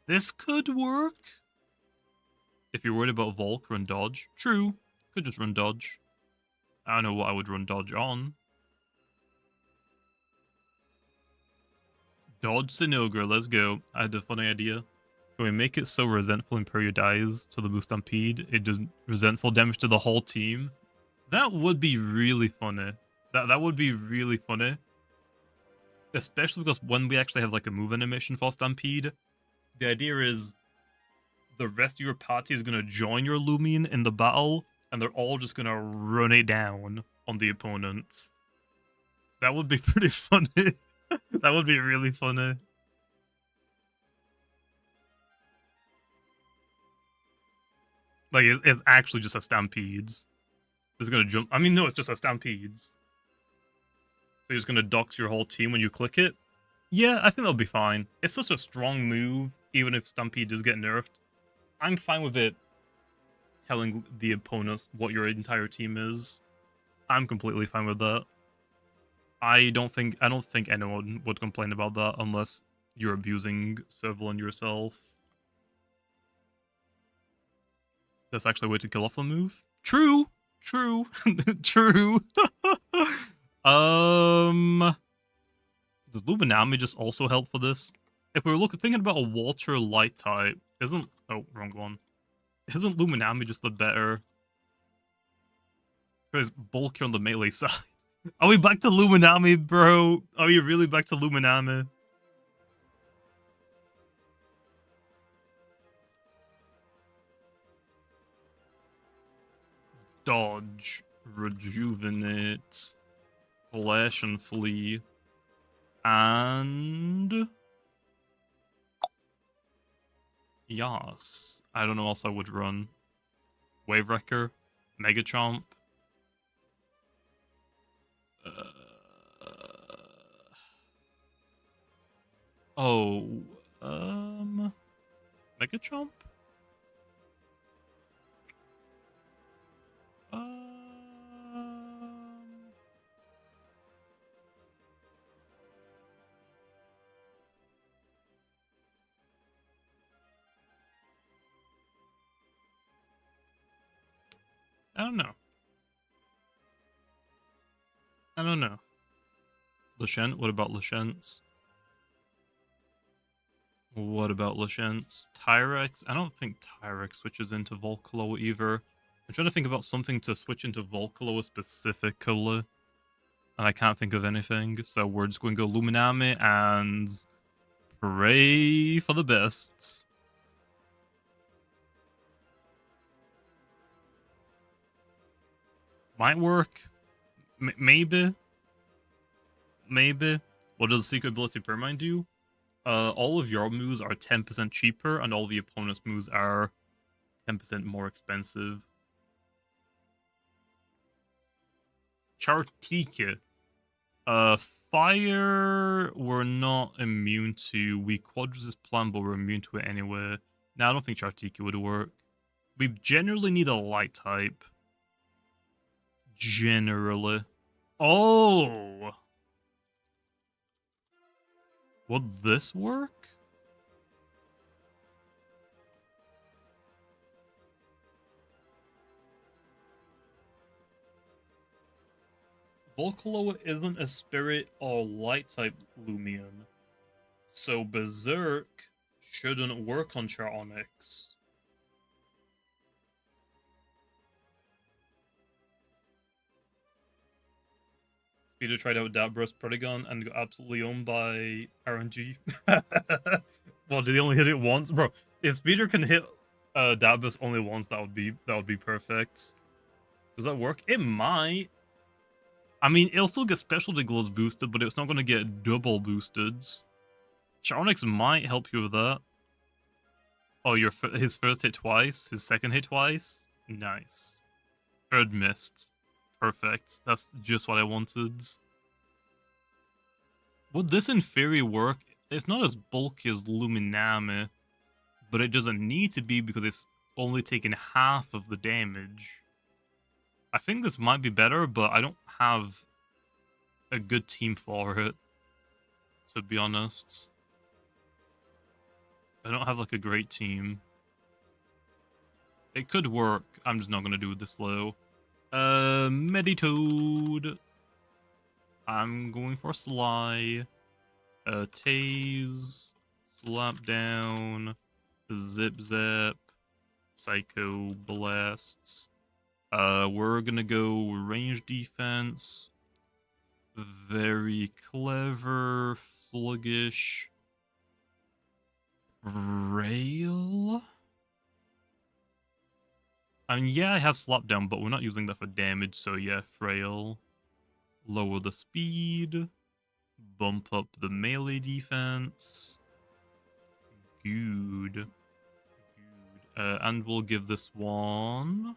This could work. If you're worried about Volk, run dodge. True. Could just run dodge. I don't know what I would run dodge on. Dodge Sinogre, let's go. I had a funny idea. Can we make it so Resentful Imperio dies to the boost Stampede? It does resentful damage to the whole team. That would be really funny. That would be really funny. Especially because when we actually have like a move animation for Stampede, the idea is the rest of your party is going to join your Loomian in the battle, and they're all just going to run it down on the opponents. That would be pretty funny. That would be really funny. Like, it's actually just a Stampedes. It's going to jump. I mean, no, it's just a Stampedes. So you're just going to dox your whole team when you click it? Yeah, I think that'll be fine. It's such a strong move, even if Stampede does get nerfed. I'm fine with it telling the opponents what your entire team is. I'm completely fine with that. I don't think anyone would complain about that unless you're abusing Servalan yourself. That's actually a way to kill off the move. True. True. True. Does Luminami just also help for this? If we're thinking about a Water light type, isn't... Oh, wrong one. Isn't Luminami just the better? Because bulkier on the melee side. Are we back to Luminami, bro? Are we really back to Luminami? Dodge, rejuvenate, flash and flee, and yes. I don't know what else I would run. Wave Wrecker, Mega Chomp. Oh, Mega Chomp? I don't know. I don't know. Lashent? What about Lashent's? What about Lashent's? Tyrex? I don't think Tyrex switches into Volcaloa either. I'm trying to think about something to switch into Volcaloa specifically. And I can't think of anything. So we're just going to go Luminami and pray for the best. Might work. Maybe. Maybe. What does Secret Ability Pyramind do? All of your moves are 10% cheaper, and all the opponent's moves are 10% more expensive. Chartika. Fire we're not immune to. We Quadras' plan, but we're immune to it anyway. Now I don't think Chartika would work. We generally need a light type. Generally. Oh! Would this work? Volcaloa isn't a spirit or light type Loomian, so Berserk shouldn't work on Charonyx. Speeder tried out Dabros Protagon and got absolutely owned by RNG. Well, did he only hit it once? Bro, if Speeder can hit Dabros only once, that would be perfect. Does that work? It might. I mean, it'll still get specialty gloves boosted, but it's not going to get double boosted. Charonyx might help you with that. Oh, his first hit twice, his second hit twice? Nice. Third missed. Perfect. That's just what I wanted. Would this in theory work? It's not as bulky as Luminami, but it doesn't need to be because it's only taking half of the damage. I think this might be better, but I don't have a good team for it, to be honest. I don't have like a great team. It could work. I'm just not going to do it this low. Meditoad. I'm going for Sly. Tase. Slap down. Zip Zap. Psycho Blasts. We're gonna go range defense. Very clever. Sluggish. Rail? I mean, yeah, I have slap down, but we're not using that for damage, so yeah, frail. Lower the speed. Bump up the melee defense. Good. Good. And we'll give this one.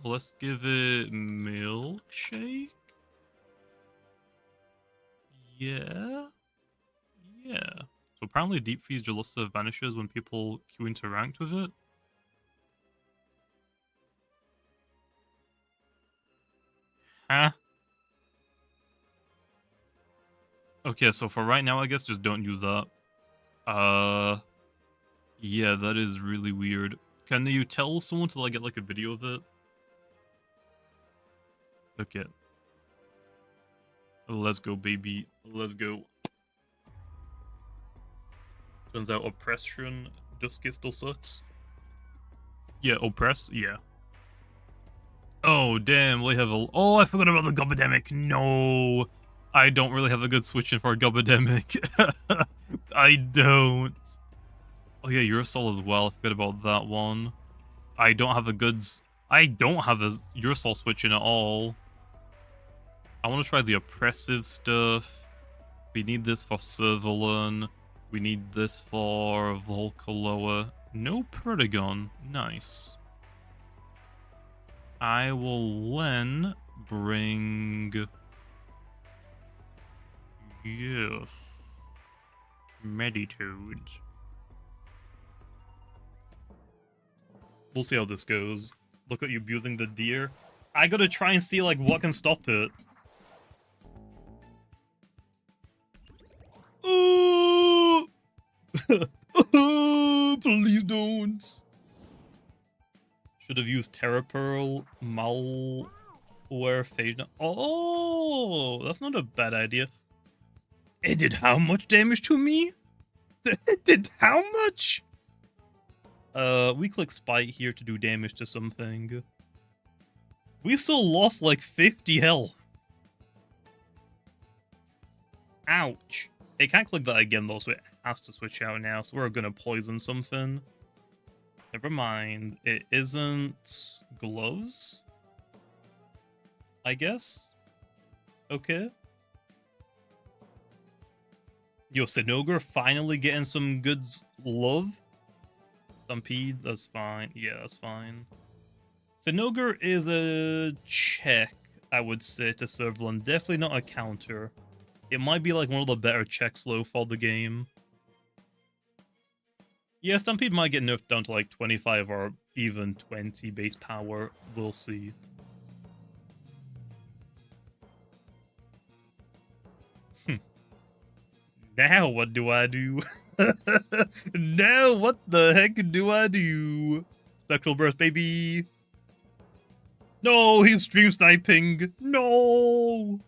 Let's give it milkshake. Yeah. Yeah. So apparently Deep Freeze Jalissa vanishes when people queue into ranked with it. Huh? Okay, so for right now, I guess just don't use that. Yeah, that is really weird. Can you tell someone to like get like a video of it? Okay. Let's go, baby. Let's go. Turns out oppression Dusky still sucks. Yeah, oppress, yeah. Oh, damn, we have a... Oh, I forgot about the Gobademic. No. I don't really have a good switch in for a Gobademic. I don't. Oh yeah, Urusol as well. I forgot about that one. I don't have a goods... I don't have a Urusol switch in at all. I want to try the oppressive stuff. We need this for Servalon. We need this for Volcaloa. No Protagon. Nice. I will then bring... Yes. Meditoad. We'll see how this goes. Look at you abusing the deer. I gotta try and see, like, what can stop it. Oh! Please don't. Should have used Terra Pearl, Malware, Phage. Oh, that's not a bad idea. It did how much damage to me? It did how much? We click Spite here to do damage to something. We still lost like 50 health. Ouch. It can't click that again though, so it has to switch out now, so we're gonna poison something. Never mind. It isn't gloves? I guess? Okay. Yo, Sinogre finally getting some good love. Stampede, that's fine. Yeah, that's fine. Sinogre is a check, I would say, to Servalon. Definitely not a counter. It might be like one of the better checks low for the game. Yeah, Stampede might get nerfed down to like 25 or even 20 base power. We'll see. Now what do I do? Now what the heck do I do? Spectral Burst, baby. No, he's stream sniping. No.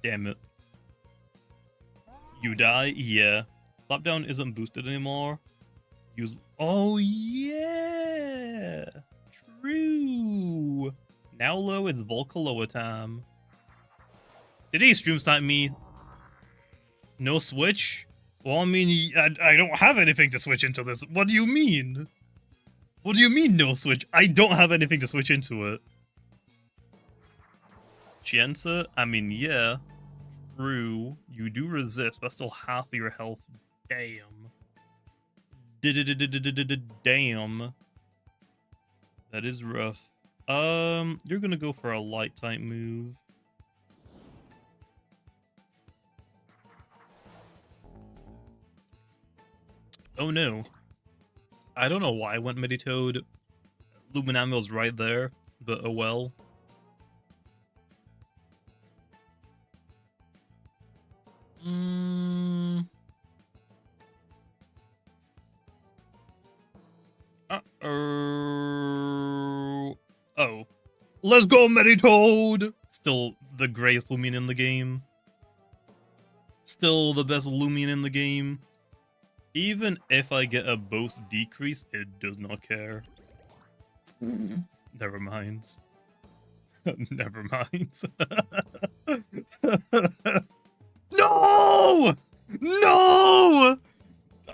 Damn it. You die? Yeah. Slapdown isn't boosted anymore. Use... Oh, yeah! True! Now low, it's Volcaloa time. Did he stream snipe me? No switch? Well, I mean, I don't have anything to switch into this. What do you mean? What do you mean, no switch? I don't have anything to switch into it. Chienza? I mean, yeah. True. You do resist, but still half of your health. Damn. Damn. That is rough. You're gonna go for a light type move. Oh no. I don't know why I went Meditoad. Luminamil's right there, but oh well. Oh. Let's go, Meditoad! Still the greatest Loomian in the game. Still the best Loomian in the game. Even if I get a boast decrease, it does not care. Never mind. Never mind. No! No!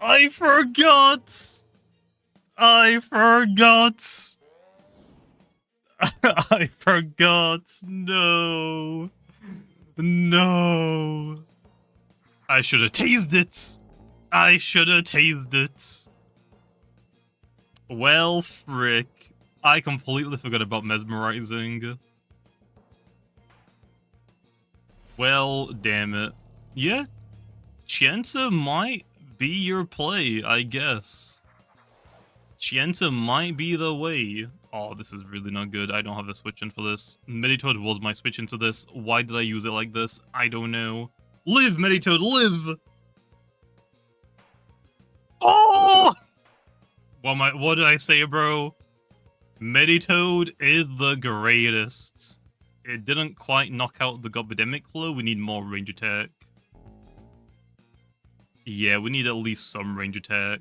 I forgot! I forgot! I forgot! No! No! I should have tased it! I should have tased it! Well, frick. I completely forgot about mesmerizing. Well, damn it. Yeah, Chienza might be your play, I guess. Chienza might be the way. Oh, this is really not good. I don't have a switch in for this. Meditoad was my switch into this. Why did I use it like this? I don't know. Live, Meditoad, live! Oh! What did I say, bro? Meditoad is the greatest. It didn't quite knock out the Gobademic Claw. We need more range attack. Yeah, we need at least some range attack.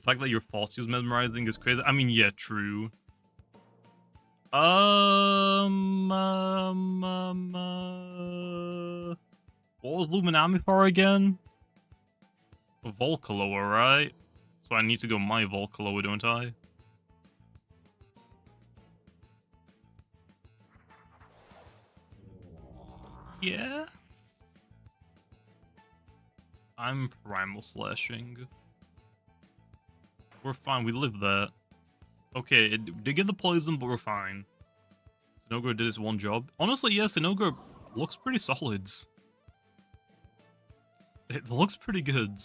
fact that your fossils mesmerizing is crazy. I mean, yeah, true. What was Luminami for again? Volcaloa, right? So I need to go my Volcaloa, don't I? Yeah? I'm primal slashing. We're fine, we live that. Okay, it did get the poison, but we're fine. Sinogre did his one job. Honestly, yeah, Sinogre looks pretty solid. It looks pretty good.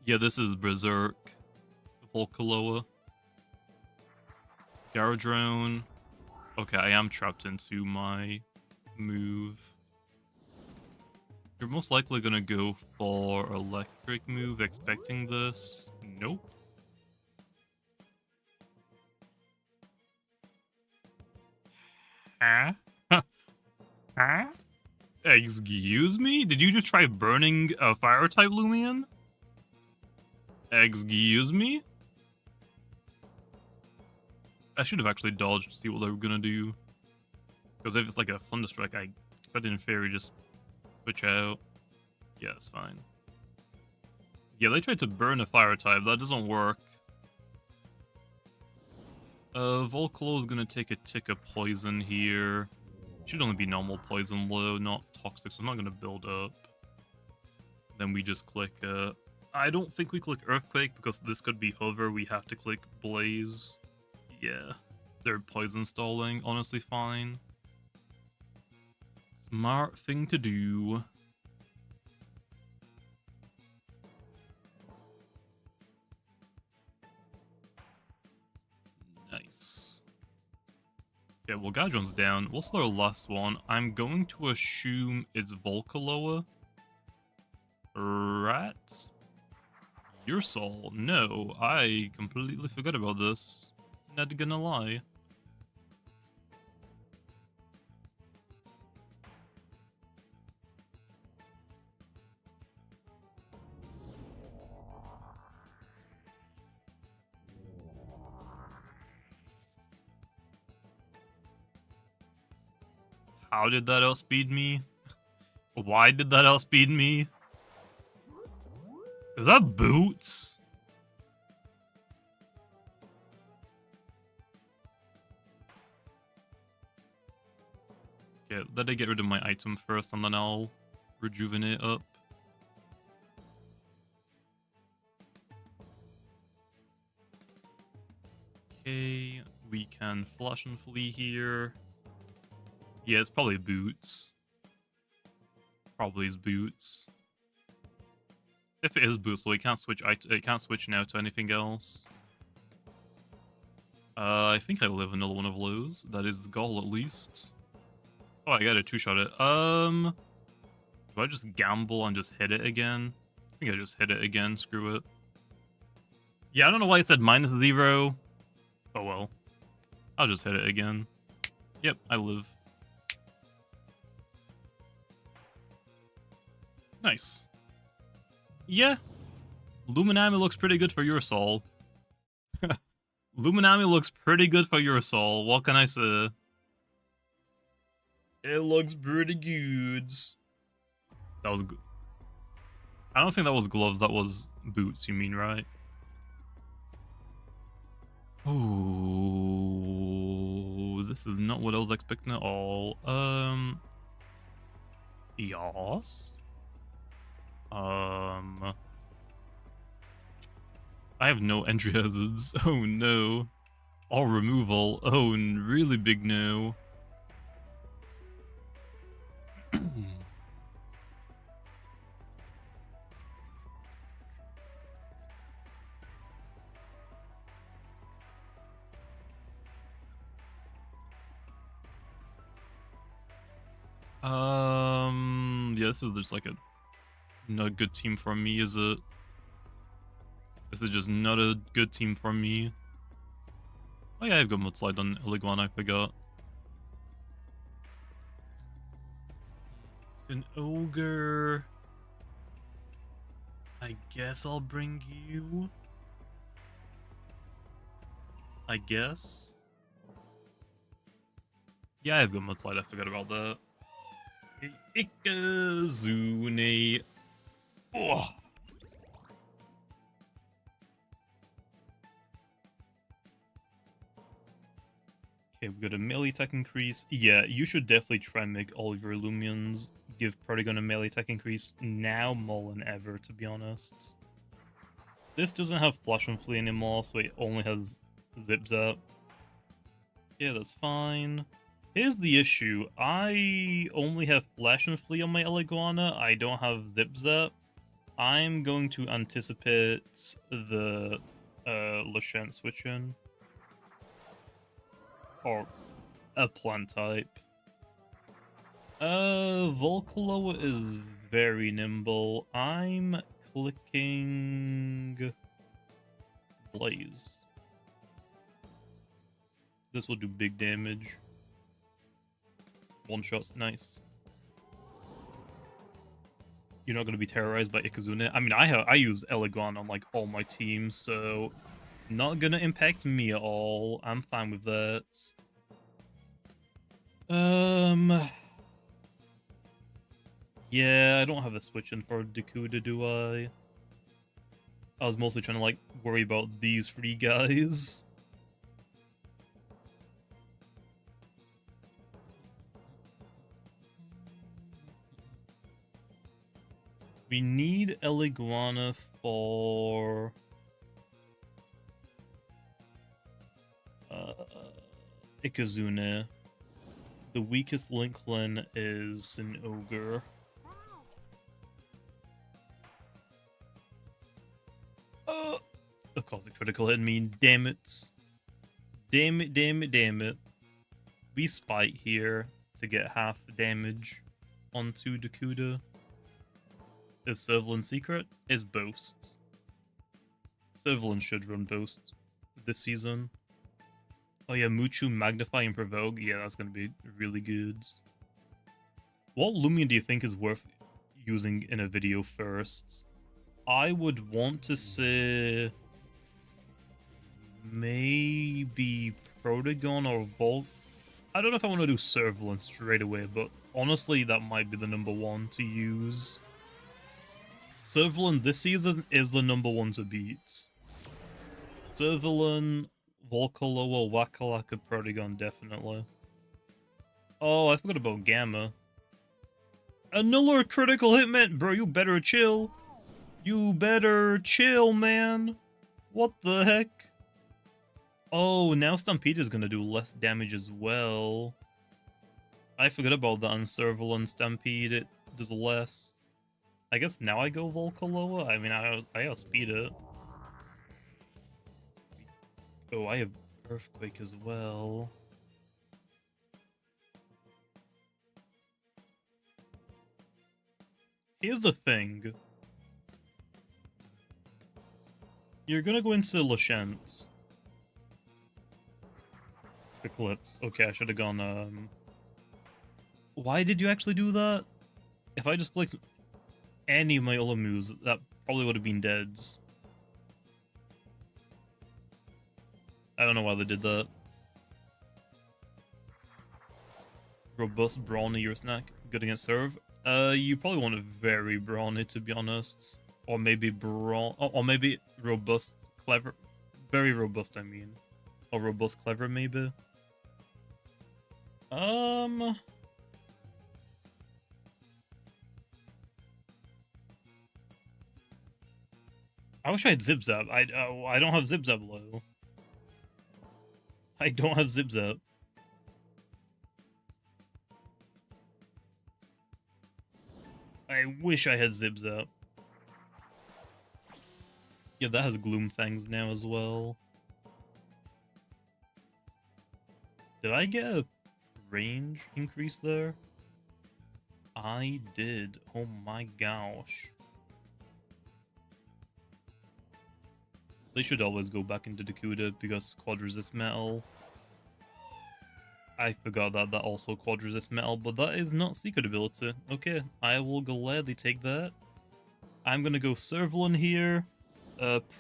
Yeah, this is Berserk. Volcaloa. Garadrone. Okay, I am trapped into my move. You're most likely gonna go for electric move, expecting this. Nope. Huh? Huh? Excuse me? Did you just try burning a fire type Loomian? Excuse me? I should have actually dodged to see what they were gonna do. Because if it's like a Thunderstrike, I could in theory just switch out. Yeah, it's fine. Yeah, they tried to burn a fire type. That doesn't work. Volcalo's gonna take a tick of poison here. Should only be normal poison though, not toxic, so it's not gonna build up. Then we just click, I don't think we click Earthquake because this could be Hover. We have to click Blaze. Yeah, they're poison stalling. Honestly, fine. Smart thing to do. Nice. Yeah, well, Gadron's down. What's their last one? I'm going to assume it's Volcaloa. Rat? Your soul? No, I completely forgot about this. Not gonna lie. How did that outspeed me? Why did that outspeed me? Is that boots? Okay, let me get rid of my item first and then I'll rejuvenate up. Okay, we can flash and flee here. Yeah, it's probably boots. Probably is boots. If it is boots, well, it can't switch now to anything else. I think I live another one of those. That is the goal, at least. Oh, I got a two-shot it. Do I just gamble and just hit it again? I think I just hit it again. Screw it. Yeah, I don't know why it said -0. Oh well. I'll just hit it again. Yep, I live. Nice. Yeah. Luminami looks pretty good for your soul. Luminami looks pretty good for your soul. What can I say? It looks pretty good. That was good. I don't think that was gloves. That was boots, you mean, right? Oh, this is not what I was expecting at all. Yes. I have no entry hazards. Oh no. All removal. Oh, really big no. Yeah, this is just like not a good team for me, is it? This is just not a good team for me. Oh yeah, I've got Mudslide on Iliguan, I forgot. It's an ogre. I I guess I'll bring you... I guess? Yeah, I've got Mudslide, I forgot about that. Ikazune. Oh. Okay, we've got a melee attack increase. Yeah, you should definitely try and make all of your Loomians give Protagon a melee attack increase now more than ever, to be honest. This doesn't have Flash and Flee anymore, so it only has Zip Zap. Yeah, that's fine. Here's the issue. I only have Flash and Flee on my Eliguana. I don't have Zip Zap. I'm going to anticipate the Lashent switch in. Or a plant type. Volcaloa is very nimble. I'm clicking Blaze. This will do big damage. One shot's nice. You're not going to be terrorized by Ikazune. I mean, I use Eliguan on like all my teams, so not going to impact me at all. I'm fine with that. Yeah, I don't have a switch in for Dakuda, do I? I was mostly trying to like worry about these three guys. We need Eliguana for... Ikazune. The weakest Linklin is an Ogre. Of course, the critical hit me. Damn it. Damn it, damn it, damn it. We spite here to get half the damage onto Dakuda. Is Servalan secret? Is Boast. Servalan should run Boast this season. Oh yeah, Muchu, Magnify, and Provoke. Yeah, that's gonna be really good. What Loomian do you think is worth using in a video first? I would want to say... maybe Protagon or Volt. I don't know if I want to do Servalan straight away, but honestly, that might be the number one to use. Servalan this season is the number one to beat. Servalan, Volcaloa, Wakalaka, Protagon, definitely. Oh, I forgot about Gamma. Another critical hit, man! Bro, you better chill. You better chill, man. What the heck? Oh, now Stampede is gonna do less damage as well. I forgot about that on Servalan Stampede, it does less. I guess now I go Volcaloa? I mean, I outspeed it. Oh, I have Earthquake as well. Here's the thing. You're gonna go into Lashent. Eclipse. Okay, I should have gone, Why did you actually do that? If I just clicked any of my other moves, that probably would have been deads. I don't know why they did that. Robust, brawny, your snack. Good against serve. You probably want a very brawny, to be honest. Or maybe or maybe robust, clever. Very robust, I mean. Or robust, clever, maybe. I wish I had Zip Zap. I don't have Zip Zap low. I don't have Zip Zap. I wish I had Zip Zap. Yeah, that has Gloom Fangs now as well. Did I get a range increase there? I did. Oh my gosh. They should always go back into Dakuda because quad resist metal. I forgot that also quad resist metal, but that is not secret ability. Okay, I will gladly take that. I'm gonna go Servalin here.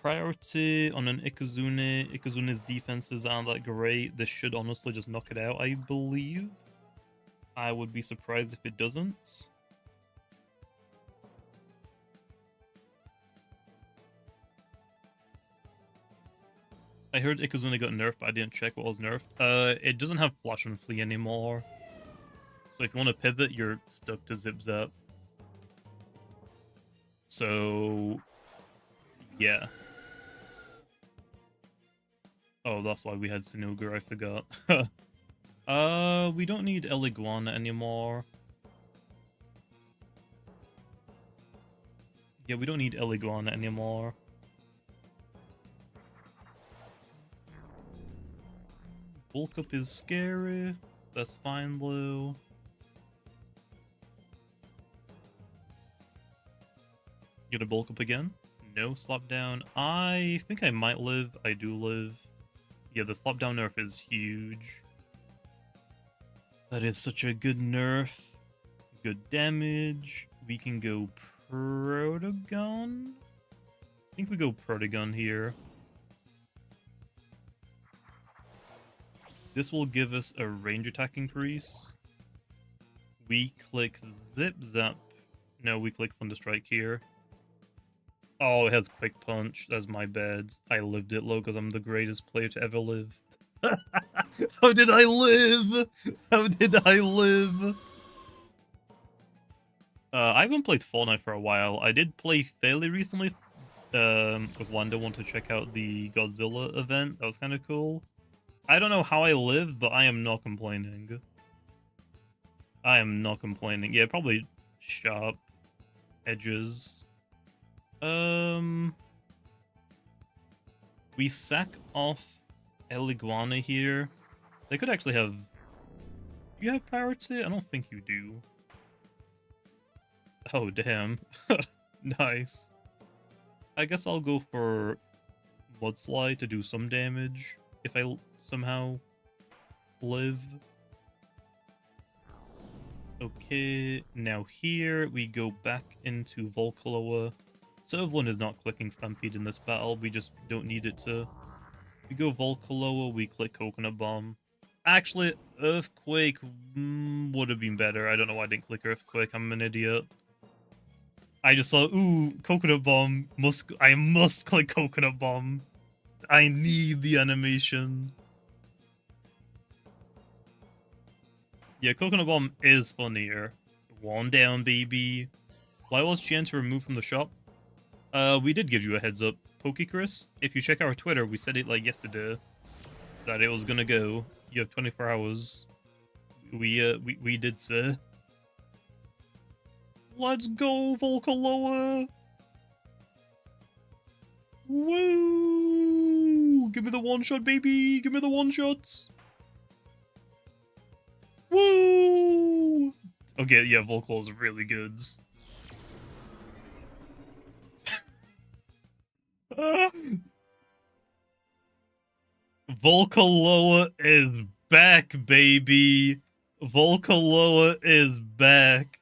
Priority on an Ikazune. Ikazune's defenses aren't that great. This should honestly just knock it out, I believe. I would be surprised if it doesn't. I heard Ikazune got nerfed, but I didn't check what was nerfed. It doesn't have Flash and Flee anymore. So if you want to pivot, you're stuck to Zip Zap. So, yeah. Oh, that's why we had Sinugar, I forgot. We don't need Eliguana anymore. Yeah, we don't need Eliguana anymore. Bulk up is scary. That's fine, Blue. You gonna bulk up again? No, slap down. I think I might live. I do live. Yeah, the slap down nerf is huge. That is such a good nerf. Good damage. We can go Protagon? I think we go Protagon here. This will give us a range attack increase. We click Zip Zap. No, we click Thunderstrike here. Oh, it has Quick Punch. That's my bad. I lived it low because I'm the greatest player to ever live. How did I live? How did I live? I haven't played Fortnite for a while. I did play fairly recently because Lando wanted to check out the Godzilla event. That was kind of cool. I don't know how I lived, but I am not complaining. I am not complaining. Yeah, probably sharp edges. We sack off Eliguana here. They could actually have... Do you have priority? I don't think you do. Oh, damn. Nice. I guess I'll go for Mudslide to do some damage, if I somehow live. Okay, now here we go back into Volcaloa. Servalin is not clicking Stampede in this battle, we just don't need it to. We go Volcaloa, we click Coconut Bomb. Actually, Earthquake would have been better. I don't know why I didn't click Earthquake, I'm an idiot. I just saw, ooh, Coconut Bomb, I must click Coconut Bomb. I need the animation. Yeah, Coconut Bomb is funnier. One down, baby. Why was Chienta removed from the shop? We did give you a heads up, Pokechris. If you check our Twitter, we said it like yesterday that it was gonna go. You have 24 hours. We did say. Let's go, Volcaloa! Woo! Give me the one shot, baby! Give me the one shots! Woo! Okay, yeah, Volcaloa's really good. Volcaloa is back, baby! Volcaloa is back!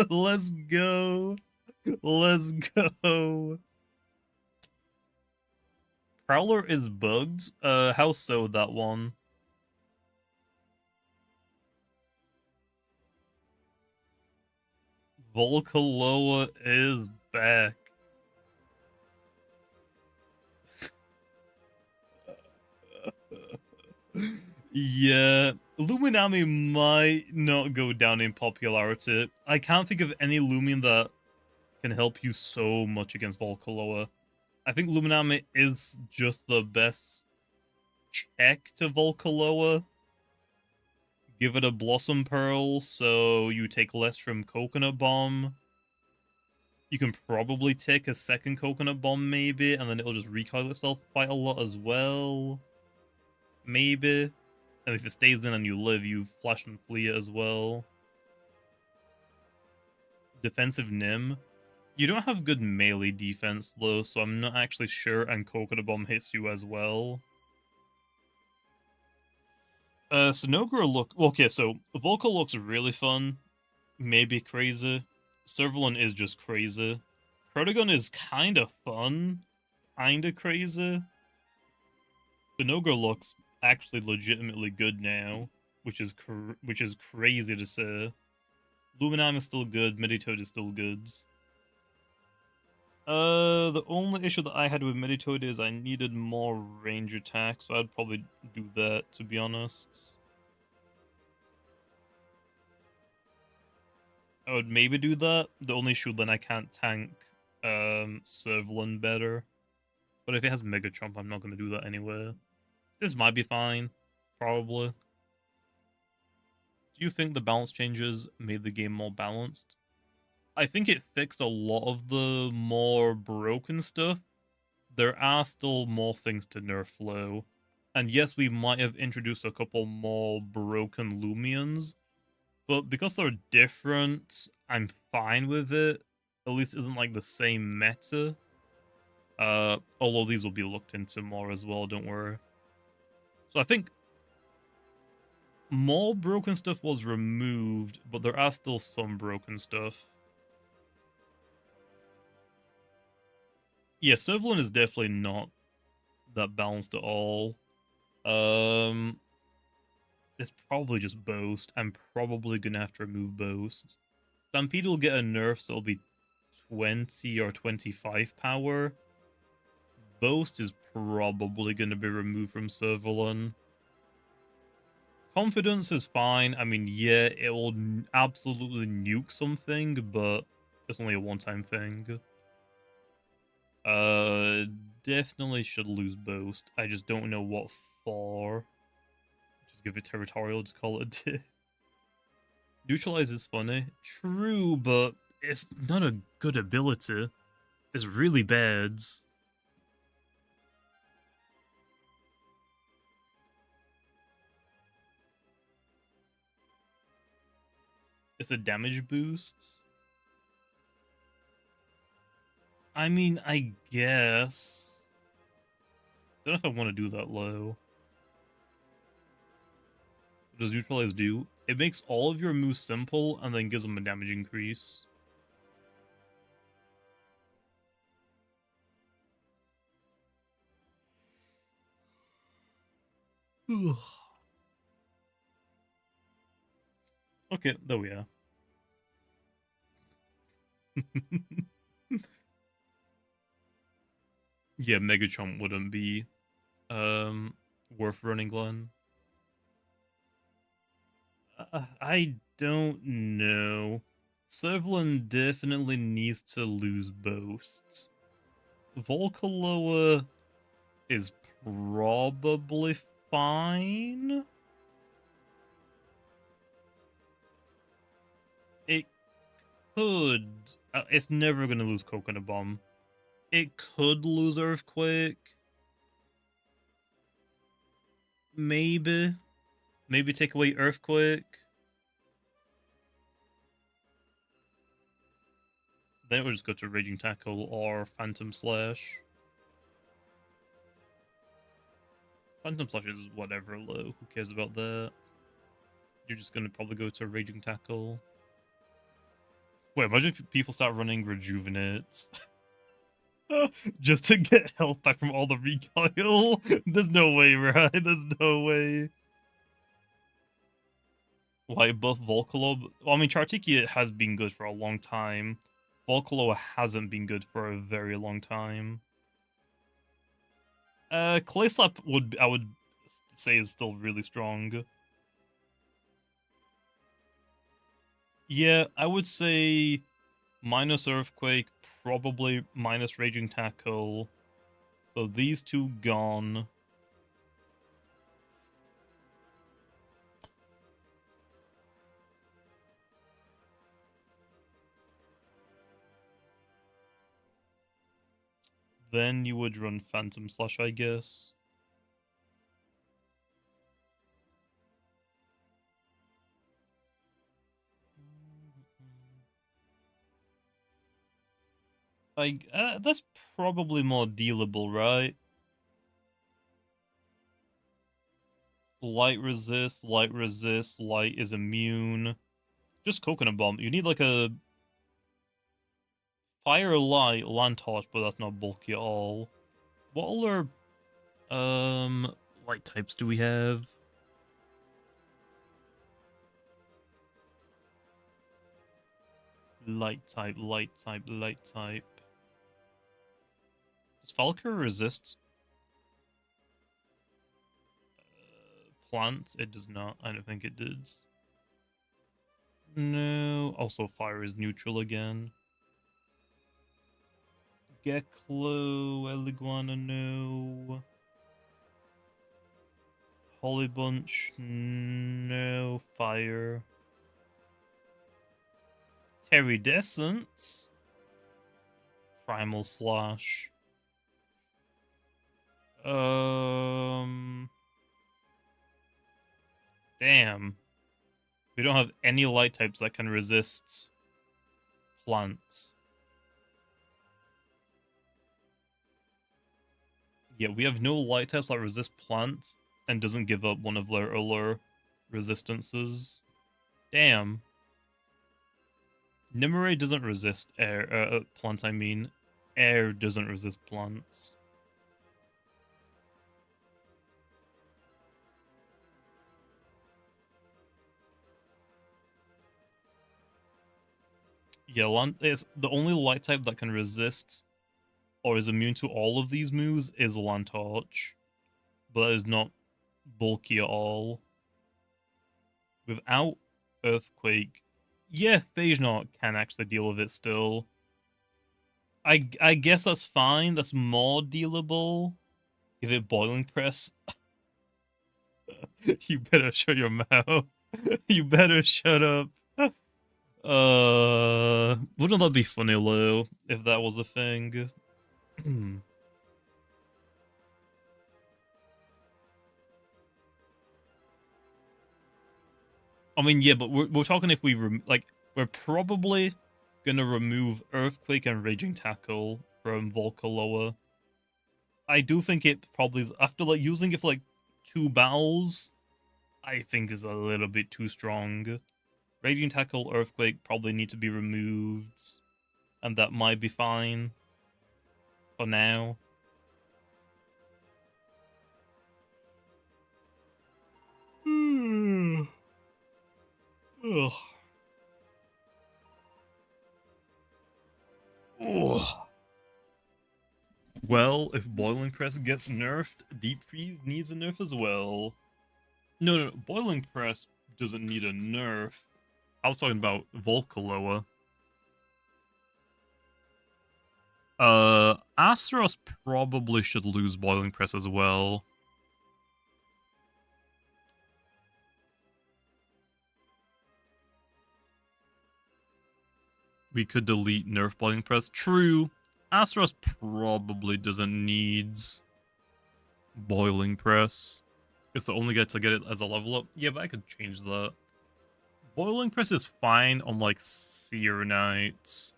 Let's go! Let's go! Prowler is bugged? How so, that one? Volcaloa is back. Yeah, Luminami might not go down in popularity. I can't think of any Loomian that can help you so much against Volcaloa. I think Luminami is just the best check to Volcaloa. Give it a Blossom Pearl, so you take less from Coconut Bomb. You can probably take a second Coconut Bomb, maybe, and then it'll just recoil itself quite a lot as well. Maybe. And if it stays in and you live, you Flash and Flee it as well. Defensive Nim. You don't have good melee defense, though, so I'm not actually sure, and Coconut Bomb hits you as well. Sinogre look... Okay, so Volca looks really fun. maybe crazy. Servalin is just crazy. Protagon is kind of fun, kind of crazy. The Nogo looks actually legitimately good now, which is crazy to say. Luminam is still good, Meditoad is still good. The only issue that I had with Meditoad is I needed more range attack, so I'd probably do that, to be honest. I would maybe do that. The only issue then I can't tank Servalin better. But if it has Mega Chomp, I'm not going to do that anyway. This might be fine. Probably. Do you think the balance changes made the game more balanced? I think it fixed a lot of the more broken stuff. There are still more things to nerf though. And yes, we might have introduced a couple more broken Loomians, but because they're different, I'm fine with it. At least it isn't like the same meta. Although these will be looked into more as well, don't worry. So I think more broken stuff was removed, but there are still some broken stuff. Yeah, Servalin is definitely not that balanced at all. It's probably just Boast. I'm probably gonna have to remove Boast. Stampede will get a nerf, so it'll be 20 or 25 power. Boast is probably gonna be removed from Servalin. Confidence is fine. I mean, yeah, it will absolutely nuke something, but it's only a one-time thing. Definitely should lose Boast. I just don't know what for. Just give it territorial, just call it a day. Neutralize is funny. True, but it's not a good ability. It's really bad. It's a damage boost. I mean, I guess. Don't know if I want to do that low. What does neutralize do? It makes all of your moves simple and then gives them a damage increase. Okay, there we are. Yeah, Mega Chomp wouldn't be worth running, Glenn. I don't know. Servalin definitely needs to lose Boasts. Volcaloa is probably fine. It could. It's never going to lose Coconut Bomb. It could lose Earthquake. Maybe. Maybe take away Earthquake. Then it would just go to Raging Tackle or Phantom Slash. Phantom Slash is whatever low. Who cares about that? You're just going to probably go to Raging Tackle. Wait, imagine if people start running Rejuvenate. Just to get health back from all the recoil. There's no way, right? There's no way. Why buff Volcalob? Well, I mean, Chartikia has been good for a long time. Volcaloa hasn't been good for a very long time. Clay Slap I would say is still really strong. Yeah, I would say minus Earthquake, probably minus Raging Tackle. So these two gone. Then you would run Phantom Slash, I guess. That's probably more dealable, right? Light resist, light is immune. Just coconut bomb. You need like a fire light land torch, but that's not bulky at all. What other light types do we have? Light type, light type, light type. Does Valkyrie resist plant? It does not. I don't think it did. No. Also, fire is neutral again. Geklo, Eliguana, no. Holly Bunch, no. Fire. Terridescence. Primal Slash. Damn. We don't have any light types that can resist plants. Yeah, we have no light types that resist plants and doesn't give up one of their earlier resistances. Damn. Nimue doesn't resist air, plant, I mean. Air doesn't resist plants. Yeah, land is the only light type that can resist or is immune to all of these moves is Land Torch, but is not bulky at all. Without Earthquake, yeah, Phage Knot can actually deal with it still. I guess that's fine. That's more dealable. Give it Boiling Press. You better shut your mouth. You better shut up. Wouldn't that be funny, Lou, if that was a thing? I mean, yeah, but we're talking if we we're probably gonna remove Earthquake and Raging Tackle from Volcaloa. I do think it probably is, after like using it for like 2 battles, I think is a little bit too strong. Raging Tackle, Earthquake probably need to be removed, and that might be fine for now. Ugh. Ugh. Well, if Boiling Press gets nerfed, Deep Freeze needs a nerf as well. No, Boiling Press doesn't need a nerf. I was talking about Volcaloa. Astaros probably should lose Boiling Press as well. We could delete nerf Boiling Press. True. Astaros probably doesn't need Boiling Press. It's the only guy to get it as a level up. Yeah, but I could change that. Boiling Press is fine on, like, Seer Knights.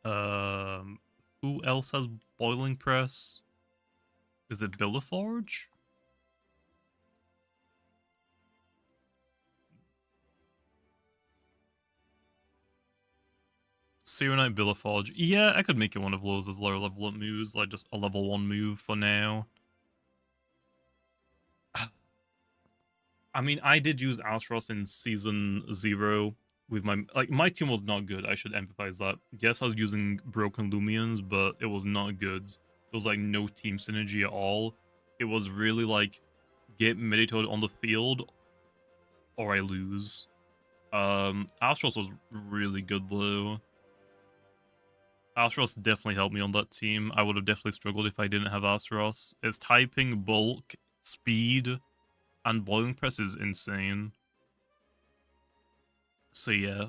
Who else has Boiling Press? Is it Billaforge? Seer Knight, Billaforge. Yeah, I could make it one of those as lower level up moves, like just a level 1 move for now. I mean, I did use Astaros in Season 0 with my team was not good, I should emphasize that. Yes, I was using broken Loomians, but it was not good. There was like no team synergy at all. It was really like, get Meditoad on the field, or I lose. Astaros was really good though. Astaros definitely helped me on that team. I would have definitely struggled if I didn't have Astaros. Its typing, bulk, speed, and Boiling Press is insane. So yeah.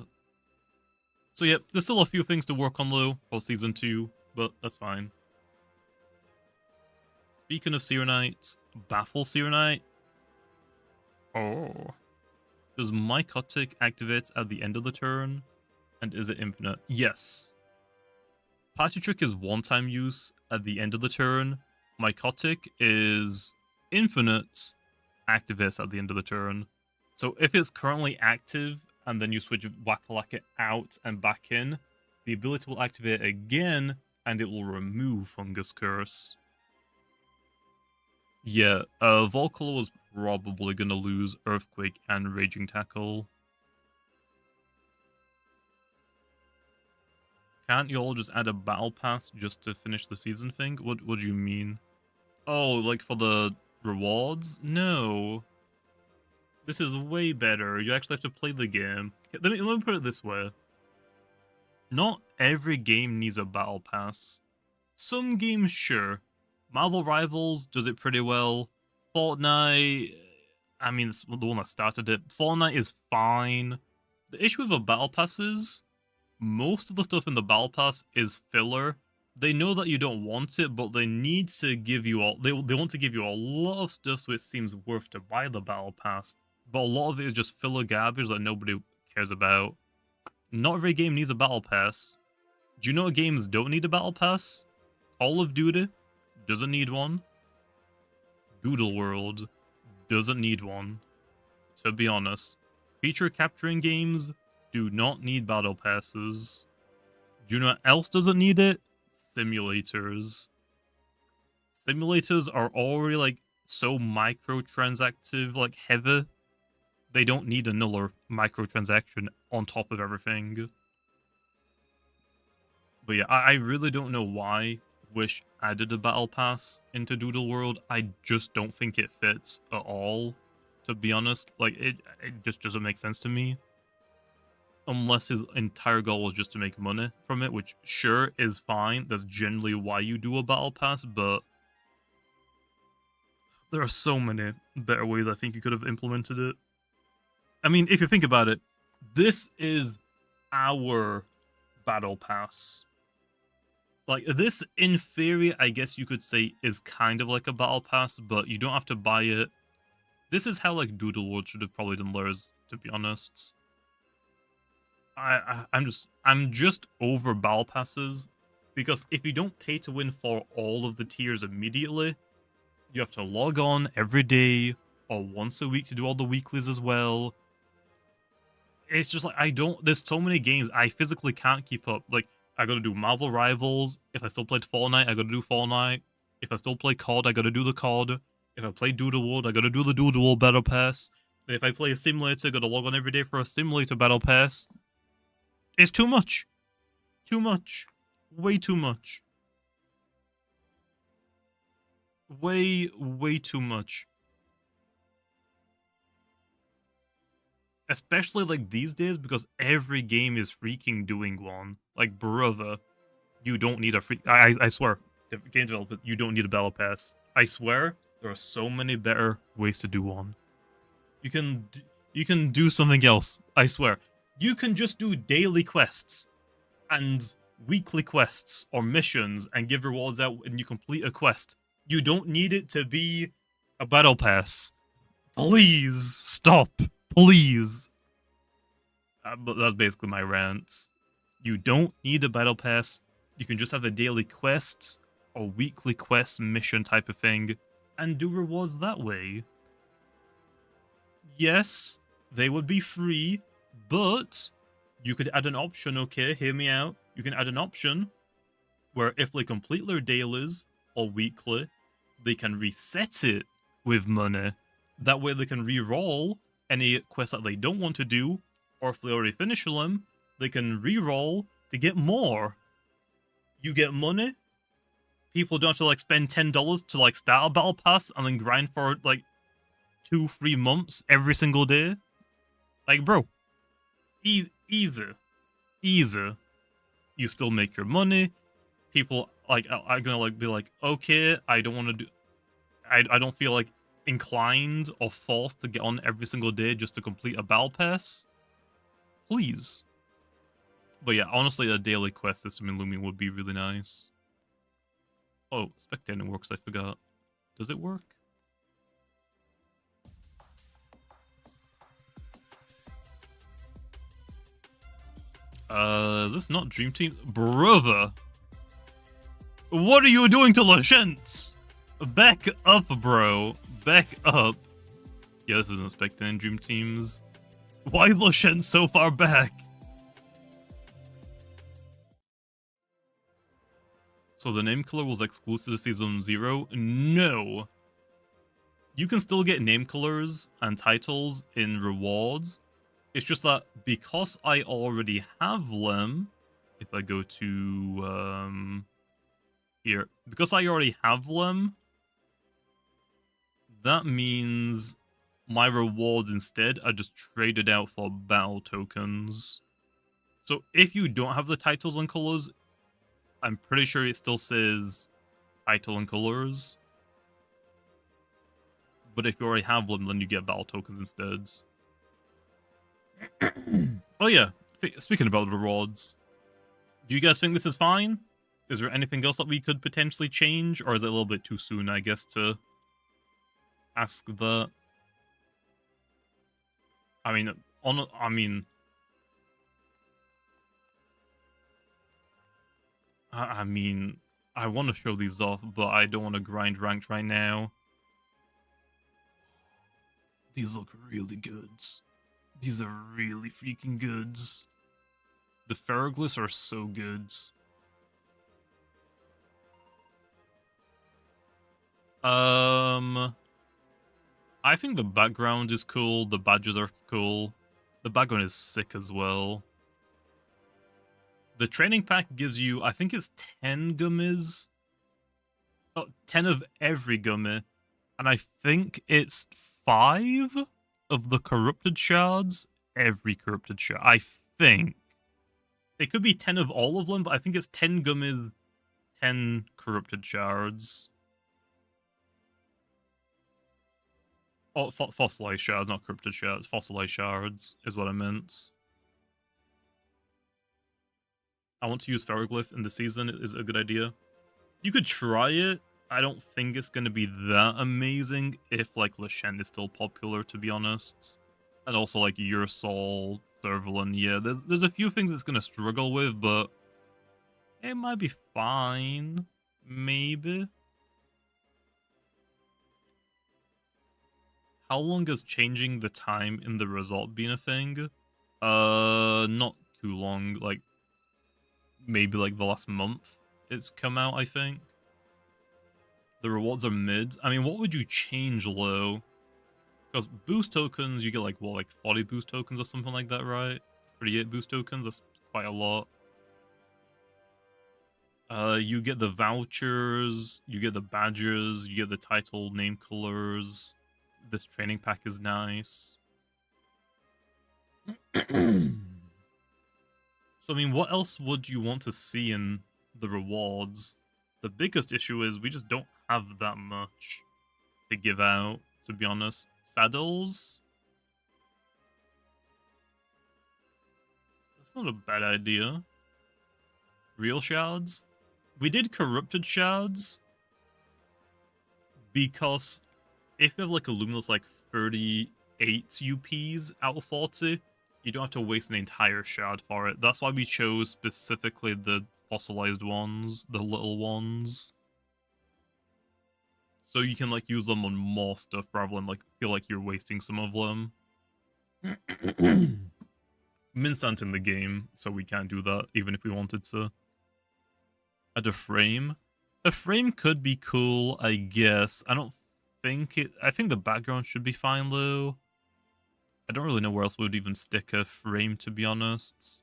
There's still a few things to work on though for Season 2, but that's fine. Speaking of Seer Knights, Baffle Seer Knight. Oh. Does Mycotic activate at the end of the turn? And is it infinite? Yes. Party Trick is one-time use at the end of the turn. Mycotic is infinite, activates at the end of the turn. So if it's currently active and then you switch Whack-A-Lack out and back in, the ability will activate again and it will remove Fungus Curse. Yeah, Volcolo was probably going to lose Earthquake and Raging Tackle. Can't you all just add a battle pass just to finish the season thing? What do you mean? Oh, like for the rewards? No. This is way better. You actually have to play the game. Let me put it this way. Not every game needs a battle pass. Some games, sure. Marvel Rivals does it pretty well. Fortnite, I mean, it's the one that started it. Fortnite is fine. The issue with a battle pass is most of the stuff in the battle pass is filler. They know that you don't want it, but they need to give you all. They want to give you a lot of stuff so it seems worth to buy the battle pass. But a lot of it is just filler garbage that nobody cares about. Not every game needs a battle pass. Do you know what games don't need a battle pass? Call of Duty doesn't need one. Doodle World doesn't need one. To be honest, feature capturing games do not need battle passes. Do you know what else doesn't need it? Simulators. Simulators are already like so microtransactive, like heavy. They don't need another microtransaction on top of everything. But yeah, I really don't know why Wish added a battle pass into Doodle World. I just don't think it fits at all, to be honest. Like, it just doesn't make sense to me. Unless his entire goal was just to make money from it, which sure is fine. That's generally why you do a battle pass, but there are so many better ways I think you could have implemented it. I mean, if you think about it, this is our battle pass. Like, this, in theory, I guess you could say is kind of like a battle pass, but you don't have to buy it. This is how, like, Doodle World should have probably done theirs, to be honest. I'm just over battle passes, because if you don't pay to win for all of the tiers immediately, you have to log on every day or once a week to do all the weeklies as well. It's just like, there's so many games I physically can't keep up. Like, I gotta do Marvel Rivals. If I still played Fortnite, I gotta do Fortnite. If I still play COD, I gotta do the COD. If I play Doodle World, I gotta do the Doodle World Battle Pass. If I play a simulator, I gotta log on every day for a simulator Battle Pass. It's too much. Too much. Way too much. Way too much. Especially like these days, because every game is freaking doing one. Like, brother, you don't need a free. I swear, game developers, you don't need a battle pass. I swear, there are so many better ways to do one. You can do something else. I swear, you can just do daily quests and weekly quests or missions and give rewards out when you complete a quest. You don't need it to be a battle pass. Please stop. Please. But that's basically my rant. You don't need a battle pass. You can just have a daily quests or weekly quest mission type of thing and do rewards that way. Yes, they would be free, but you could add an option, okay? Hear me out. You can add an option where if they complete their dailies or weekly, they can reset it with money. That way they can re-roll any quests that they don't want to do, or if they already finish them, they can re-roll to get more. You get money. People don't have to like spend $10 to like start a battle pass and then grind for like 2-3 months every single day. Like, bro, easy. You still make your money. People like are gonna like be like, okay, I don't want to do. I don't feel like inclined or forced to get on every single day just to complete a battle pass. Please. But yeah, honestly, a daily quest system in Loomian would be really nice. Oh, spectating works, I forgot. Does it work? Is this not Dream Team? Brother! What are you doing to Lashent? Back up, bro. Back up. Yeah, this isn't expecting in Dream Teams. Why is Lushen so far back? So the name color was exclusive to Season 0? No! You can still get name colors and titles in rewards. It's just that because I already have them, if I go to here, because I already have them, that means my rewards instead are just traded out for battle tokens. So if you don't have the titles and colors, I'm pretty sure it still says title and colors. But if you already have them, then you get battle tokens instead. Oh yeah, speaking about the rewards, do you guys think this is fine? Is there anything else that we could potentially change, or is it a little bit too soon, I guess, to ask that? I mean, I want to show these off, but I don't want to grind ranked right now. These look really good. These are really freaking good. The pharoglyphs are so good. I think the background is cool. The badges are cool. The background is sick as well. The training pack gives you, I think it's 10 gummies. Oh, 10 of every gummy. And I think it's 5 of the corrupted shards. Every corrupted shard. I think. It could be 10 of all of them, but I think it's 10 gummies, 10 corrupted shards. Oh, fossilized shards, not corrupted shards. Fossilized shards is what I meant. I want to use pharoglyph in the season is a good idea. You could try it. I don't think it's going to be that amazing if, like, Lushen is still popular, to be honest. And also, like, Ursol, Servalan, yeah, there's a few things it's going to struggle with, but it might be fine. Maybe. How long has changing the time in the result been a thing? Not too long, like, maybe, like, the last month it's come out, I think. The rewards are mid. I mean, what would you change low? Because boost tokens, you get like, what, like 40 boost tokens or something like that, right? 38 boost tokens, that's quite a lot. You get the vouchers, you get the badges, you get the title name colors. This training pack is nice. So, I mean, what else would you want to see in the rewards? The biggest issue is we just don't have that much to give out, to be honest. Saddles? That's not a bad idea. Real shards? We did corrupted shards because if you have like a luminous like 38 UPs out of 40, you don't have to waste an entire shard for it. That's why we chose specifically the fossilized ones, the little ones. So you can like use them on more stuff rather than like feel like you're wasting some of them. Min's aren't in the game, so we can't do that even if we wanted to. Add a frame. A frame could be cool, I guess. I don't think it... I think the background should be fine though. I don't really know where else we would even stick a frame, to be honest.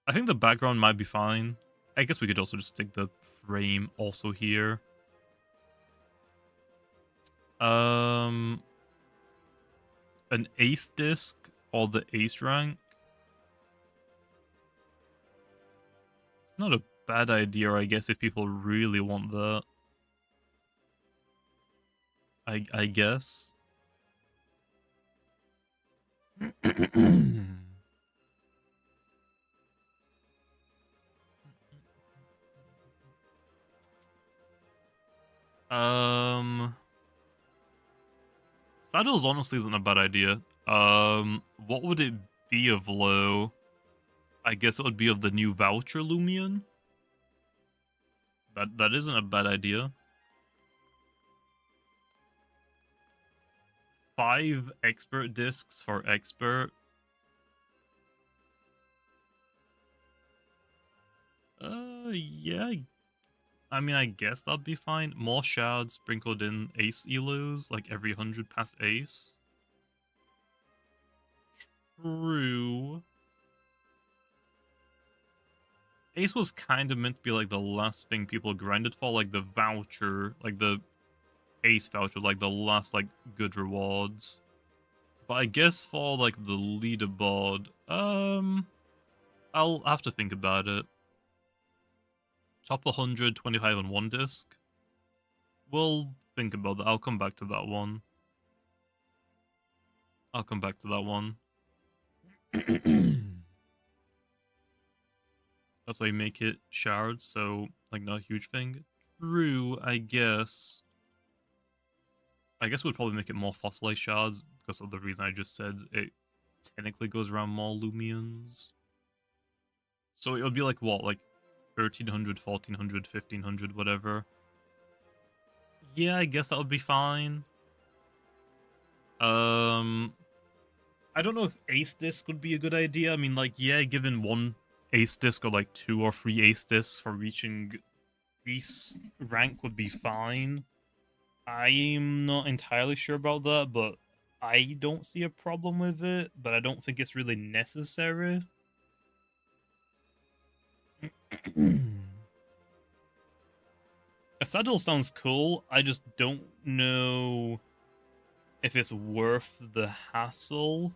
I think the background might be fine. I guess we could also just stick the frame also here. An ace disc for the ace rank. It's not a bad idea, I guess, if people really want that. I guess. Saddles honestly isn't a bad idea. What would it be of low? I guess it would be of the new voucher Loomian. That isn't a bad idea. 5 expert discs for expert. Yeah. I mean, I guess that'd be fine. More shards sprinkled in ace elos, like every 100 past ace. True. Ace was kind of meant to be like the last thing people grinded for, like the voucher, like the ace voucher, like the last like good rewards. But I guess for like the leaderboard, I'll have to think about it. Top 100, 25 on one disc. We'll think about that. I'll come back to that one. That's why you make it shards, so like not a huge thing. True, I guess. I guess we'd probably make it more fossilized shards because of the reason I just said. It technically goes around more Loomians. So it would be like what, like 1300, 1400, 1500, whatever. Yeah, I guess that would be fine. I don't know if ace disc would be a good idea. I mean, like, yeah, given one ace disc or like 2 or 3 ace discs for reaching ace rank would be fine. I'm not entirely sure about that, but I don't see a problem with it, but I don't think it's really necessary. A saddle sounds cool. I just don't know if it's worth the hassle.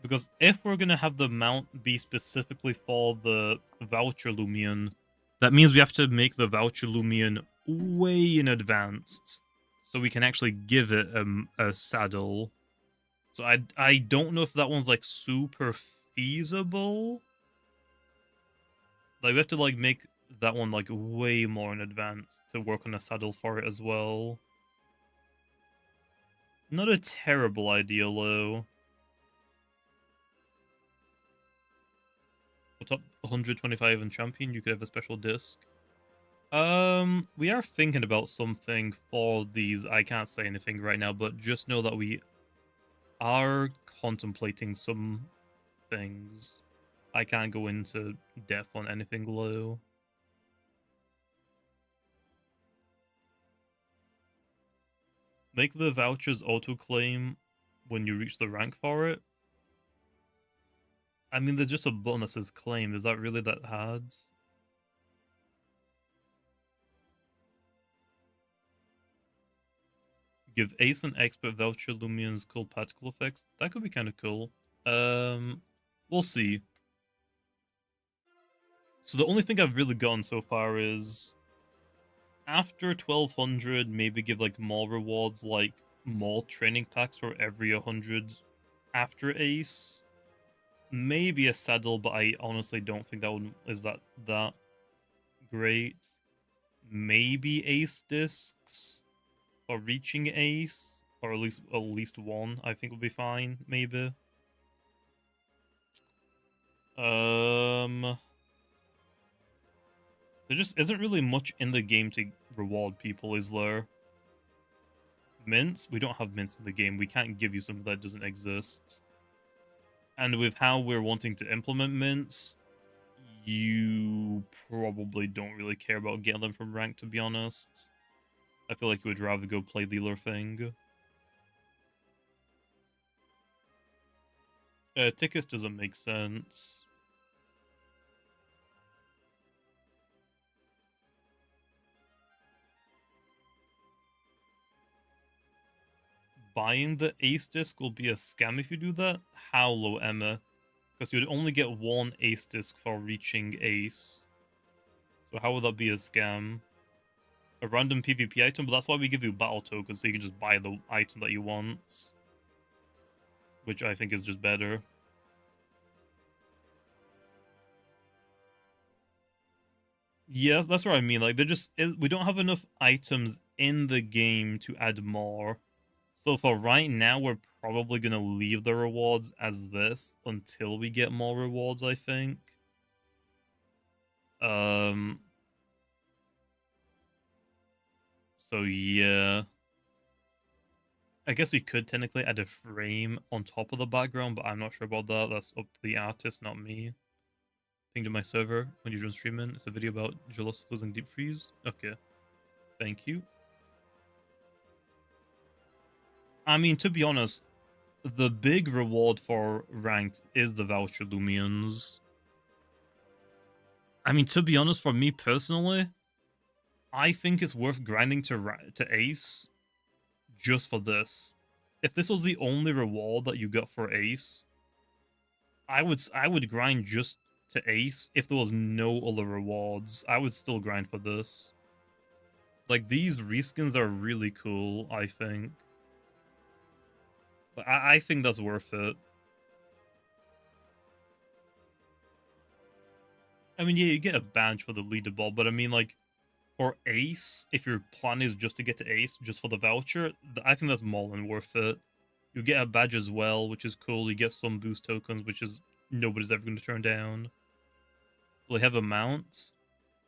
Because if we're going to have the mount be specifically for the voucher Loomian, that means we have to make the voucher Loomian way in advance so we can actually give it a saddle. So I don't know if that one's like super feasible. Like we have to like make that one like way more in advance to work on a saddle for it as well. Not a terrible idea, though. Top 125 and champion, you could have a special disc. We are thinking about something for these. I can't say anything right now, but just know that we are contemplating some things. I can't go into depth on anything low. Make the vouchers auto-claim when you reach the rank for it. I mean, there's just a button that says claim. Is that really that hard? Give Ace and Expert voucher Loomian's cool particle effects. That could be kind of cool. We'll see. So the only thing I've really gotten so far is after 1200, maybe give like more rewards, like more training packs for every 100 after Ace. Maybe a saddle, but I honestly don't think that one is that great. Maybe Ace discs for reaching Ace, or at least one. I think would be fine. Maybe. There just isn't really much in the game to reward people, is there? Mints? We don't have mints in the game. We can't give you something that doesn't exist. And with how we're wanting to implement mints, you probably don't really care about getting them from rank, to be honest. I feel like you would rather go play the other thing. Tickets doesn't make sense. Buying the Ace disc will be a scam if you do that? How low, Emma? Because you'd only get one Ace disc for reaching Ace. So how would that be a scam? A random PvP item? But that's why we give you battle tokens, so you can just buy the item that you want. Which I think is just better. Yeah, that's what I mean. Like, we don't have enough items in the game to add more. So for right now, we're probably going to leave the rewards as this until we get more rewards, I think. So yeah. I guess we could technically add a frame on top of the background, but I'm not sure about that. That's up to the artist, not me. Ping to my server when you're done streaming. It's a video about Gelos losing deep freeze. Okay. Thank you. I mean, to be honest, the big reward for ranked is the voucher Loomians. I mean, to be honest, for me personally, I think it's worth grinding to ace just for this. If this was the only reward that you got for ace, I would grind just to ace. If there was no other rewards, I would still grind for this. Like, these reskins are really cool, I think. But I think that's worth it. I mean, yeah, you get a badge for the leaderboard, but I mean, like, for ace, if your plan is just to get to ace, just for the voucher, I think that's more than worth it. You get a badge as well, which is cool. You get some boost tokens, which is nobody's ever going to turn down. They have a mount.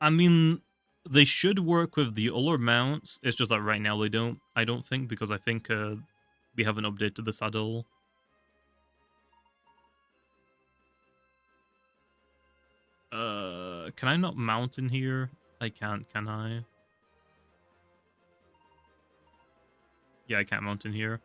I mean, they should work with the other mounts. It's just that right now they don't. I don't think, because I think we haven't updated the saddle. Can I not mount in here? I can't, can I? Yeah, I can't mount in here.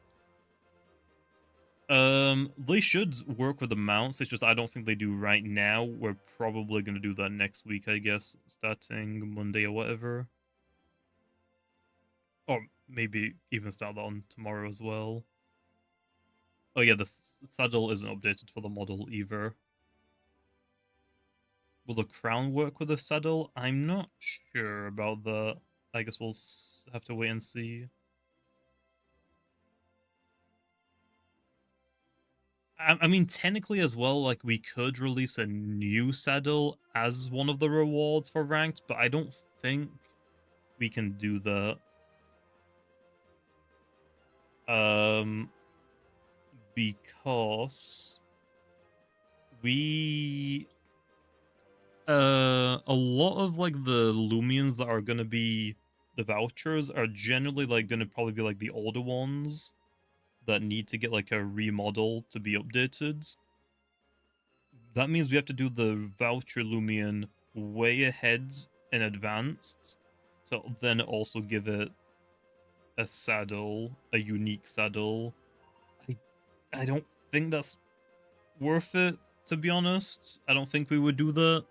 They should work with the mounts. It's just I don't think they do right now. We're probably gonna do that next week, I guess, starting Monday or whatever. Or maybe even start that on tomorrow as well. Oh yeah, the saddle isn't updated for the model either. Will the crown work with the saddle? I'm not sure about that. I guess we'll have to wait and see. I mean, technically as well, like, we could release a new saddle as one of the rewards for ranked, but I don't think we can do that. Because we... a lot of, like, the Loomians that are gonna be the vouchers are generally, like, gonna probably be, like, the older ones that need to get, like, a remodel to be updated. That means we have to do the voucher Loomian way ahead in advance, so then also give it a saddle, a unique saddle. I don't think that's worth it, to be honest. I don't think we would do that.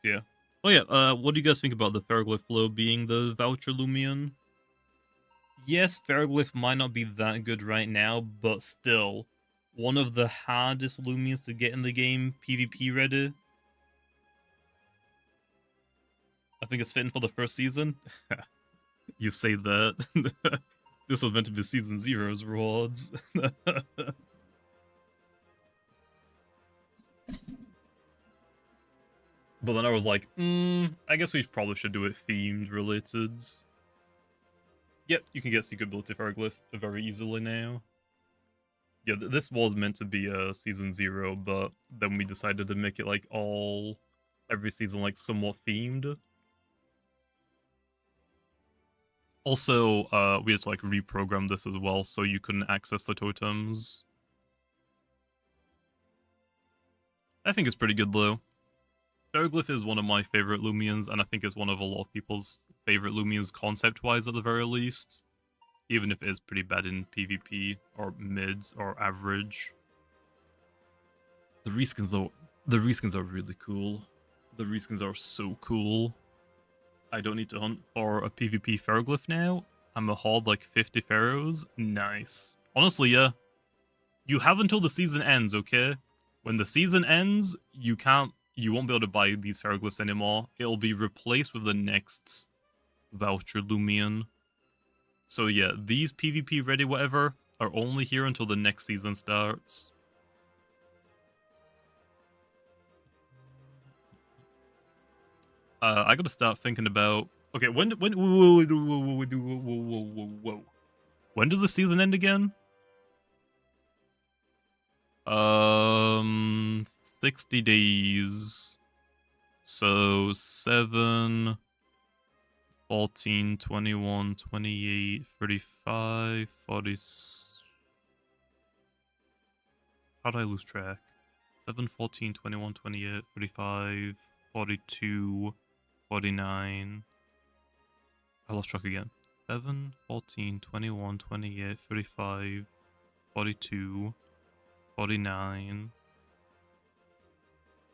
Yeah. Oh yeah, what do you guys think about the Pharoglyph flow being the voucher Loomian? Yes, Pharoglyph might not be that good right now, but still, one of the hardest Loomians to get in the game, PvP ready. I think it's fitting for the first season. You say that. This was meant to be Season 0's rewards. But then I was like, I guess we probably should do it themed related. Yep, you can get secret ability Pharoglyph very easily now. Yeah, this was meant to be a Season 0, but then we decided to make it like every season like somewhat themed. Also, we had to like reprogram this as well, so you couldn't access the totems. I think it's pretty good though. Pharoglyph is one of my favorite Loomians, and I think it's one of a lot of people's favorite Loomians concept-wise at the very least. Even if it is pretty bad in PvP, or mids, or average. The reskins are really cool. The reskins are so cool. I don't need to hunt for a PvP Pharoglyph now. I'm a hauled like 50 pharaohs. Nice. Honestly, yeah. You have until the season ends, okay? When the season ends, you won't be able to buy these Pharoglyphs anymore. It'll be replaced with the next voucher Loomian. So yeah, these PvP ready whatever are only here until the next season starts. I gotta start thinking about... Okay, when does the season end again? 60 days. So 7, 14, 21, 28, 35, 40. How did I lose track? 7, 14, 21, 28, 35, 42, 49. I lost track again. 7, 14, 21, 28, 35, 42, 49,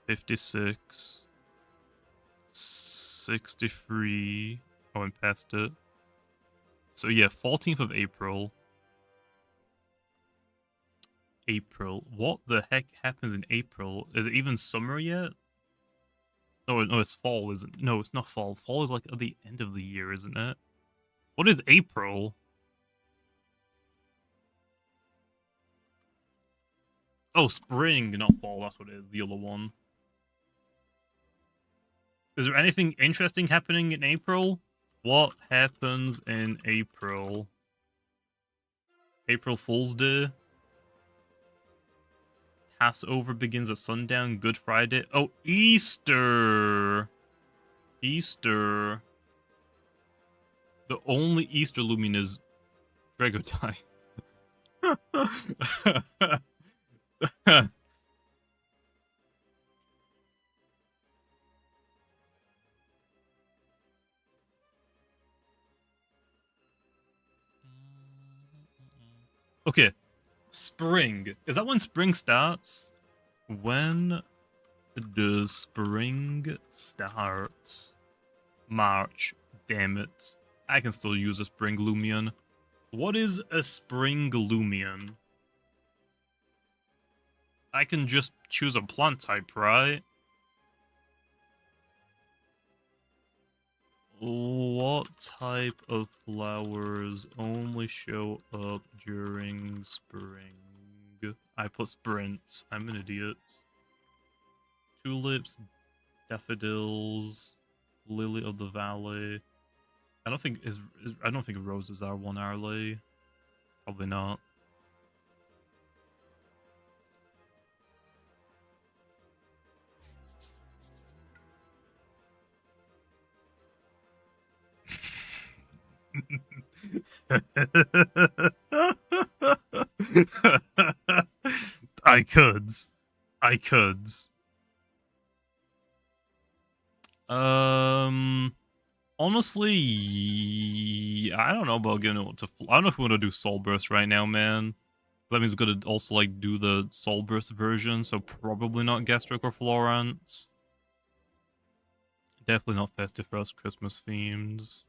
56, 63. I went past it. So yeah, 14th of April. What the heck happens in April? Is it even summer yet? No, it's fall, isn't it? No, it's not fall. Fall is like at the end of the year, isn't it? What is April? Oh, spring, not fall. That's what it is. The yellow one. Is there anything interesting happening in April? What happens in April? April Fool's Day? Passover begins at sundown. Good Friday. Oh, Easter! Easter. The only Easter Loomian is Dragodai. Okay. Spring. Is that when spring starts? When does spring start? March. Damn it. I can still use a spring Loomian. What is a spring Loomian? I can just choose a plant type, right? What type of flowers only show up during spring? I put sprints. I'm an idiot. Tulips, daffodils, lily of the valley. I don't think roses are one, are they? Probably not. I could. Honestly, I don't know about getting it to. I don't know if we want to do Soul Burst right now, man. That means we're gonna also like do the Soul Burst version, so probably not Gastric or Florence. Definitely not Festive for us Christmas themes.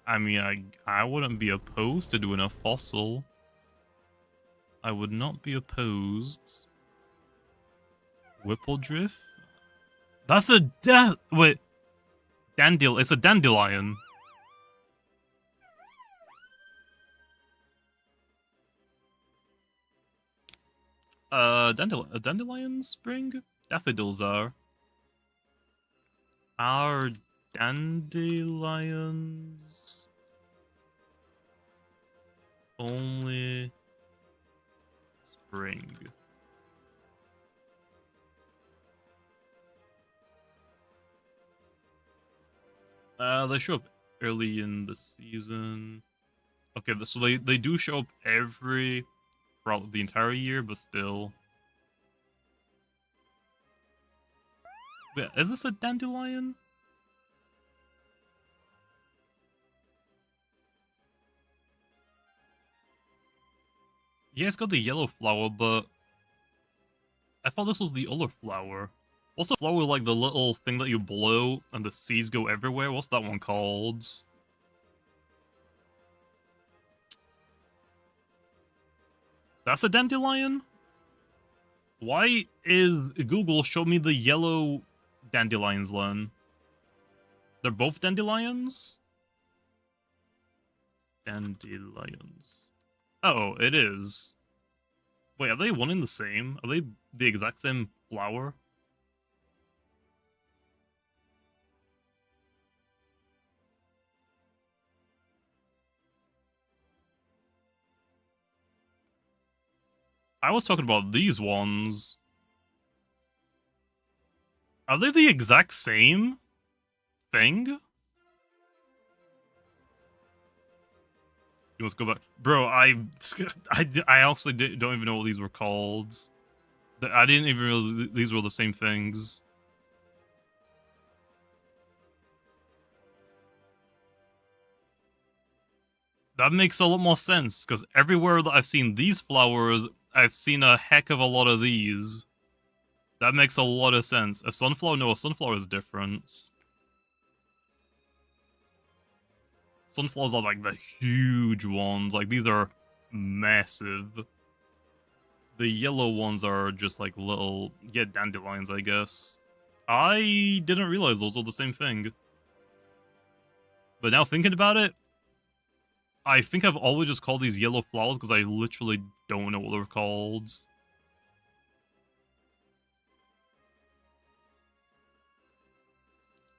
I mean, I wouldn't be opposed to doing a fossil. I would not be opposed. Whippledrift? That's a wait. It's a dandelion. A dandelion spring? Daffodils are. Are dandelions only spring? They show up early in the season. Okay, so they do show up throughout the entire year, but still. Wait, is this a dandelion? Yeah, it's got the yellow flower, but I thought this was the other flower. What's the flower like the little thing that you blow and the seeds go everywhere? What's that one called? That's a dandelion? Why is Google show me the yellow dandelions, Len? They're both dandelions? Dandelions. Oh, it is. Wait, are they one and the same? Are they the exact same flower? I was talking about these ones. Are they the exact same thing? Let's go back. Bro, I honestly don't even know what these were called. I didn't even realize these were the same things. That makes a lot more sense, because everywhere that I've seen these flowers, I've seen a heck of a lot of these. That makes a lot of sense. A sunflower? No, a sunflower is different. Sunflowers are like the huge ones. Like, these are massive. The yellow ones are just like little, yeah, dandelions, I guess. I didn't realize those were the same thing. But now thinking about it, I think I've always just called these yellow flowers because I literally don't know what they're called.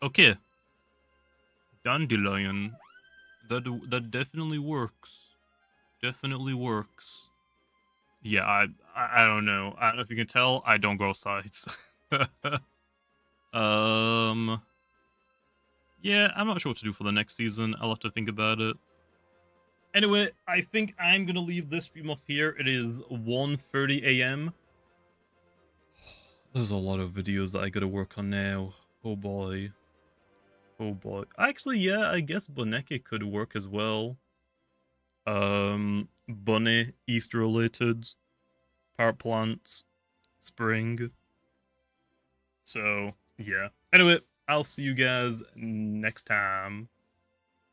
Okay. Dandelion. That definitely works. Definitely works. Yeah, I don't know. I don't know if you can tell, I don't grow sides. Yeah, I'm not sure what to do for the next season. I'll have to think about it. Anyway, I think I'm gonna leave this stream off here. It is 1:30 a.m. There's a lot of videos that I gotta work on now. Oh boy. Oh boy. Actually, yeah, I guess Boneke could work as well. Bunny, Easter related, power plants, spring. So, yeah. Anyway, I'll see you guys next time.